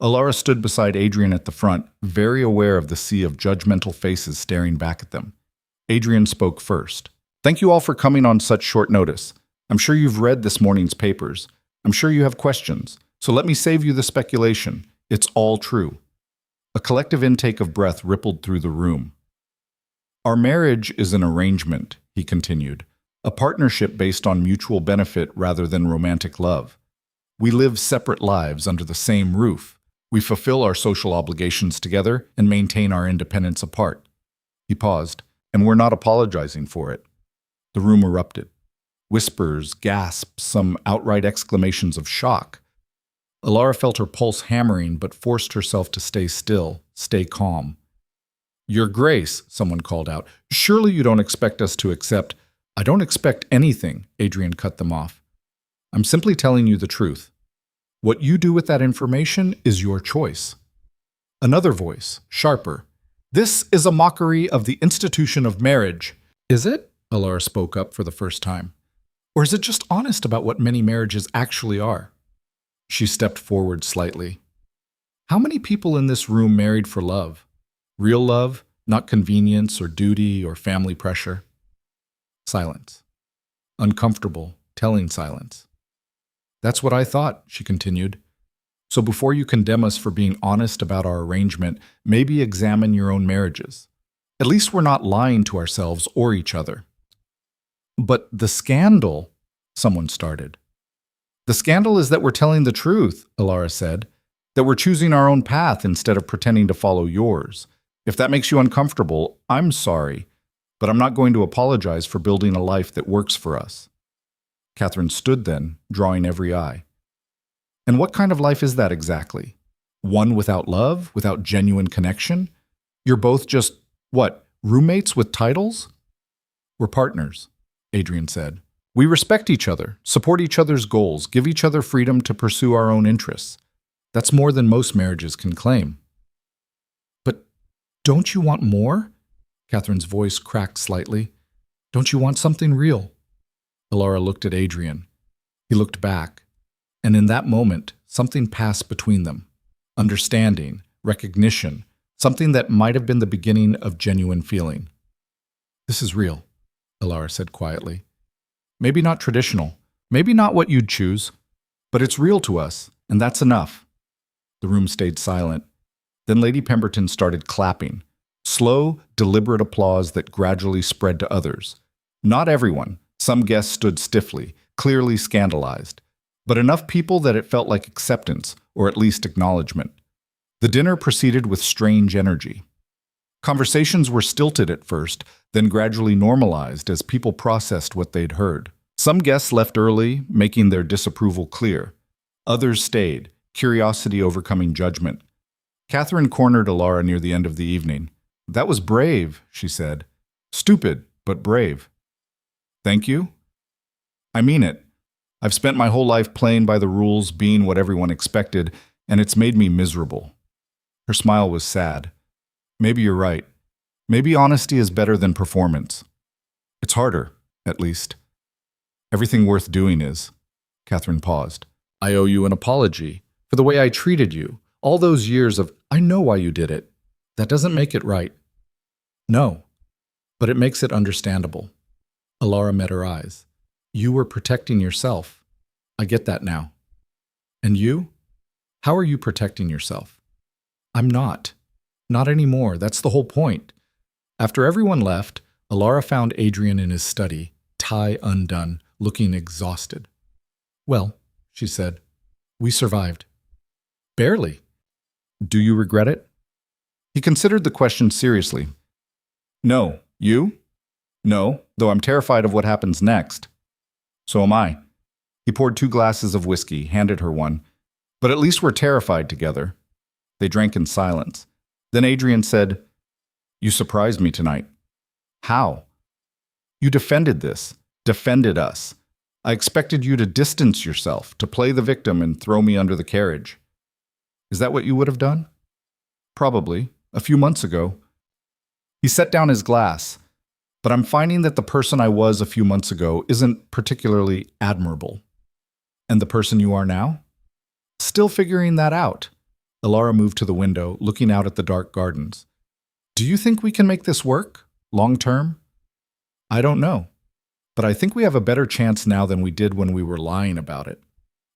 Elara stood beside Adrian at the front, very aware of the sea of judgmental faces staring back at them. Adrian spoke first. "Thank you all for coming on such short notice. I'm sure you've read this morning's papers. I'm sure you have questions. So let me save you the speculation. It's all true." A collective intake of breath rippled through the room. "Our marriage is an arrangement," he continued, "a partnership based on mutual benefit rather than romantic love. We live separate lives under the same roof. We fulfill our social obligations together and maintain our independence apart." He paused, "And we're not apologizing for it." The room erupted. Whispers, gasps, some outright exclamations of shock. Elara felt her pulse hammering but forced herself to stay still, stay calm. "Your Grace," someone called out, "surely you don't expect us to accept—" "I don't expect anything," Adrian cut them off. "I'm simply telling you the truth. What you do with that information is your choice." Another voice, sharper. "This is a mockery of the institution of marriage." "Is it?" Elara spoke up for the first time. "Or is it just honest about what many marriages actually are?" She stepped forward slightly. "How many people in this room married for love? Real love, not convenience or duty or family pressure?" Silence. Uncomfortable, telling silence. "That's what I thought," she continued. "So before you condemn us for being honest about our arrangement, maybe examine your own marriages. At least we're not lying to ourselves or each other." "But the scandal," someone started. "The scandal is that we're telling the truth," Elara said, "that we're choosing our own path instead of pretending to follow yours. If that makes you uncomfortable, I'm sorry, but I'm not going to apologize for building a life that works for us." Catherine stood then, drawing every eye. "And what kind of life is that exactly? One without love, without genuine connection? You're both just, what, roommates with titles?" "We're partners," Adrian said. "We respect each other, support each other's goals, give each other freedom to pursue our own interests. That's more than most marriages can claim." "But don't you want more?" Catherine's voice cracked slightly. "Don't you want something real?" Elara looked at Adrian. He looked back, and in that moment, something passed between them. Understanding, recognition, something that might have been the beginning of genuine feeling. "This is real," Elara said quietly. "Maybe not traditional, maybe not what you'd choose, but it's real to us, and that's enough." The room stayed silent. Then Lady Pemberton started clapping, slow, deliberate applause that gradually spread to others. Not everyone. Some guests stood stiffly, clearly scandalized, but enough people that it felt like acceptance, or at least acknowledgement. The dinner proceeded with strange energy. Conversations were stilted at first, then gradually normalized as people processed what they'd heard. Some guests left early, making their disapproval clear. Others stayed, curiosity overcoming judgment. Catherine cornered Elara near the end of the evening. "That was brave," she said. "Stupid, but brave." "Thank you?" "I mean it. I've spent my whole life playing by the rules, being what everyone expected, and it's made me miserable." Her smile was sad. "Maybe you're right. Maybe honesty is better than performance. It's harder, at least. Everything worth doing is." Catherine paused. "I owe you an apology for the way I treated you. All those years of, I know why you did it. That doesn't make it right." "No, but it makes it understandable." Elara met her eyes. "You were protecting yourself. I get that now. And you? How are you protecting yourself?" "I'm not. Not anymore. That's the whole point." After everyone left, Elara found Adrian in his study, tie undone, looking exhausted. "Well," she said, "we survived." "Barely. Do you regret it?" He considered the question seriously. "No. You?" "No, though I'm terrified of what happens next." "So am I." He poured 2 glasses of whiskey, handed her one. "But at least we're terrified together." They drank in silence. Then Adrian said, "You surprised me tonight." "How?" "You defended this, defended us. I expected you to distance yourself, to play the victim and throw me under the carriage." "Is that what you would have done?" "Probably, a few months ago." He set down his glass. "But I'm finding that the person I was a few months ago isn't particularly admirable." "And the person you are now?" "Still figuring that out." Elara moved to the window, looking out at the dark gardens. "Do you think we can make this work, long term?" "I don't know. But I think we have a better chance now than we did when we were lying about it."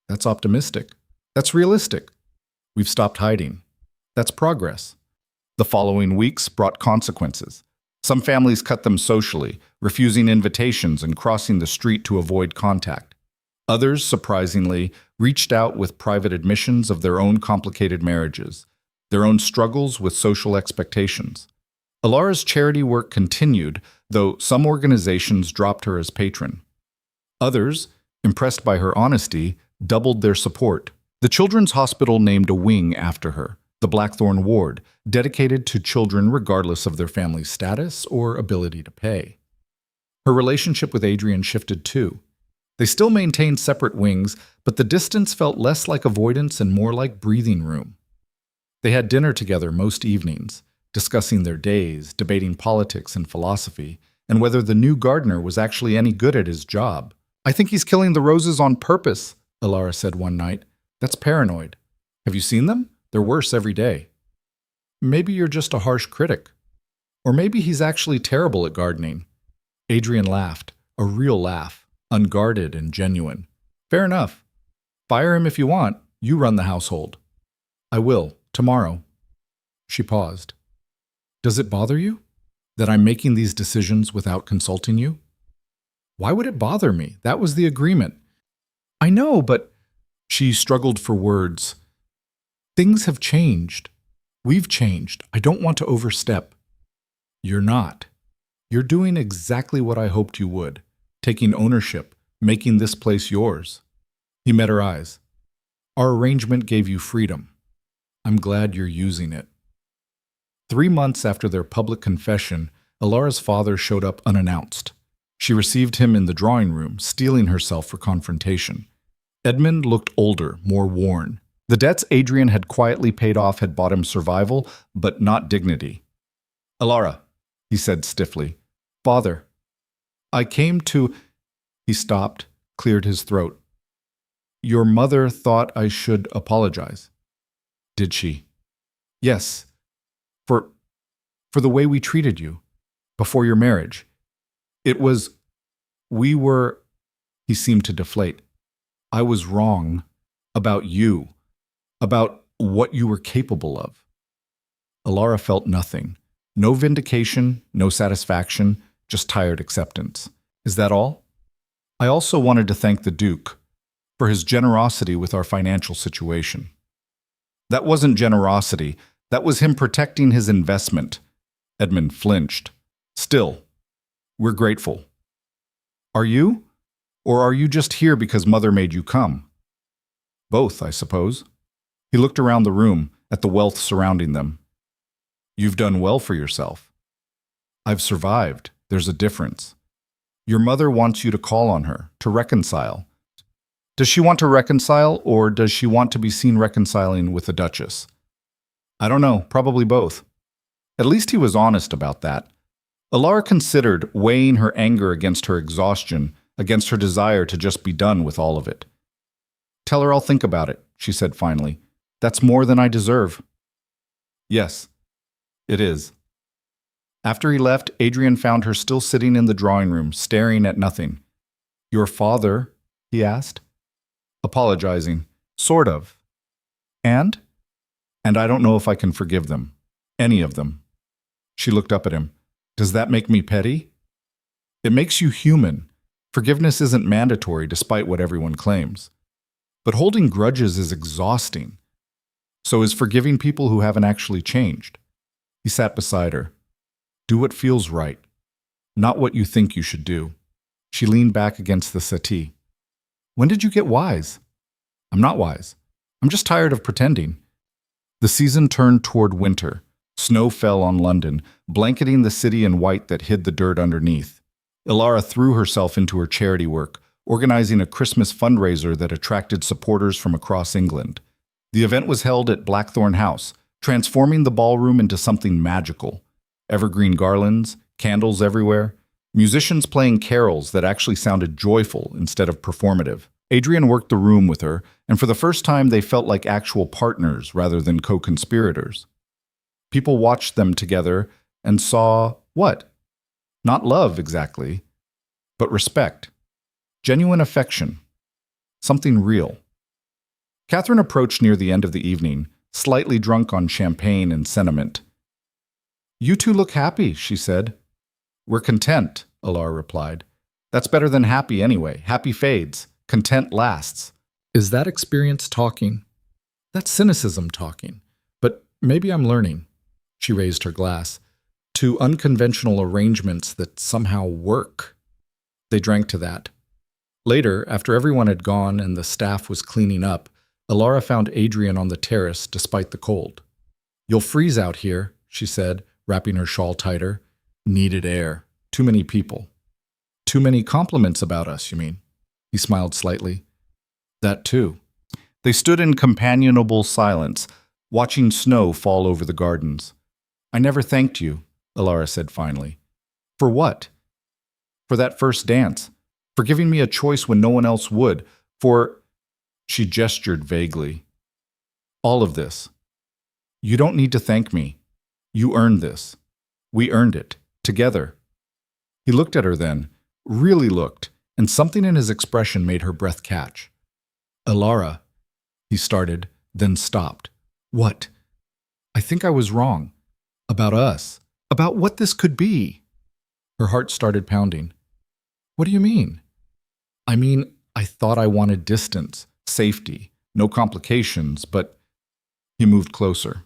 "That's optimistic." "That's realistic." "We've stopped hiding." "That's progress." The following weeks brought consequences. Some families cut them socially, refusing invitations and crossing the street to avoid contact. Others, surprisingly, reached out with private admissions of their own complicated marriages, their own struggles with social expectations. Elara's charity work continued, though some organizations dropped her as patron. Others, impressed by her honesty, doubled their support. The Children's Hospital named a wing after her, the Blackthorn Ward, dedicated to children regardless of their family status or ability to pay. Her relationship with Adrian shifted too. They still maintained separate wings, but the distance felt less like avoidance and more like breathing room. They had dinner together most evenings, discussing their days, debating politics and philosophy, and whether the new gardener was actually any good at his job. "I think he's killing the roses on purpose," Elara said one night. "That's paranoid. Have you seen them? They're worse every day." "Maybe you're just a harsh critic. Or maybe he's actually terrible at gardening." Adrian laughed, a real laugh, unguarded and genuine. "Fair enough. Fire him if you want. You run the household." "I will, tomorrow." She paused. "Does it bother you that I'm making these decisions without consulting you?" "Why would it bother me? That was the agreement." "I know, but—" She struggled for words. "Things have changed. We've changed. I don't want to overstep." "You're not. You're doing exactly what I hoped you would, taking ownership, making this place yours." He met her eyes. "Our arrangement gave you freedom. I'm glad you're using it." 3 months after their public confession, Elara's father showed up unannounced. She received him in the drawing room, steeling herself for confrontation. Edmund looked older, more worn. The debts Adrian had quietly paid off had bought him survival, but not dignity. "Elara," he said stiffly. "Father, I came to—" He stopped, cleared his throat. "Your mother thought I should apologize." "Did she?" "Yes. For the way we treated you, before your marriage. We were—" He seemed to deflate. "I was wrong about you, about what you were capable of." Elara felt nothing. No vindication, no satisfaction, just tired acceptance. "Is that all?" "I also wanted to thank the Duke for his generosity with our financial situation." "That wasn't generosity. That was him protecting his investment." Edmund flinched. "Still, we're grateful." "Are you? Or are you just here because Mother made you come?" "Both, I suppose." He looked around the room, at the wealth surrounding them. "You've done well for yourself." "I've survived. There's a difference. Your mother wants you to call on her, to reconcile." "Does she want to reconcile, or does she want to be seen reconciling with the Duchess?" "I don't know, probably both." At least he was honest about that. Elara considered, weighing her anger against her exhaustion, against her desire to just be done with all of it. "Tell her I'll think about it," she said finally. "That's more than I deserve." "Yes, it is." After he left, Adrian found her still sitting in the drawing room, staring at nothing. "Your father?" he asked. "Apologizing. Sort of." "And?" "And I don't know if I can forgive them. Any of them." She looked up at him. "Does that make me petty?" "It makes you human. Forgiveness isn't mandatory despite what everyone claims. But holding grudges is exhausting. So is forgiving people who haven't actually changed. He sat beside her. Do what feels right, not what you think you should do. She leaned back against the settee. When did you get wise? I'm not wise. I'm just tired of pretending. The season turned toward winter. Snow fell on London, blanketing the city in white that hid the dirt underneath. Elara threw herself into her charity work, organizing a Christmas fundraiser that attracted supporters from across England. The event was held at Blackthorn House, transforming the ballroom into something magical. Evergreen garlands, candles everywhere, musicians playing carols that actually sounded joyful instead of performative. Adrian worked the room with her, and for the first time they felt like actual partners rather than co-conspirators. People watched them together and saw what? Not love exactly, but respect. Genuine affection. Something real. Catherine approached near the end of the evening, slightly drunk on champagne and sentiment. You two look happy, she said. We're content, Elara replied. That's better than happy anyway. Happy fades. Content lasts. Is that experience talking? That's cynicism talking. But maybe I'm learning. She raised her glass. To unconventional arrangements that somehow work. They drank to that. Later, after everyone had gone and the staff was cleaning up, Elara found Adrian on the terrace despite the cold. You'll freeze out here, she said, wrapping her shawl tighter. Needed air. Too many people. Too many compliments about us, you mean? He smiled slightly. That too. They stood in companionable silence, watching snow fall over the gardens. I never thanked you, Elara said finally. For what? For that first dance. For giving me a choice when no one else would. For... She gestured vaguely. All of this. You don't need to thank me. You earned this. We earned it. Together. He looked at her then, really looked, and something in his expression made her breath catch. Elara, he started, then stopped. What? I think I was wrong. About us. About what this could be. Her heart started pounding. What do you mean? I mean, I thought I wanted distance, safety, no complications, but... He moved closer.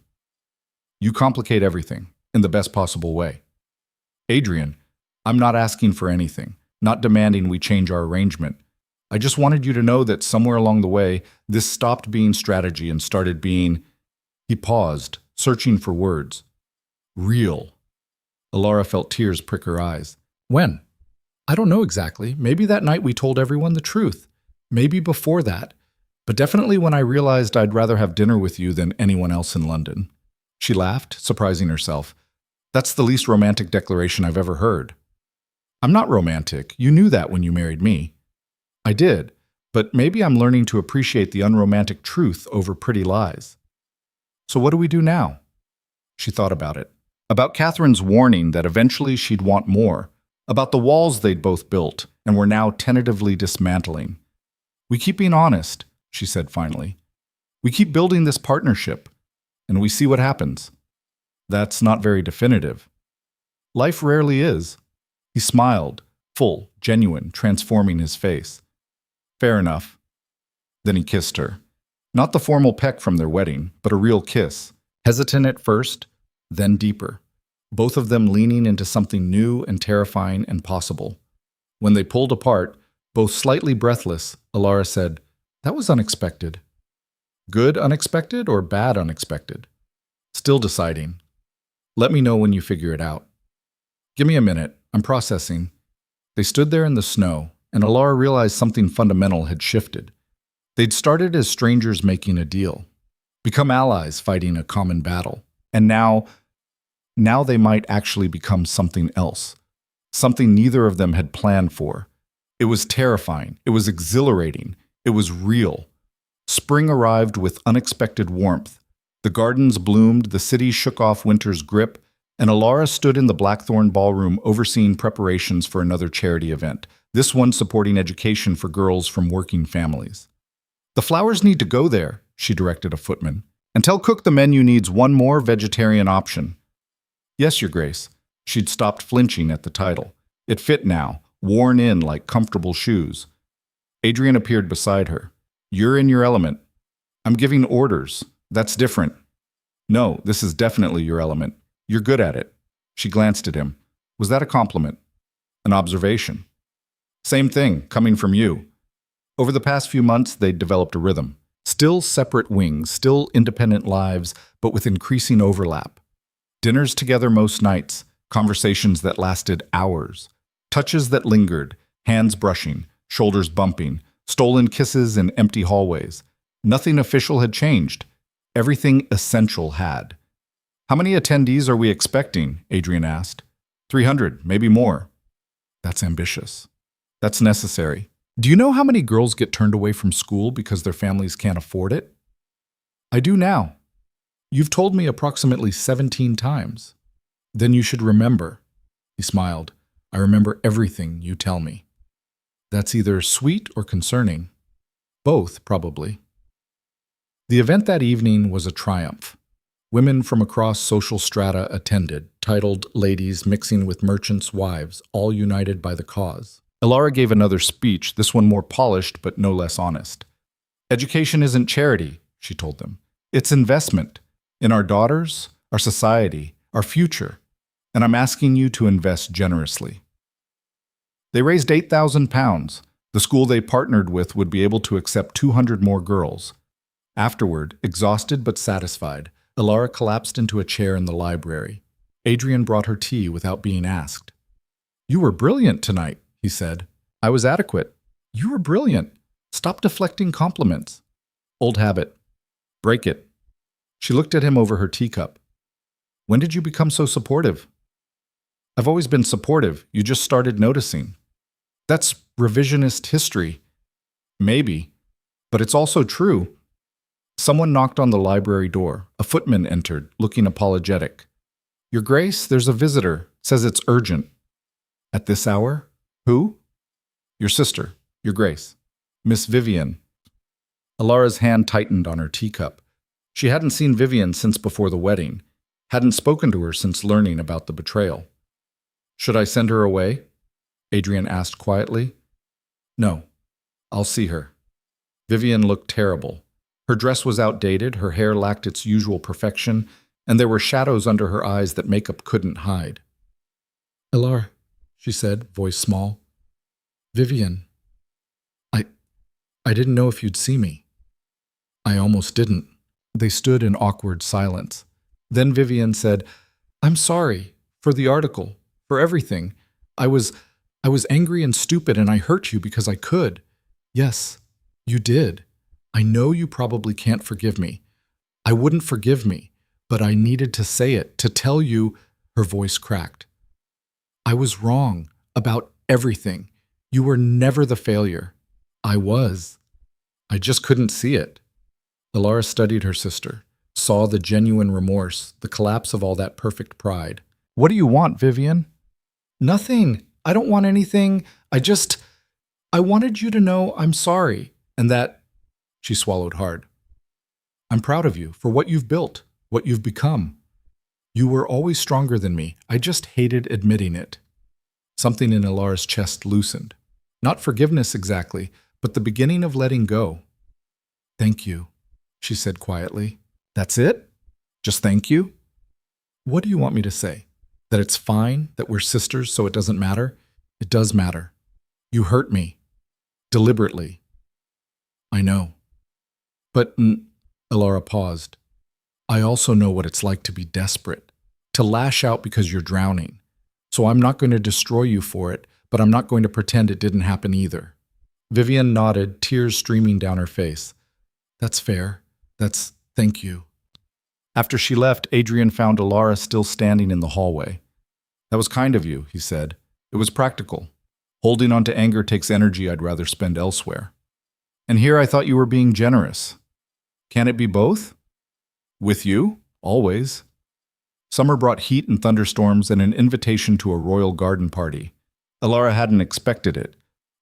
You complicate everything, in the best possible way. Adrian, I'm not asking for anything, not demanding we change our arrangement. I just wanted you to know that somewhere along the way, this stopped being strategy and started being... He paused, searching for words. Real. Elara felt tears prick her eyes. When? I don't know exactly. Maybe that night we told everyone the truth. Maybe before that. But definitely when I realized I'd rather have dinner with you than anyone else in London. She laughed, surprising herself. That's the least romantic declaration I've ever heard. I'm not romantic. You knew that when you married me. I did, but maybe I'm learning to appreciate the unromantic truth over pretty lies. So what do we do now? She thought about it. About Catherine's warning that eventually she'd want more. About the walls they'd both built and were now tentatively dismantling. We keep being honest, she said finally. We keep building this partnership, and we see what happens. That's not very definitive. Life rarely is. He smiled, full, genuine, transforming his face. Fair enough. Then he kissed her. Not the formal peck from their wedding, but a real kiss. Hesitant at first, then deeper. Both of them leaning into something new and terrifying and possible. When they pulled apart, both slightly breathless, Elara said, That was unexpected. Good unexpected or bad unexpected? Still deciding. Let me know when you figure it out. Give me a minute. I'm processing. They stood there in the snow, and Elara realized something fundamental had shifted. They'd started as strangers making a deal, become allies fighting a common battle, and now they might actually become something else, something neither of them had planned for. It was terrifying. It was exhilarating. It was real. Spring arrived with unexpected warmth. The gardens bloomed, the city shook off winter's grip, and Elara stood in the Blackthorn Ballroom overseeing preparations for another charity event, this one supporting education for girls from working families. The flowers need to go there, she directed a footman, and tell Cook the menu needs one more vegetarian option. Yes, Your Grace. She'd stopped flinching at the title. It fit now, worn in like comfortable shoes. Adrian appeared beside her. You're in your element. I'm giving orders. That's different. No, this is definitely your element. You're good at it. She glanced at him. Was that a compliment? An observation? Same thing, coming from you. Over the past few months, they'd developed a rhythm. Still separate wings, still independent lives, but with increasing overlap. Dinners together most nights, conversations that lasted hours. Touches that lingered, hands brushing, shoulders bumping, stolen kisses in empty hallways. Nothing official had changed. Everything essential had. How many attendees are we expecting? Adrian asked. 300, maybe more. That's ambitious. That's necessary. Do you know how many girls get turned away from school because their families can't afford it? I do now. You've told me approximately 17 times. Then you should remember. He smiled. I remember everything you tell me. That's either sweet or concerning. Both, probably. The event that evening was a triumph. Women from across social strata attended, titled Ladies Mixing with Merchants' Wives, all united by the cause. Elara gave another speech, this one more polished but no less honest. Education isn't charity, she told them. It's investment in our daughters, our society, our future, and I'm asking you to invest generously. They raised £8,000. The school they partnered with would be able to accept 200 more girls. Afterward, exhausted but satisfied, Elara collapsed into a chair in the library. Adrian brought her tea without being asked. You were brilliant tonight, he said. I was adequate. You were brilliant. Stop deflecting compliments. Old habit. Break it. She looked at him over her teacup. When did you become so supportive? I've always been supportive. You just started noticing. That's revisionist history. Maybe. But it's also true. Someone knocked on the library door. A footman entered, looking apologetic. Your Grace, there's a visitor. Says it's urgent. At this hour? Who? Your sister, Your Grace. Miss Vivian. Elara's hand tightened on her teacup. She hadn't seen Vivian since before the wedding, hadn't spoken to her since learning about the betrayal. Should I send her away? Adrian asked quietly. No, I'll see her. Vivian looked terrible. Her dress was outdated, her hair lacked its usual perfection, and there were shadows under her eyes that makeup couldn't hide. Elara, she said, voice small. Vivian, I didn't know if you'd see me. I almost didn't. They stood in awkward silence. Then Vivian said, I'm sorry for the article, for everything. I was angry and stupid and I hurt you because I could. Yes, you did. I know you probably can't forgive me. I wouldn't forgive me, but I needed to say it, to tell you, her voice cracked. I was wrong about everything. You were never the failure. I was. I just couldn't see it. Elara studied her sister, saw the genuine remorse, the collapse of all that perfect pride. What do you want, Vivian? Nothing. I don't want anything. I wanted you to know I'm sorry, and that, she swallowed hard. I'm proud of you for what you've built, what you've become. You were always stronger than me. I just hated admitting it. Something in Elara's chest loosened. Not forgiveness exactly, but the beginning of letting go. Thank you, she said quietly. That's it? Just thank you? What do you want me to say? That it's fine, that we're sisters, so it doesn't matter? It does matter. You hurt me. Deliberately. I know. But, Elara paused. I also know what it's like to be desperate, to lash out because you're drowning. So I'm not going to destroy you for it, but I'm not going to pretend it didn't happen either. Vivian nodded, tears streaming down her face. That's fair. Thank you. After she left, Adrian found Elara still standing in the hallway. That was kind of you, he said. It was practical. Holding on to anger takes energy I'd rather spend elsewhere. And here I thought you were being generous. Can it be both? With you? Always. Summer brought heat and thunderstorms and an invitation to a royal garden party. Elara hadn't expected it.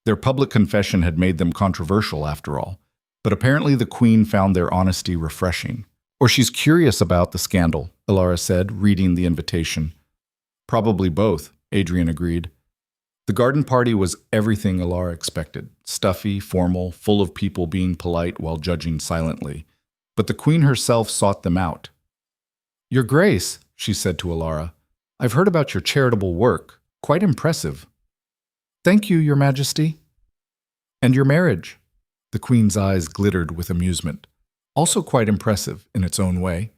Their public confession had made them controversial, after all. But apparently the Queen found their honesty refreshing. Or she's curious about the scandal, Elara said, reading the invitation. Probably both, Adrian agreed. The garden party was everything Elara expected, stuffy, formal, full of people being polite while judging silently. But the queen herself sought them out. "Your Grace," she said to Elara, "I've heard about your charitable work. Quite impressive." "Thank you, Your Majesty." "And your marriage?" The queen's eyes glittered with amusement. "Also quite impressive in its own way."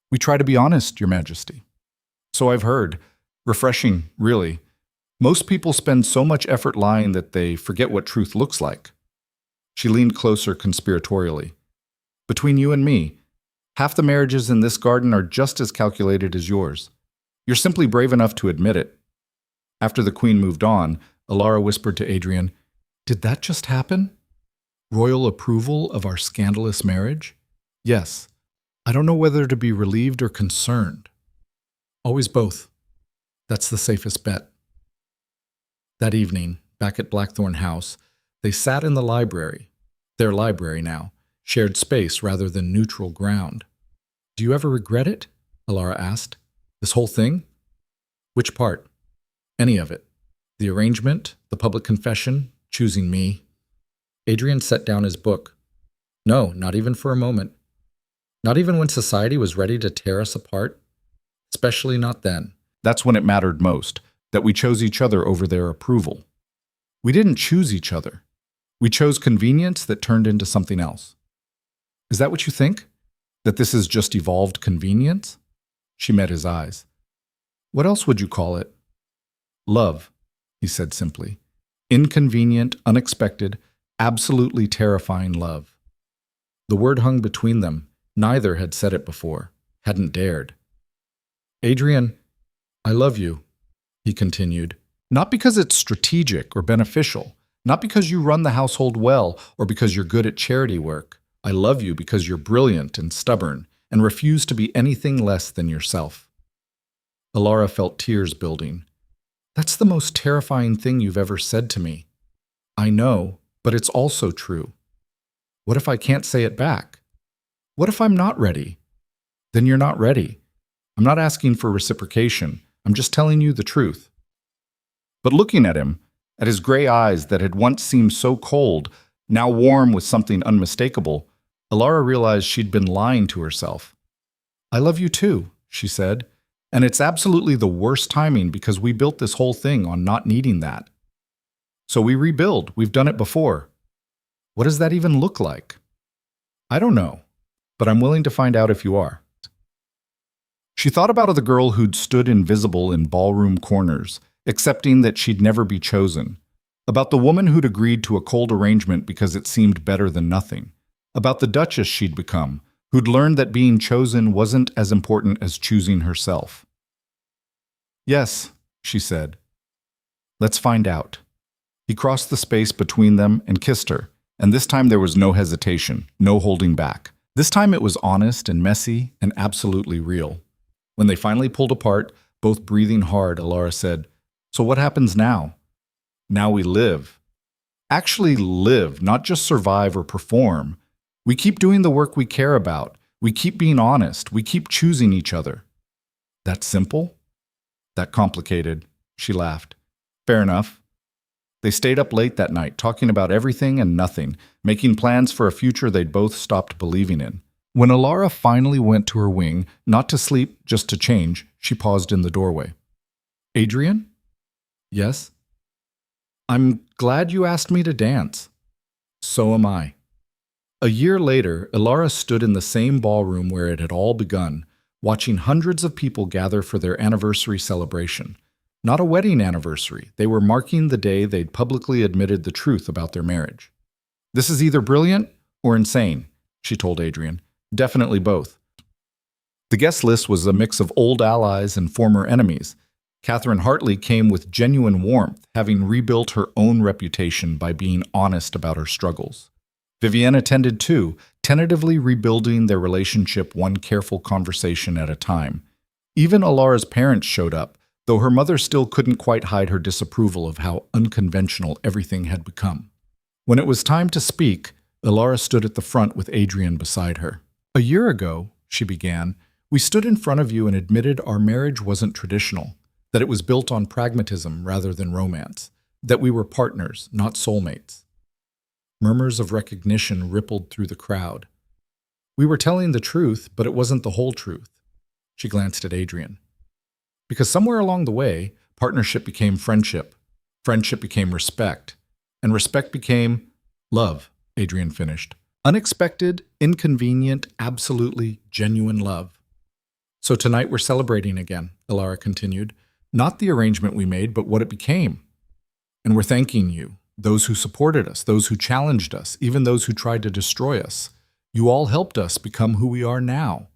"We try to be honest, Your Majesty." "So I've heard. Refreshing, really. Most people spend so much effort lying that they forget what truth looks like." She leaned closer conspiratorially. "Between you and me, half the marriages in this garden are just as calculated as yours. You're simply brave enough to admit it." After the queen moved on, Elara whispered to Adrian, "Did that just happen? Royal approval of our scandalous marriage?" "Yes. I don't know whether to be relieved or concerned." "Always both. That's the safest bet." That evening, back at Blackthorn House, they sat in the library, their library now, shared space rather than neutral ground. "Do you ever regret it?" Elara asked. "This whole thing?" "Which part?" "Any of it. The arrangement, the public confession, choosing me." Adrian set down his book. "No, not even for a moment. Not even when society was ready to tear us apart. Especially not then. That's when it mattered most, that we chose each other over their approval. We didn't choose each other. We chose convenience that turned into something else." "Is that what you think? That this is just evolved convenience?" She met his eyes. "What else would you call it?" "Love," he said simply. "Inconvenient, unexpected, absolutely terrifying love." The word hung between them. Neither had said it before, hadn't dared. "Adrian, I love you," he continued. "Not because it's strategic or beneficial, not because you run the household well or because you're good at charity work. I love you because you're brilliant and stubborn and refuse to be anything less than yourself." Elara felt tears building. "That's the most terrifying thing you've ever said to me." "I know, but it's also true." "What if I can't say it back? What if I'm not ready?" "Then you're not ready. I'm not asking for reciprocation. I'm just telling you the truth." But looking at him, at his gray eyes that had once seemed so cold, now warm with something unmistakable, Elara realized she'd been lying to herself. "I love you too," she said, "and it's absolutely the worst timing because we built this whole thing on not needing that. So we rebuild. We've done it before. What does that even look like?" "I don't know, but I'm willing to find out if you are." She thought about the girl who'd stood invisible in ballroom corners, accepting that she'd never be chosen. About the woman who'd agreed to a cold arrangement because it seemed better than nothing. About the duchess she'd become, who'd learned that being chosen wasn't as important as choosing herself. "Yes," she said. "Let's find out." He crossed the space between them and kissed her, and this time there was no hesitation, no holding back. This time it was honest and messy and absolutely real. When they finally pulled apart, both breathing hard, Elara said, "So what happens now?" "Now we live." Actually live, not just survive or perform. We keep doing the work we care about. We keep being honest. We keep choosing each other. "That simple?" "That complicated," she laughed. "Fair enough." They stayed up late that night, talking about everything and nothing, making plans for a future they'd both stopped believing in. When Elara finally went to her wing, not to sleep, just to change, she paused in the doorway. "Adrian?" "Yes?" "I'm glad you asked me to dance." "So am I." A year later, Elara stood in the same ballroom where it had all begun, watching hundreds of people gather for their anniversary celebration. Not a wedding anniversary. They were marking the day they'd publicly admitted the truth about their marriage. "This is either brilliant or insane," she told Adrian. "Definitely both." The guest list was a mix of old allies and former enemies. Catherine Hartley came with genuine warmth, having rebuilt her own reputation by being honest about her struggles. Vivienne attended too, tentatively rebuilding their relationship one careful conversation at a time. Even Elara's parents showed up, though her mother still couldn't quite hide her disapproval of how unconventional everything had become. When it was time to speak, Elara stood at the front with Adrian beside her. "A year ago," she began, "we stood in front of you and admitted our marriage wasn't traditional. that it was built on pragmatism rather than romance, that we were partners, not soulmates. Murmurs of recognition rippled through the crowd. We were telling the truth, but it wasn't the whole truth. She glanced at Adrian. Because somewhere along the way, partnership became friendship, friendship became respect, and respect became love, Adrian finished. Unexpected, inconvenient, absolutely genuine love. So tonight we're celebrating again, Elara continued. Not the arrangement we made, but what it became. And we're thanking you, those who supported us, those who challenged us, even those who tried to destroy us. You all helped us become who we are now.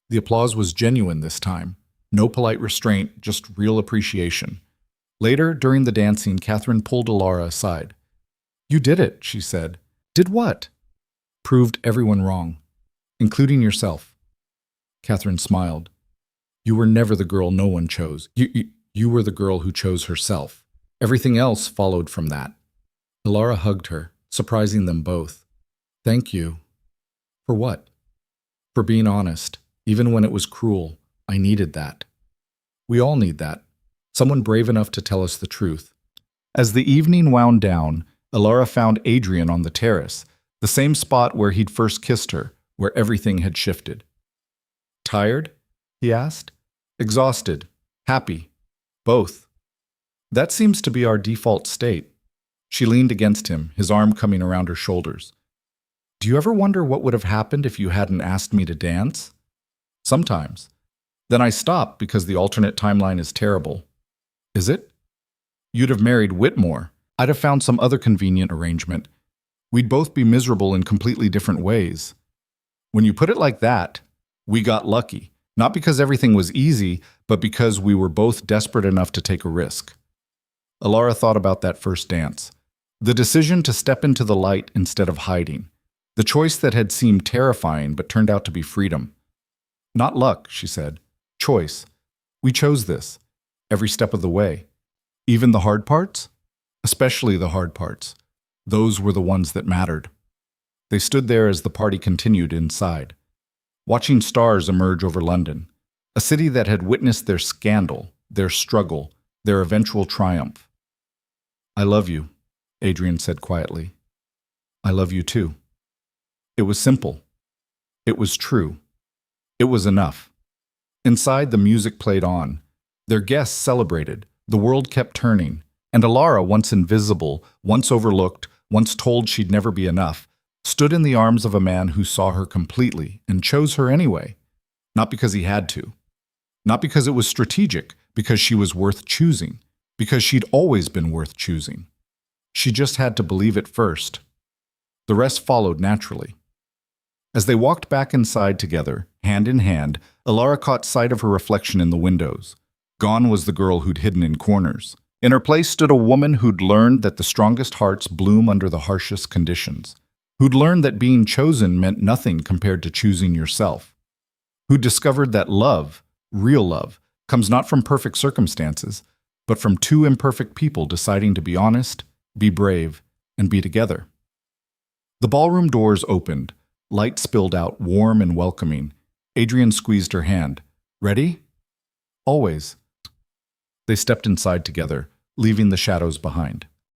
The applause was genuine this time. No polite restraint, just real appreciation. Later, during the dancing, Catherine pulled Elara aside. You did it, she said. Did what? Proved everyone wrong, including yourself. Catherine smiled. You were never the girl no one chose. You were the girl who chose herself. Everything else followed from that. Elara hugged her, surprising them both. Thank you. For what? For being honest. Even when it was cruel, I needed that. We all need that. Someone brave enough to tell us the truth. As the evening wound down, Elara found Adrian on the terrace, the same spot where he'd first kissed her, where everything had shifted. Tired? He asked. Exhausted. Happy. Both. That seems to be our default state. She leaned against him, his arm coming around her shoulders. Do you ever wonder what would have happened if you hadn't asked me to dance? Sometimes. Then I stop because the alternate timeline is terrible. Is it? You'd have married Whitmore. I'd have found some other convenient arrangement. We'd both be miserable in completely different ways. When you put it like that, we got lucky. Not because everything was easy, but because we were both desperate enough to take a risk. Elara thought about that first dance. The decision to step into the light instead of hiding. The choice that had seemed terrifying but turned out to be freedom. Not luck, she said. Choice. We chose this. Every step of the way. Even the hard parts? Especially the hard parts. Those were the ones that mattered. They stood there as the party continued inside, watching stars emerge over London, a city that had witnessed their scandal, their struggle, their eventual triumph. I love you, Adrian said quietly. I love you too. It was simple. It was true. It was enough. Inside, the music played on. Their guests celebrated. The world kept turning. And Elara, once invisible, once overlooked, once told she'd never be enough, stood in the arms of a man who saw her completely and chose her anyway. Not because he had to. Not because it was strategic, because she was worth choosing. Because she'd always been worth choosing. She just had to believe it first. The rest followed naturally. As they walked back inside together, hand in hand, Elara caught sight of her reflection in the windows. Gone was the girl who'd hidden in corners. In her place stood a woman who'd learned that the strongest hearts bloom under the harshest conditions. Who'd learned that being chosen meant nothing compared to choosing yourself. Who'd discovered that love, real love, comes not from perfect circumstances, but from two imperfect people deciding to be honest, be brave, and be together. The ballroom doors opened. Light spilled out, warm and welcoming. Adrian squeezed her hand. Ready? Always. They stepped inside together, leaving the shadows behind.